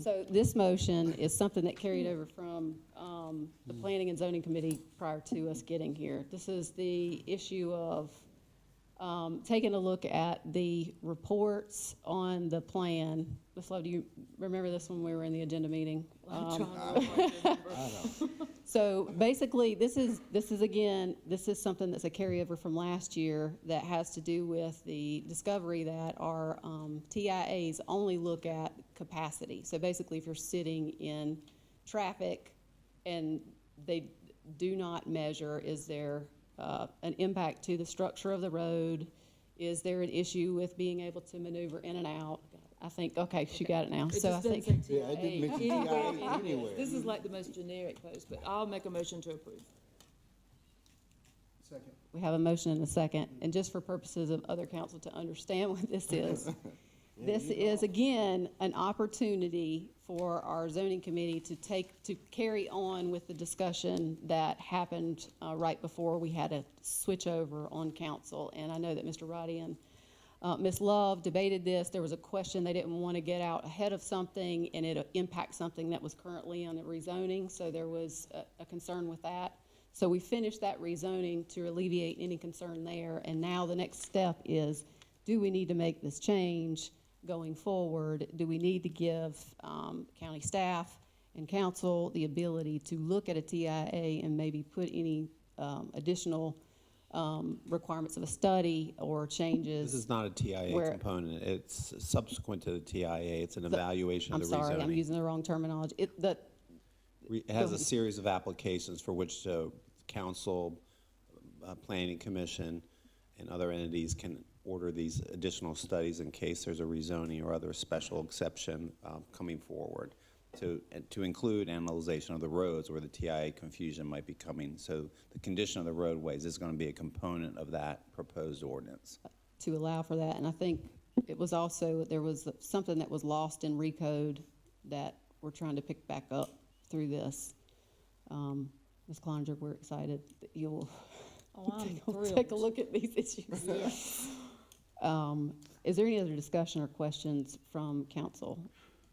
So this motion is something that carried over from the Planning and Zoning Committee prior to us getting here. This is the issue of taking a look at the reports on the plan. Ms. Love, do you remember this when we were in the agenda meeting? So basically, this is something that's a carryover from last year that has to do with the discovery that our TIAs only look at capacity. So basically, if you're sitting in traffic and they do not measure, is there an impact to the structure of the road? Is there an issue with being able to maneuver in and out? I think, okay, she got it now. It So I just doesn't think, say Yeah, it didn't mention TIA anywhere. This is like the most generic post, but I'll make a motion to approve. Second. we have a motion and a second. And just for purposes of other council to understand what this is, this is, again, an opportunity for our zoning committee to carry on with the discussion that happened right before we had a switch over on council. And I know that Mr. Roddy and Ms. Love debated this. There was a question they didn't want to get out ahead of something and it impact something that was currently on the rezoning. So there was a concern with that. So we finished that rezoning to alleviate any concern there. And now the next step is, do we need to make this change going forward? Do we need to give county staff and council the ability to look at a TIA and maybe put any additional requirements of a study or changes? This is not a TIA component. It's subsequent to the TIA. It's an evaluation of the rezoning. I'm sorry, I'm using the wrong terminology. It has a series of applications for which council, planning commission, and other entities can order these additional studies in case there's a rezoning or other special exception coming forward. to include analyzation of the roads where the TIA confusion might be coming. So the condition of the roadways is going to be a component of that proposed ordinance. To allow for that, and I think it was also, there was something that was lost in recode that we're trying to pick back up through this. Ms. Cloninger, we're excited that you'll take a look at these issues. Yes. Is there any other discussion or questions from council?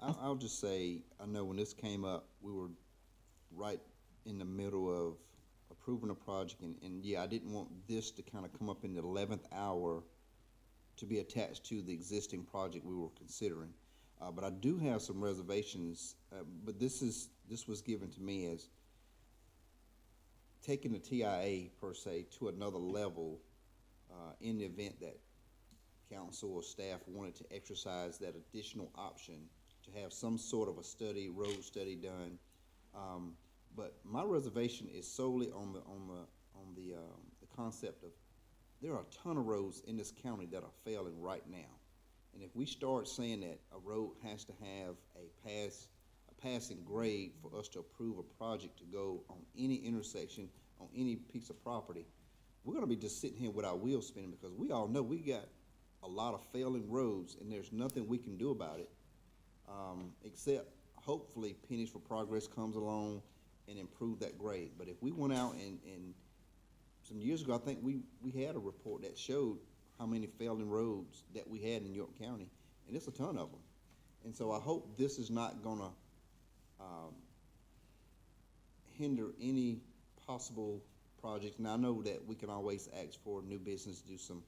I'll just say, I know when this came up, we were right in the middle of approving a project, and yeah, I didn't want this to kind of come up in the 11th hour to be attached to the existing project we were considering. But I do have some reservations, but this was given to me as taking the TIA per se to another level in the event that council or staff wanted to exercise that additional option to have some sort of a study, road study done. But my reservation is solely on the concept of there are a ton of roads in this county that are failing right now. And if we start saying that a road has to have a passing grade for us to approve a project to go on any intersection, on any piece of property, we're gonna be just sitting here with our wheels spinning, because we all know we got a lot of failing roads and there's nothing we can do about it, except hopefully pennies for progress comes along and improve that grade. But if we went out and some years ago, I think we had a report that showed how many failing roads that we had in York County, and it's a ton of them. And so I hope this is not gonna hinder any possible projects. And I know that we can always ask for new business to do some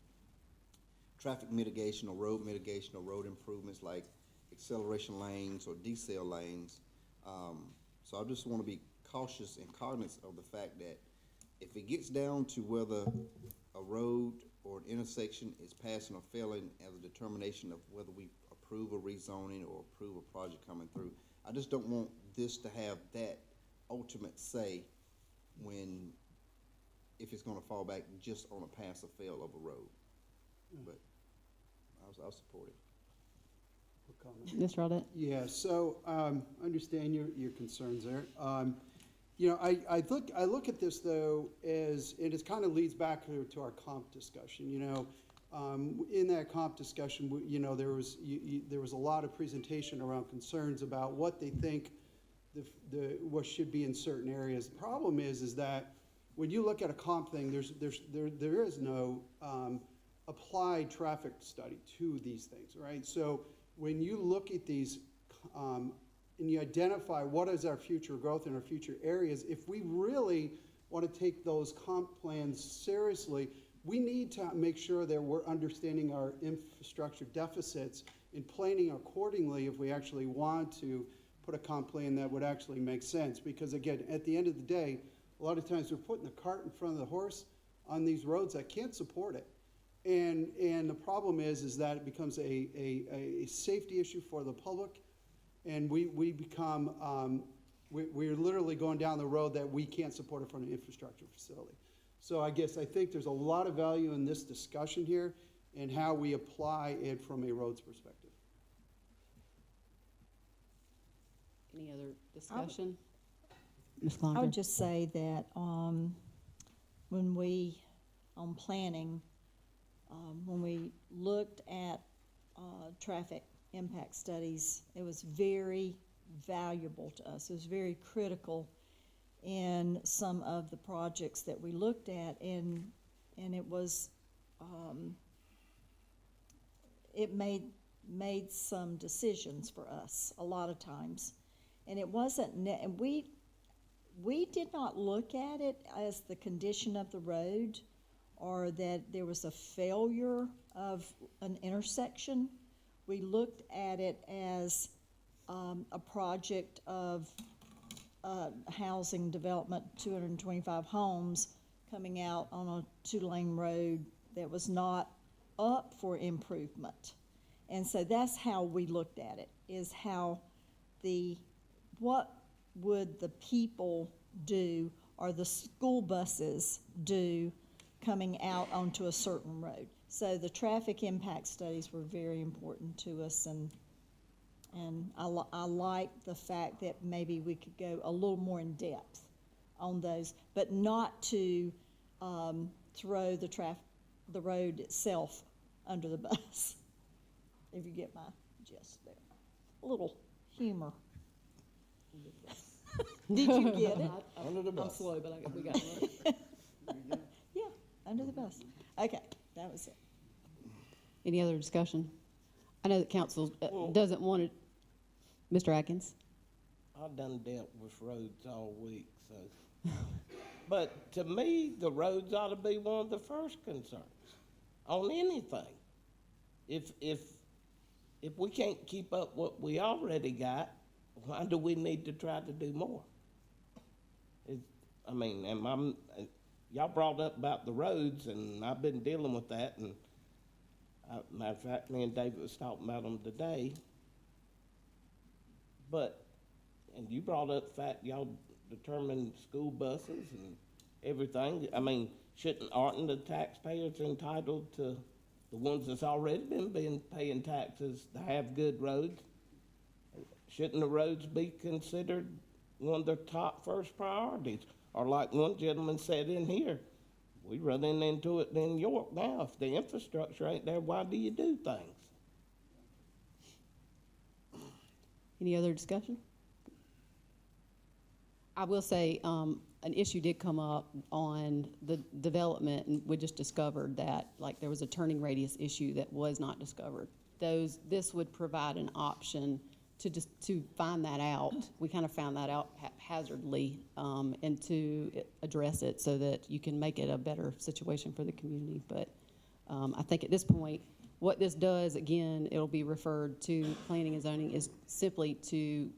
traffic mitigation or road improvements like acceleration lanes or decel lanes. So I just want to be cautious and cognizant of the fact that if it gets down to whether a road or an intersection is passing or failing as a determination of whether we approve a rezoning or approve a project coming through, I just don't want this to have that ultimate say if it's going to fall back just on a pass or fail of a road. But I'll support it. Ms. Rodette? Yeah, so understand your concerns there. You know, I look at this though as, and it kind of leads back to our comp discussion. You know, in that comp discussion, you know, there was a lot of presentation around concerns about what they think what should be in certain areas. The problem is that when you look at a comp thing, there is no applied traffic study to these things, right? So when you look at these and you identify what is our future growth in our future areas, if we really want to take those comp plans seriously, we need to make sure that we're understanding our infrastructure deficits and planning accordingly if we actually want to put a comp plan that would actually make sense. Because again, at the end of the day, a lot of times we're putting the cart in front of the horse on these roads that can't support it. And the problem is that it becomes a safety issue for the public, and we become, we're literally going down the road that we can't support it from an infrastructure facility. So I think there's a lot of value in this discussion here and how we apply it from a roads perspective. Any other discussion? Ms. I Cloninger? would just say that when we, on planning, when we looked at traffic impact studies, it was very valuable to us. It was very critical in some of the projects that we looked at, and it was it made some decisions for us a lot of times, and it wasn't. And we did not look at it as the condition of the road or that there was a failure of an intersection. We looked at it as a project of housing development, 225 homes coming out on a 2-lane road that was not up for improvement. And so that's how we looked at it, is how what would the people do or the school buses do coming out onto a certain road. So the traffic impact studies were very important to us, and And I like the fact that maybe we could go a little more in depth on those, but not to throw the road itself under the bus, if you get my gist there. A little humor. Did you get it? Under the bus. I'm slow, but we got it. Yeah, under the bus. Okay, that was it. Any other discussion? I know that council doesn't want it. Mr. Atkins? I've done dealt with roads all week, so. But to me, the roads ought to be one of the first concerns on anything. If we can't keep up what we already got, why do we need to try to do more? Y'all brought up about the roads, and I've been dealing with that, and matter of fact, me and David was talking about them today. And you brought up the fact y'all determined school buses and everything. Aren't the taxpayers entitled to, the ones that's already been paying taxes, to have good roads? Shouldn't the roads be considered one of their top first priorities? Or like one gentleman said in here, we running into it in York now. If the infrastructure ain't there, why do you do things? Any other discussion? I will say, an issue did come up on the development, and we just discovered that, like, there was a turning radius issue that was not discovered. This would provide an option to find that out. We kind of found that out haphazardly, and to address it so that you can make it a better situation for the community. But I think at this point, what this does, again, it'll be referred to planning and zoning, is simply to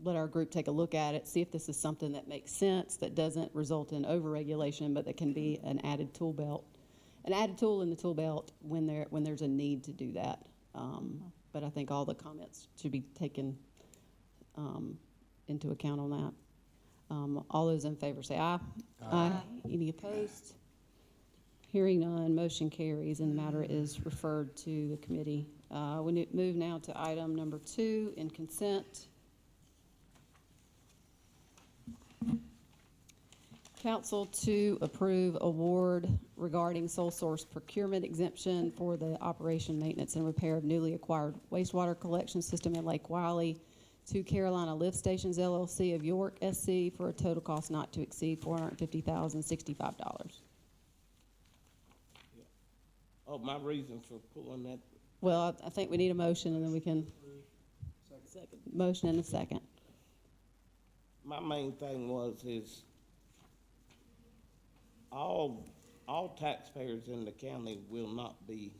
let our group take a look at it, see if this is something that makes sense, that doesn't result in overregulation, but that can be an added tool belt, an added tool in the tool belt when there's a need to do that. But I think all the comments should be taken into account on that. All those in favor say aye. Aye. Any opposed? Hearing none, motion carries, and the matter is referred to the committee. We move now to item number 2 in consent. Council to approve award regarding sole source procurement exemption for the operation, maintenance, and repair of newly acquired wastewater collection system in Lake Wiley to Carolina Lift Stations LLC of York, SC, for a total cost not to exceed $450,065. Oh, my reason for pulling that. Well, I think we need a motion, and then we can. Second. Motion and a second. My main thing is all taxpayers in the county will not be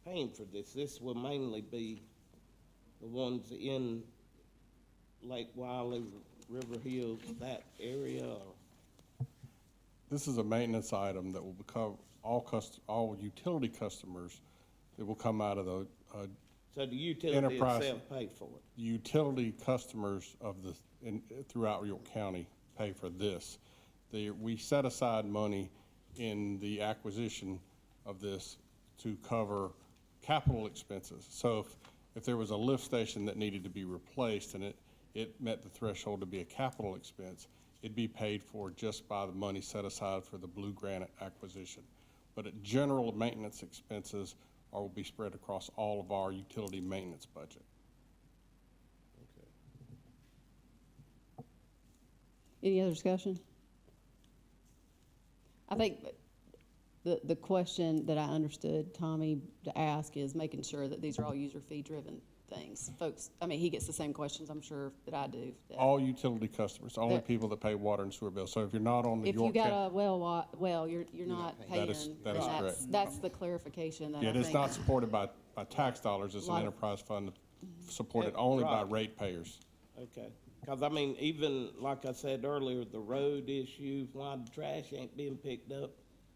paying for this. This will mainly be the ones in Lake Wiley, River Hills, that area. This is a maintenance item that will become all utility customers that will come out of the So the utility enterprise. itself paid for it. Utility customers throughout York County pay for this. We set aside money in the acquisition of this to cover capital expenses. So if there was a lift station that needed to be replaced and it met the threshold to be a capital expense, it'd be paid for just by the money set aside for the Blue Granite acquisition. But general maintenance expenses will be spread across all of our utility maintenance budget. Any other discussion? I think the question that I understood Tommy to ask is making sure that these are all user fee driven things. Folks, he gets the same questions, I'm sure, that I do. All utility customers, only people that pay water and sewer bills. So if you're not on the If York you got a well, you're not paying. That is correct. That's the clarification that I think. It's not supported by tax dollars. It's an enterprise fund supported only by ratepayers. Okay. Because, even like I said earlier, the road issue, why the trash ain't being picked up,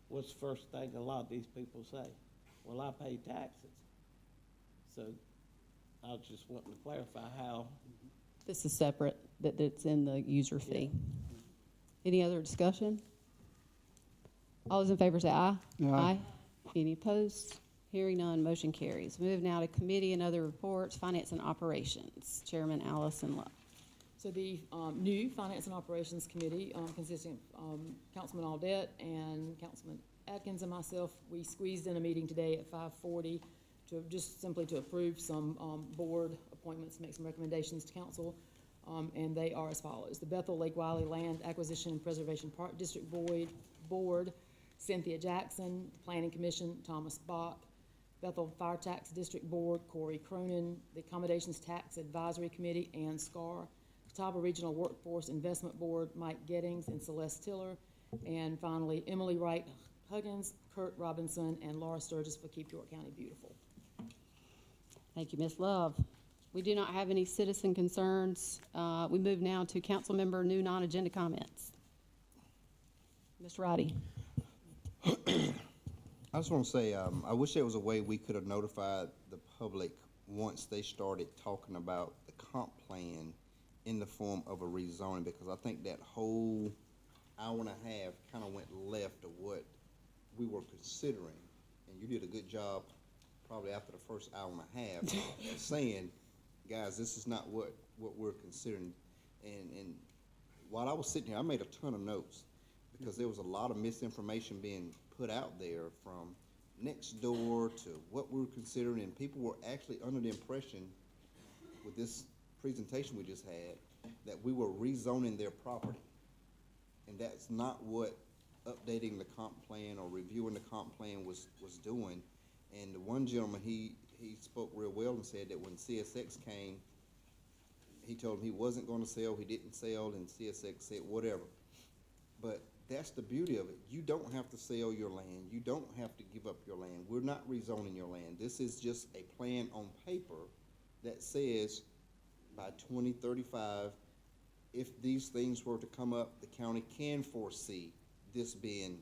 what's the first thing a lot of these people say? Well, I pay taxes. So I was just wanting to clarify how. This is separate, that it's in the user fee. Any other discussion? All those in favor say aye. Aye. Any opposed? Hearing none, motion carries. Move now to committee and other reports, finance and operations. Chairman Allison Love. So the new Finance and Operations Committee, consisting of Councilman Audette and Councilman Atkins and myself, we squeezed in a meeting today at 5:40 to just simply to approve some board appointments, make some recommendations to council, and they are as follows. The Bethel Lake Wiley Land Acquisition and Preservation Park District Board, Cynthia Jackson. Planning Commission, Thomas Bach. Bethel Fire Tax District Board, Corey Cronin. The Accommodations Tax Advisory Committee, Ann Scarr. Catawba Regional Workforce Investment Board, Mike Gettings and Celeste Tiller. And finally, Emily Wright Huggins, Kurt Robinson, and Laura Sturgis for Keep York County Beautiful. Thank you, Ms. Love. We do not have any citizen concerns. We move now to council member new non-agenda comments. Mr. Roddy. I just want to say, I wish there was a way we could have notified the public once they started talking about the comp plan in the form of a rezoning, because I think that whole hour and a half kind of went left of what we were considering. And you did a good job probably after the first hour and a half of saying, guys, this is not what we're considering. And while I was sitting here, I made a ton of notes because there was a lot of misinformation being put out there from next door to what we were considering, and people were actually under the impression with this presentation we just had that we were rezoning their property. And that's not what updating the comp plan or reviewing the comp plan was doing. And the one gentleman, he spoke real well and said that when CSX came, he told him he wasn't going to sell, he didn't sell, and CSX said whatever. But that's the beauty of it. You don't have to sell your land. You don't have to give up your land. We're not rezoning your land. This is just a plan on paper that says by 2035, if these things were to come up, the county can foresee this being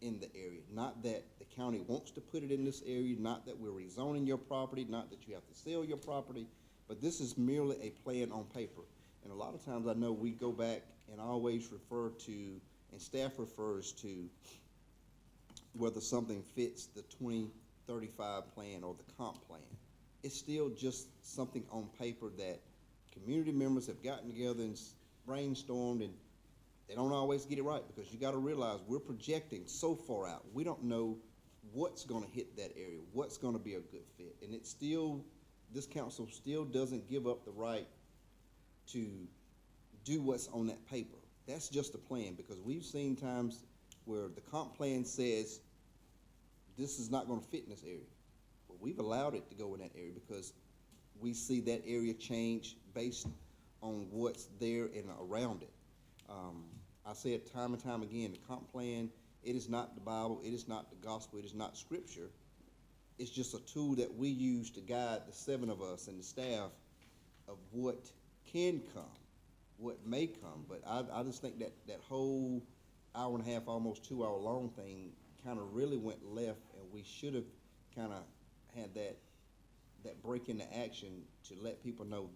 in the area. Not that the county wants to put it in this area, not that we're rezoning your property, not that you have to sell your property, but this is merely a plan on paper. And a lot of times I know we go back and always refer to, and staff refers to, whether something fits the 2035 plan or the comp plan. It's still just something on paper that community members have gotten together and brainstormed, and they don't always get it right, because you got to realize we're projecting so far out. We don't know what's going to hit that area, what's going to be a good fit. And it's still, this council still doesn't give up the right to do what's on that paper. That's just a plan, because we've seen times where the comp plan says this is not going to fit in this area. But we've allowed it to go in that area because we see that area change based on what's there and around it. I say it time and time again, the comp plan, it is not the Bible, it is not the gospel, it is not scripture. It's just a tool that we use to guide the seven of us and the staff of what can come, what may come. But I just think that whole hour and a half, almost 2 hour long thing kind of really went left, and we should have kind of had that break into action to let people know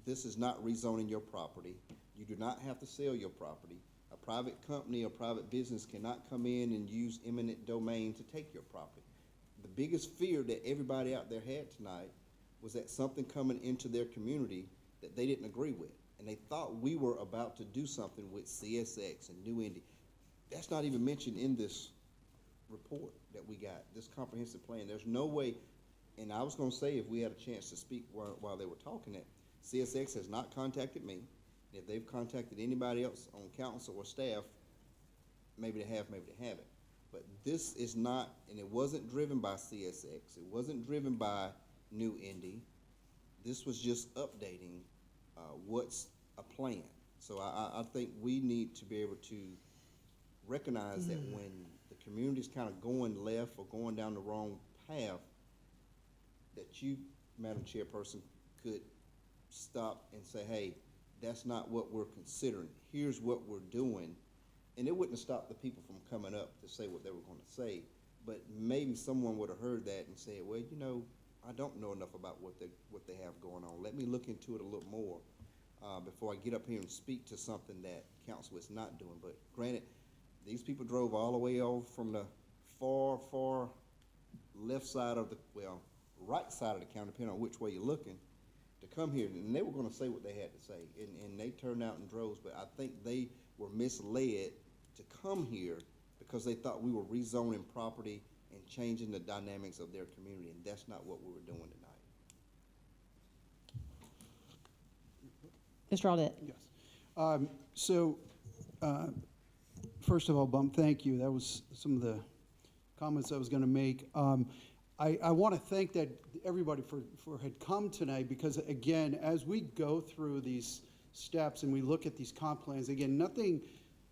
this is not rezoning your property. You do not have to sell your property. A private company or private business cannot come in and use eminent domain to take your property. The biggest fear that everybody out there had tonight was that something coming into their community that they didn't agree with. And they thought we were about to do something with CSX and New Indy. That's not even mentioned in this report that we got, this comprehensive plan. There's no way, and I was going to say if we had a chance to speak while they were talking, that CSX has not contacted me. If they've contacted anybody else on council or staff, maybe they have, maybe they haven't. But this is not, and it wasn't driven by CSX. It wasn't driven by New Indy. This was just updating what's a plan. So I think we need to be able to recognize that when the community's kind of going left or going down the wrong path, that you, Madam Chairperson, could stop and say, hey, that's not what we're considering. Here's what we're doing. And it wouldn't have stopped the people from coming up to say what they were going to say, but maybe someone would have heard that and said, well, you know, I don't know enough about what they have going on. Let me look into it a little more before I get up here and speak to something that council is not doing. But granted, these people drove all the way over from the far left side of the, well, right side of the county, depending on which way you're looking, to come here, and they were gonna say what they had to say, and they turned out in droves, but I think they were misled to come here because they thought we were rezoning property and changing the dynamics of their community, and that's not what we were doing tonight. Mr. Audette? Yes. First of all, Bump, thank you. That was some of the comments I was going to make. I want to thank that everybody for had come tonight, because again, as we go through these steps and we look at these comp plans, again,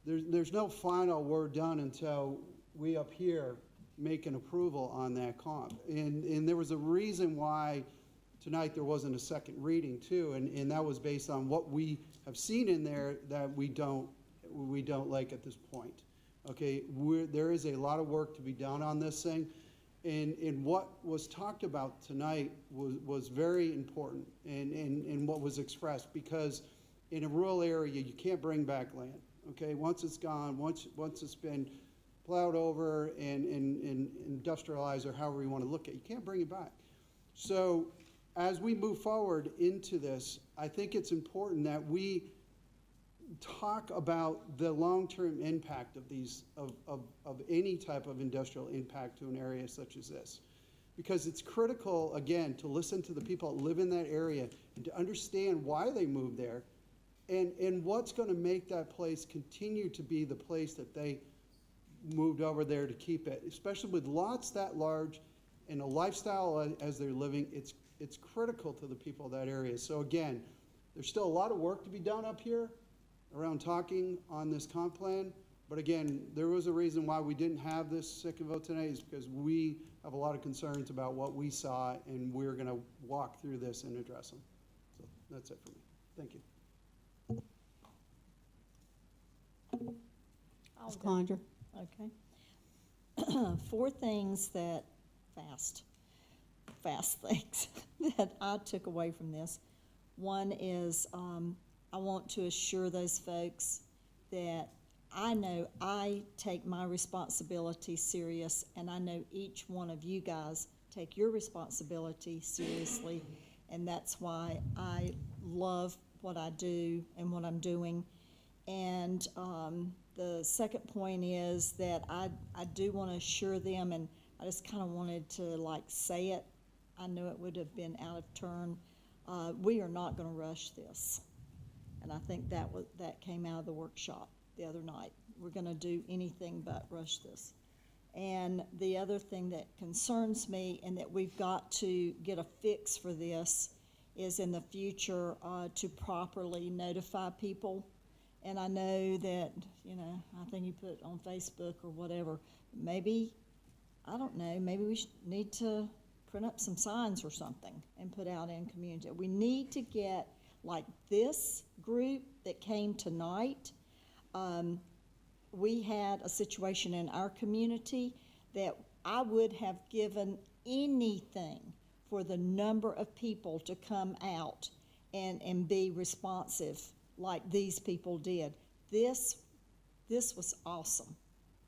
there's no final word done until we up here make an approval on that comp. And there was a reason why tonight there wasn't a second reading too, and that was based on what we have seen in there that we don't like at this point. Okay, there is a lot of work to be done on this thing, and what was talked about tonight was very important, and what was expressed, because in a rural area you can't bring back land. Okay, once it's gone, once it's been plowed over and industrialized, or however you want to look at it, you can't bring it back. So as we move forward into this, I think it's important that we talk about the long-term impact of these, of any type of industrial impact to an area such as this. Because it's critical, again, to listen to the people that live in that area and to understand why they moved there, and what's going to make that place continue to be the place that they moved over there to keep it, especially with lots that large and a lifestyle as they're living. It's critical to the people of that area. So again, there's still a lot of work to be done up here around talking on this comp plan. But again, there was a reason why we didn't have this second vote tonight, is because we have a lot of concerns about what we saw, and we're going to walk through this and address them. So that's it for me. Thank you. Ms. Cloninger? Okay. Four things that, fast things that I took away from this. One is I want to assure those folks that I know I take my responsibility serious, and I know each one of you guys take your responsibility seriously, and that's why I love what I do and what I'm doing. And the second point is that I do want to assure them, and I just kind of wanted to like say it. I know it would have been out of turn. We are not going to rush this, and I think that came out of the workshop the other night. We're going to do anything but rush this. And the other thing that concerns me, and that we've got to get a fix for this, is in the future to properly notify people. And I know that, you know, I think you put on Facebook or whatever, maybe, I don't know, maybe we need to print up some signs or something and put out in community. We need to get, like this group that came tonight, we had a situation in our community that I would have given anything for the number of people to come out and be responsive like these people did. This was awesome.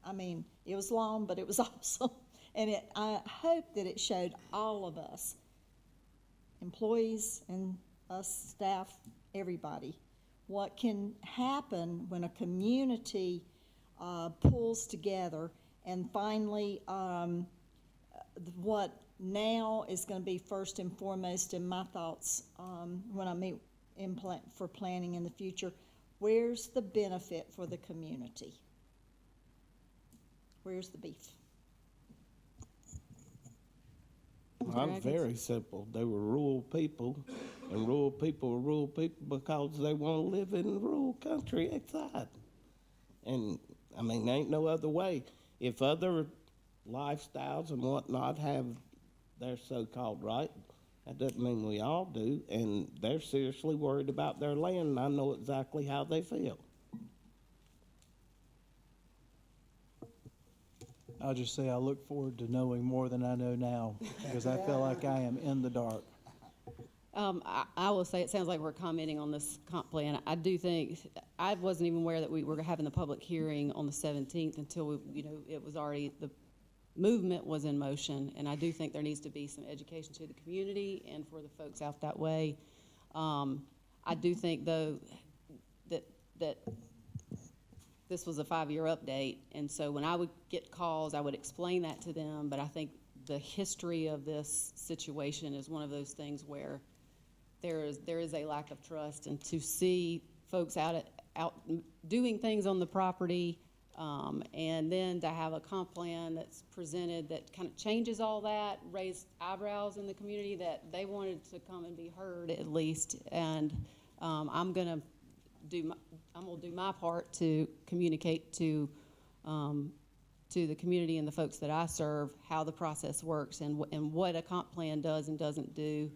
I mean, it was long, but it was awesome. And I hope that it showed all of us, employees and us staff, everybody, what can happen when a community pulls together. And finally, what now is going to be first and foremost in my thoughts when I meet for planning in the future, where's the benefit for the community? Where's the beef? I'm very simple. They were rural people, and rural people are rural people because they want to live in rural country outside. And, I mean, there ain't no other way. If other lifestyles and whatnot have their so-called right, that doesn't mean we all do, and they're seriously worried about their land, and I know exactly how they feel. I'll just say I look forward to knowing more than I know now, because I feel like I am in the dark. I will say it sounds like we're commenting on this comp plan. I do think, I wasn't even aware that we were having the public hearing on the 17th until, it was already, the movement was in motion, and I do think there needs to be some education to the community and for the folks out that way. I do think, though, that this was a 5-year update, and so when I would get calls, I would explain that to them, but I think the history of this situation is one of those things where there is a lack of trust, and to see folks out doing things on the property, and then to have a comp plan that's presented that kind of changes all that, raised eyebrows in the community, that they wanted to come and be heard at least. And I'm gonna do my part to communicate to the community and the folks that I serve how the process works and what a comp plan does and doesn't do.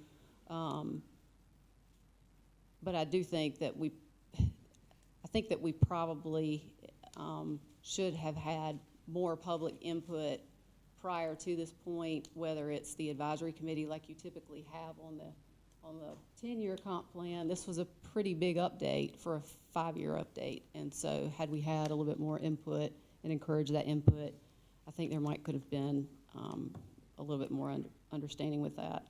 But I do think that we probably should have had more public input prior to this point, whether it's the advisory committee like you typically have on the 10-year comp plan. This was a pretty big update for a 5-year update, and so had we had a little bit more input and encouraged that input, I think there could have been a little bit more understanding with that.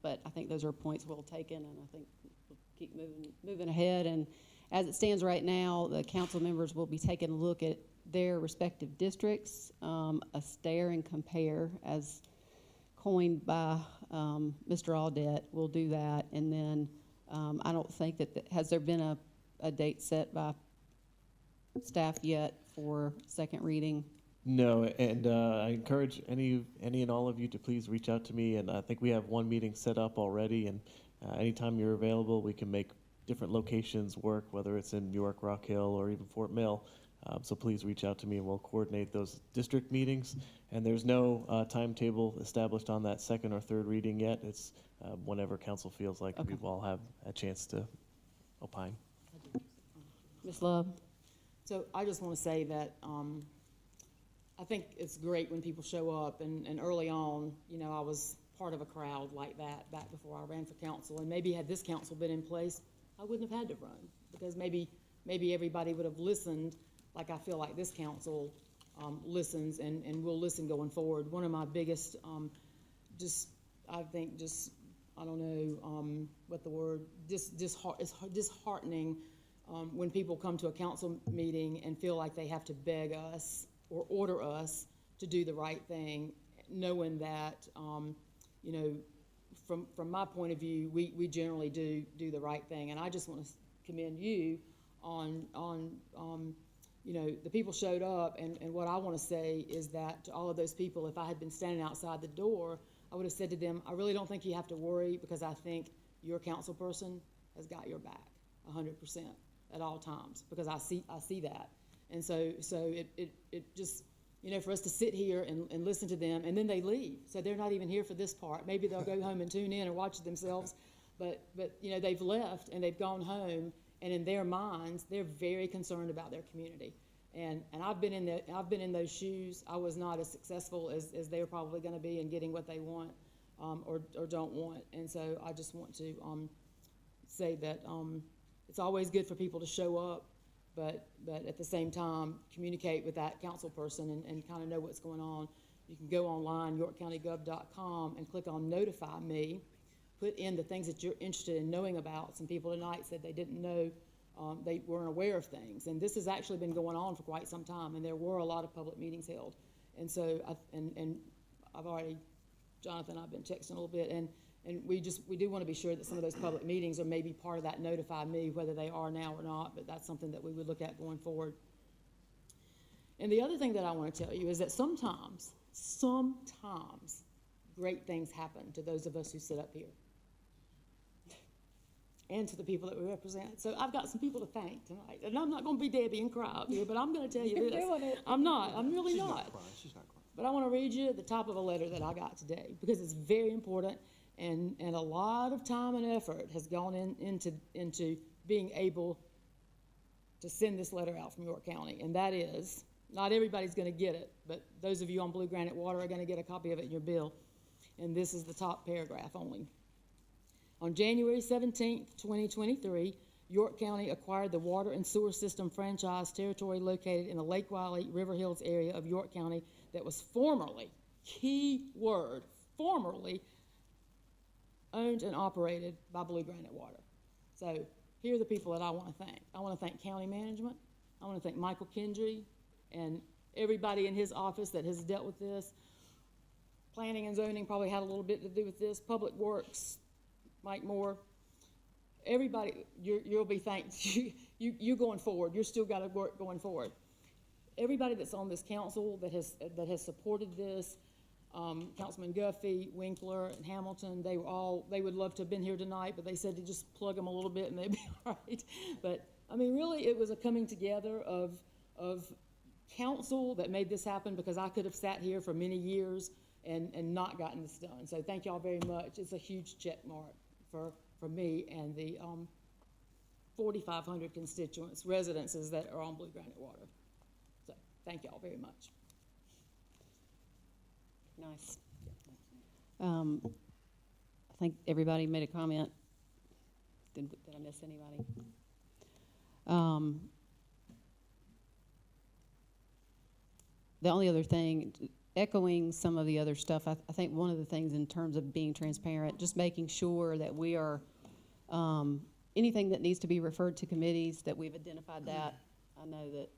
But I think those are points well taken, and I think we'll keep moving ahead. And as it stands right now, the council members will be taking a look at their respective districts, a stare and compare, as coined by Mr. Audette. We'll do that, and then I don't think that has there been a date set by staff yet for second reading? No, and I encourage any and all of you to please reach out to me, and I think we have one meeting set up already, and anytime you're available, we can make different locations work, whether it's in York, Rock Hill, or even Fort Mill. So please reach out to me and we'll coordinate those district meetings. And there's no timetable established on that second or third reading yet. It's whenever council feels like we all have a chance to opine. Ms. Love? So I just want to say that I think it's great when people show up, and early on, you know, I was part of a crowd like that back before I ran for council, and maybe had this council been in place, I wouldn't have had to run, because maybe everybody would have listened like I feel like this council listens and will listen going forward. One of my biggest, I don't know what the word, is disheartening when people come to a council meeting and feel like they have to beg us or order us to do the right thing, knowing that, you know, from my point of view, we generally do the right thing. And I just want to commend you on you know, the people showed up, and what I want to say is that to all of those people, if I had been standing outside the door, I would have said to them, I really don't think you have to worry, because I think your council person has got your back 100% at all times, because I see that. And so it just, you know, for us to sit here and listen to them, and then they leave. So they're not even here for this part. Maybe they'll go home and tune in or watch it themselves, but you know, they've left and they've gone home, and in their minds, they're very concerned about their community. And I've been in those shoes. I was not as successful as they're probably going to be in getting what they want or don't want. And so I just want to say that it's always good for people to show up, but at the same time, communicate with that council person and kind of know what's going on. You can go online, yorkcountygov.com, and click on Notify Me. Put in the things that you're interested in knowing about. Some people tonight said they didn't know, they weren't aware of things. And this has actually been going on for quite some time, and there were a lot of public meetings held. And so, I've already, Jonathan and I've been texting a little bit, and we do want to be sure that some of those public meetings are maybe part of that Notify Me, whether they are now or not, but that's something that we would look at going forward. And the other thing that I want to tell you is that sometimes great things happen to those of us who sit up here and to the people that we represent. So I've got some people to thank tonight. And I'm not going to be Debbie and cry up here, but I'm going to tell you this. I'm not. I'm really not. She's not crying. But I want to read you the top of a letter that I got today, because it's very important, and a lot of time and effort has gone into being able to send this letter out from York County. And that is, not everybody's going to get it, but those of you on Blue Granite Water are going to get a copy of it in your bill. And this is the top paragraph only. On January 17th, 2023, York County acquired the water and sewer system franchise territory located in the Lake Wiley River Hills area of York County that was formerly, key word, formerly owned and operated by Blue Granite Water. So here are the people that I want to thank. I want to thank county management. I want to thank Michael Kendry and everybody in his office that has dealt with this. Planning and zoning probably had a little bit to do with this. Public Works, Mike Moore. Everybody, you'll be thanked. You going forward. You're still got to work going forward. Everybody that's on this council that has supported this, Councilman Guffey, Winkler, and Hamilton, they would love to have been here tonight, but they said to just plug them a little bit and they'd be all right. But I mean, really, it was a coming together of council that made this happen, because I could have sat here for many years and not gotten this done. So thank y'all very much. It's a huge check mark for me and the 4,500 constituents, residences that are on Blue Granite Water. So thank y'all very much. Nice. I think everybody made a comment. Did I miss anybody? The only other thing, echoing some of the other stuff, I think one of the things in terms of being transparent, just making sure that we are, anything that needs to be referred to committees, that we've identified that. I know that,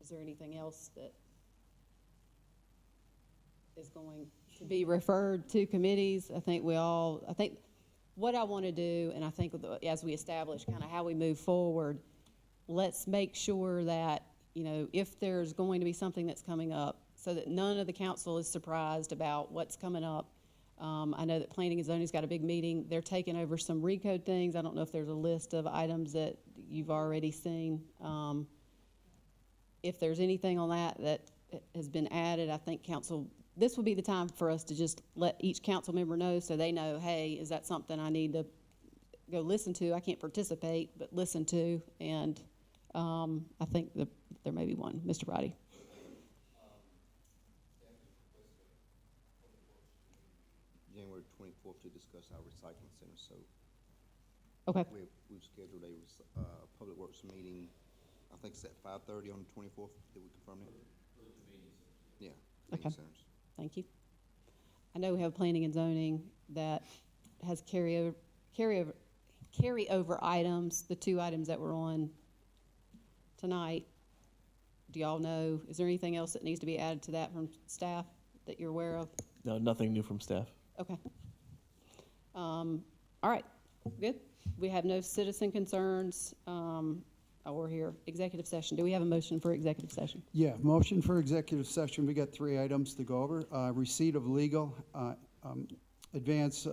is there anything else that is going to be referred to committees? I think what I want to do, and I think as we establish kind of how we move forward, let's make sure that, you know, if there's going to be something that's coming up, so that none of the council is surprised about what's coming up. I know that Planning and Zoning's got a big meeting. They're taking over some recode things. I don't know if there's a list of items that you've already seen. If there's anything on that has been added, I think this will be the time for us to just let each council member know, so they know, hey, is that something I need to go listen to? I can't participate, but listen to. And I think there may be one. Mr. Brady. January 24th to discuss our recycling center. So okay, we've scheduled a public works meeting. I think it's at 5:30 on the 24th. Did we confirm that? Yeah. Okay. Centers. Thank you. I know we have planning and zoning that has carryover items, the 2 items that were on tonight. Do y'all know, is there anything else that needs to be added to that from staff that you're aware of? No, nothing new from staff. Okay. All right, good. We have no citizen concerns or here, executive session. Do we have a motion for executive session? Yeah, motion for executive session. We got 3 items to go over. Receipt of legal, advance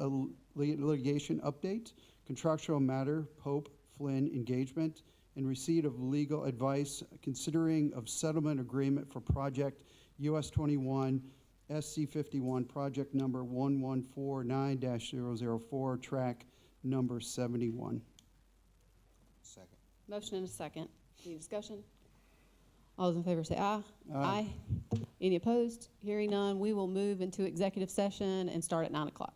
litigation update, contractual matter, Pope Flynn engagement, and receipt of legal advice considering of settlement agreement for project US 21 SC 51, project number 1149-004, track number 71. Second. Motion and a second. Any discussion? All those in favor say aye. Aye. Any opposed? Hearing none, we will move into executive session and start at 9 o'clock.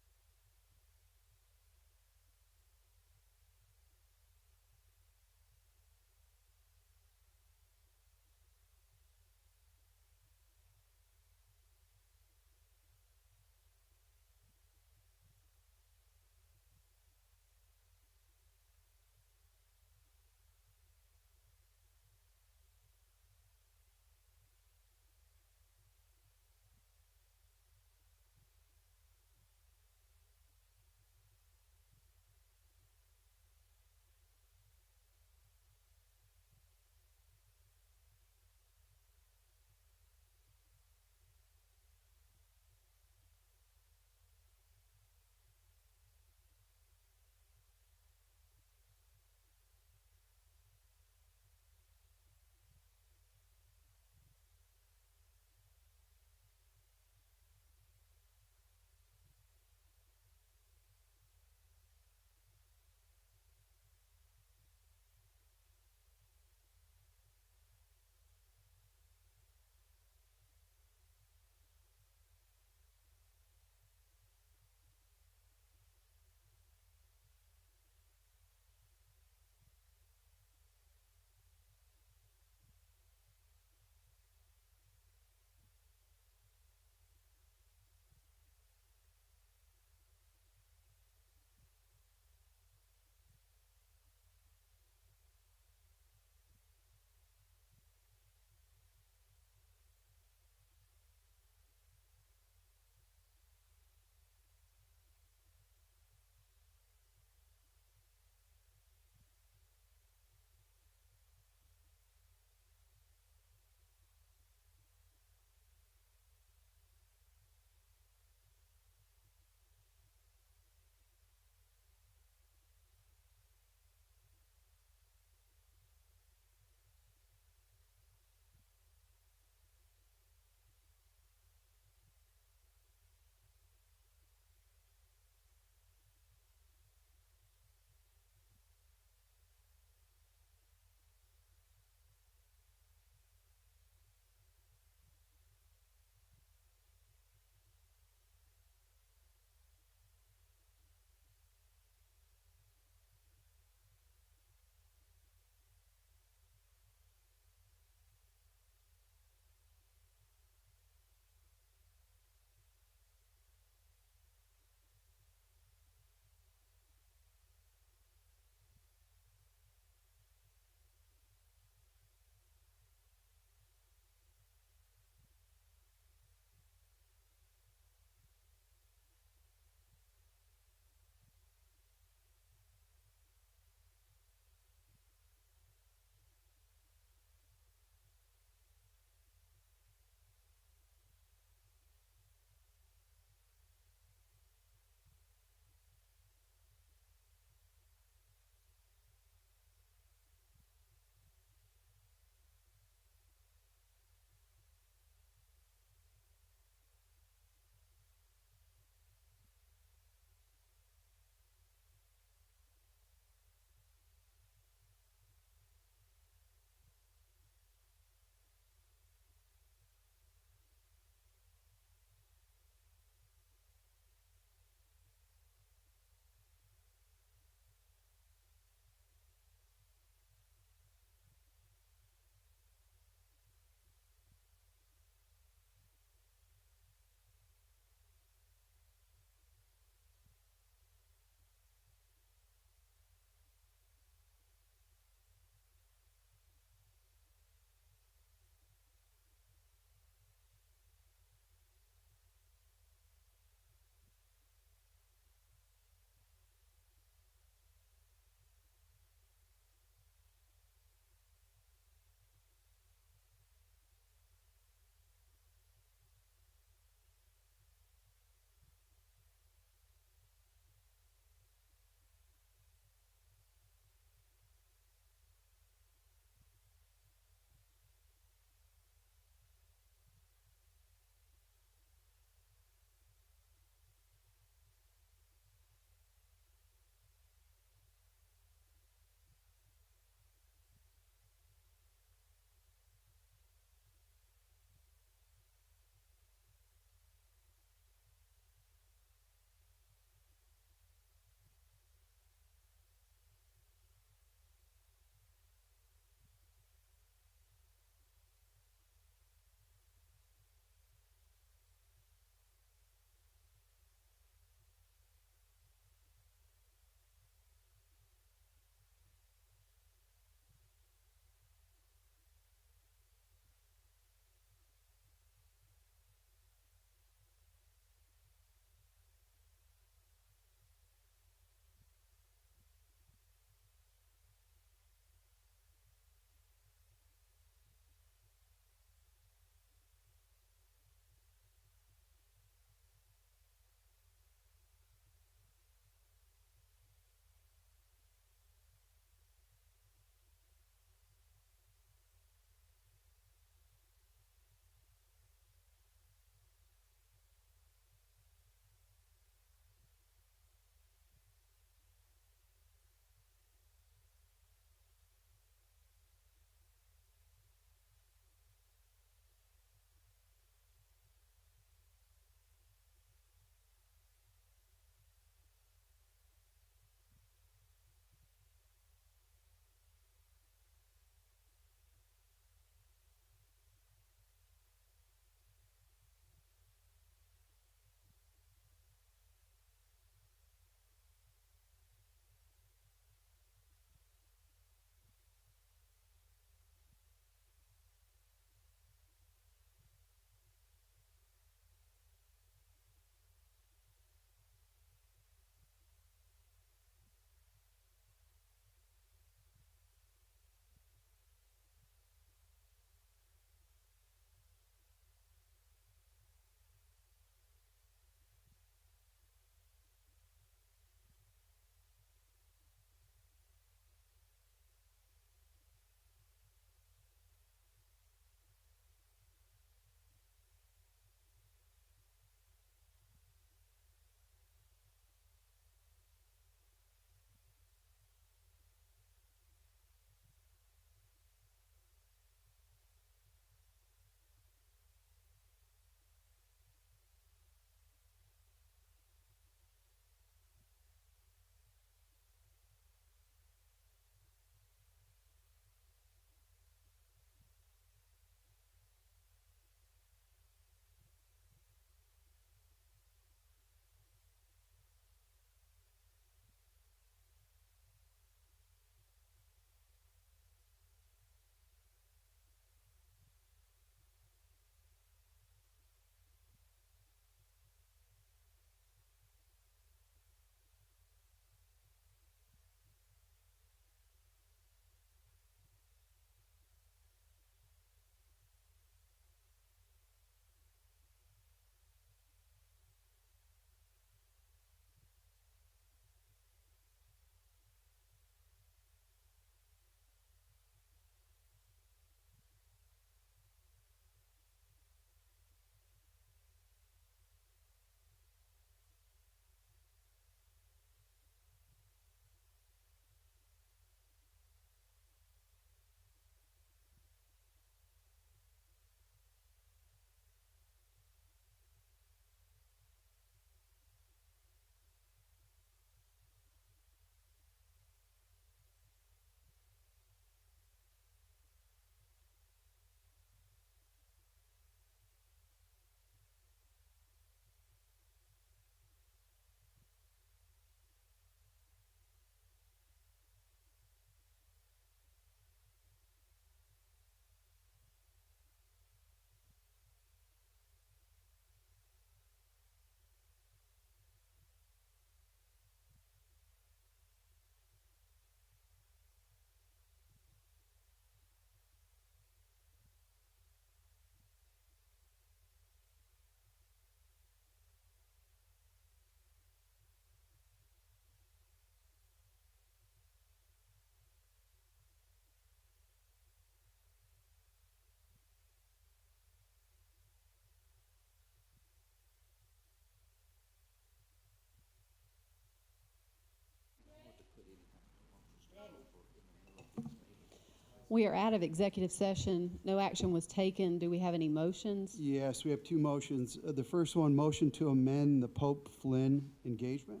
We are out of executive session. No action was taken. Do we have any motions? Yes, we have two motions. The first one, motion to amend the Pope Flynn engagement.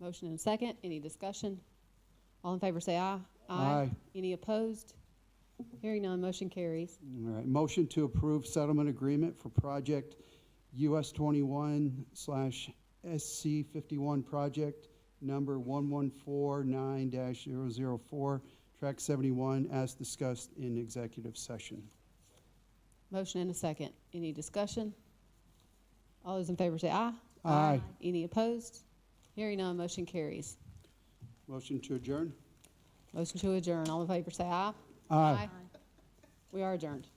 Motion and a second. Any discussion? All in favor say aye. Aye. Any opposed? Hearing none, motion carries. All right, motion to approve settlement agreement for project US 21/SC 51 project number 1149-004, track 71, as discussed in executive session. Motion and a second. Any discussion? All those in favor say aye. Aye. Any opposed? Hearing none, motion carries. Motion to adjourn? Motion to adjourn. All in favor say aye. Aye. We are adjourned.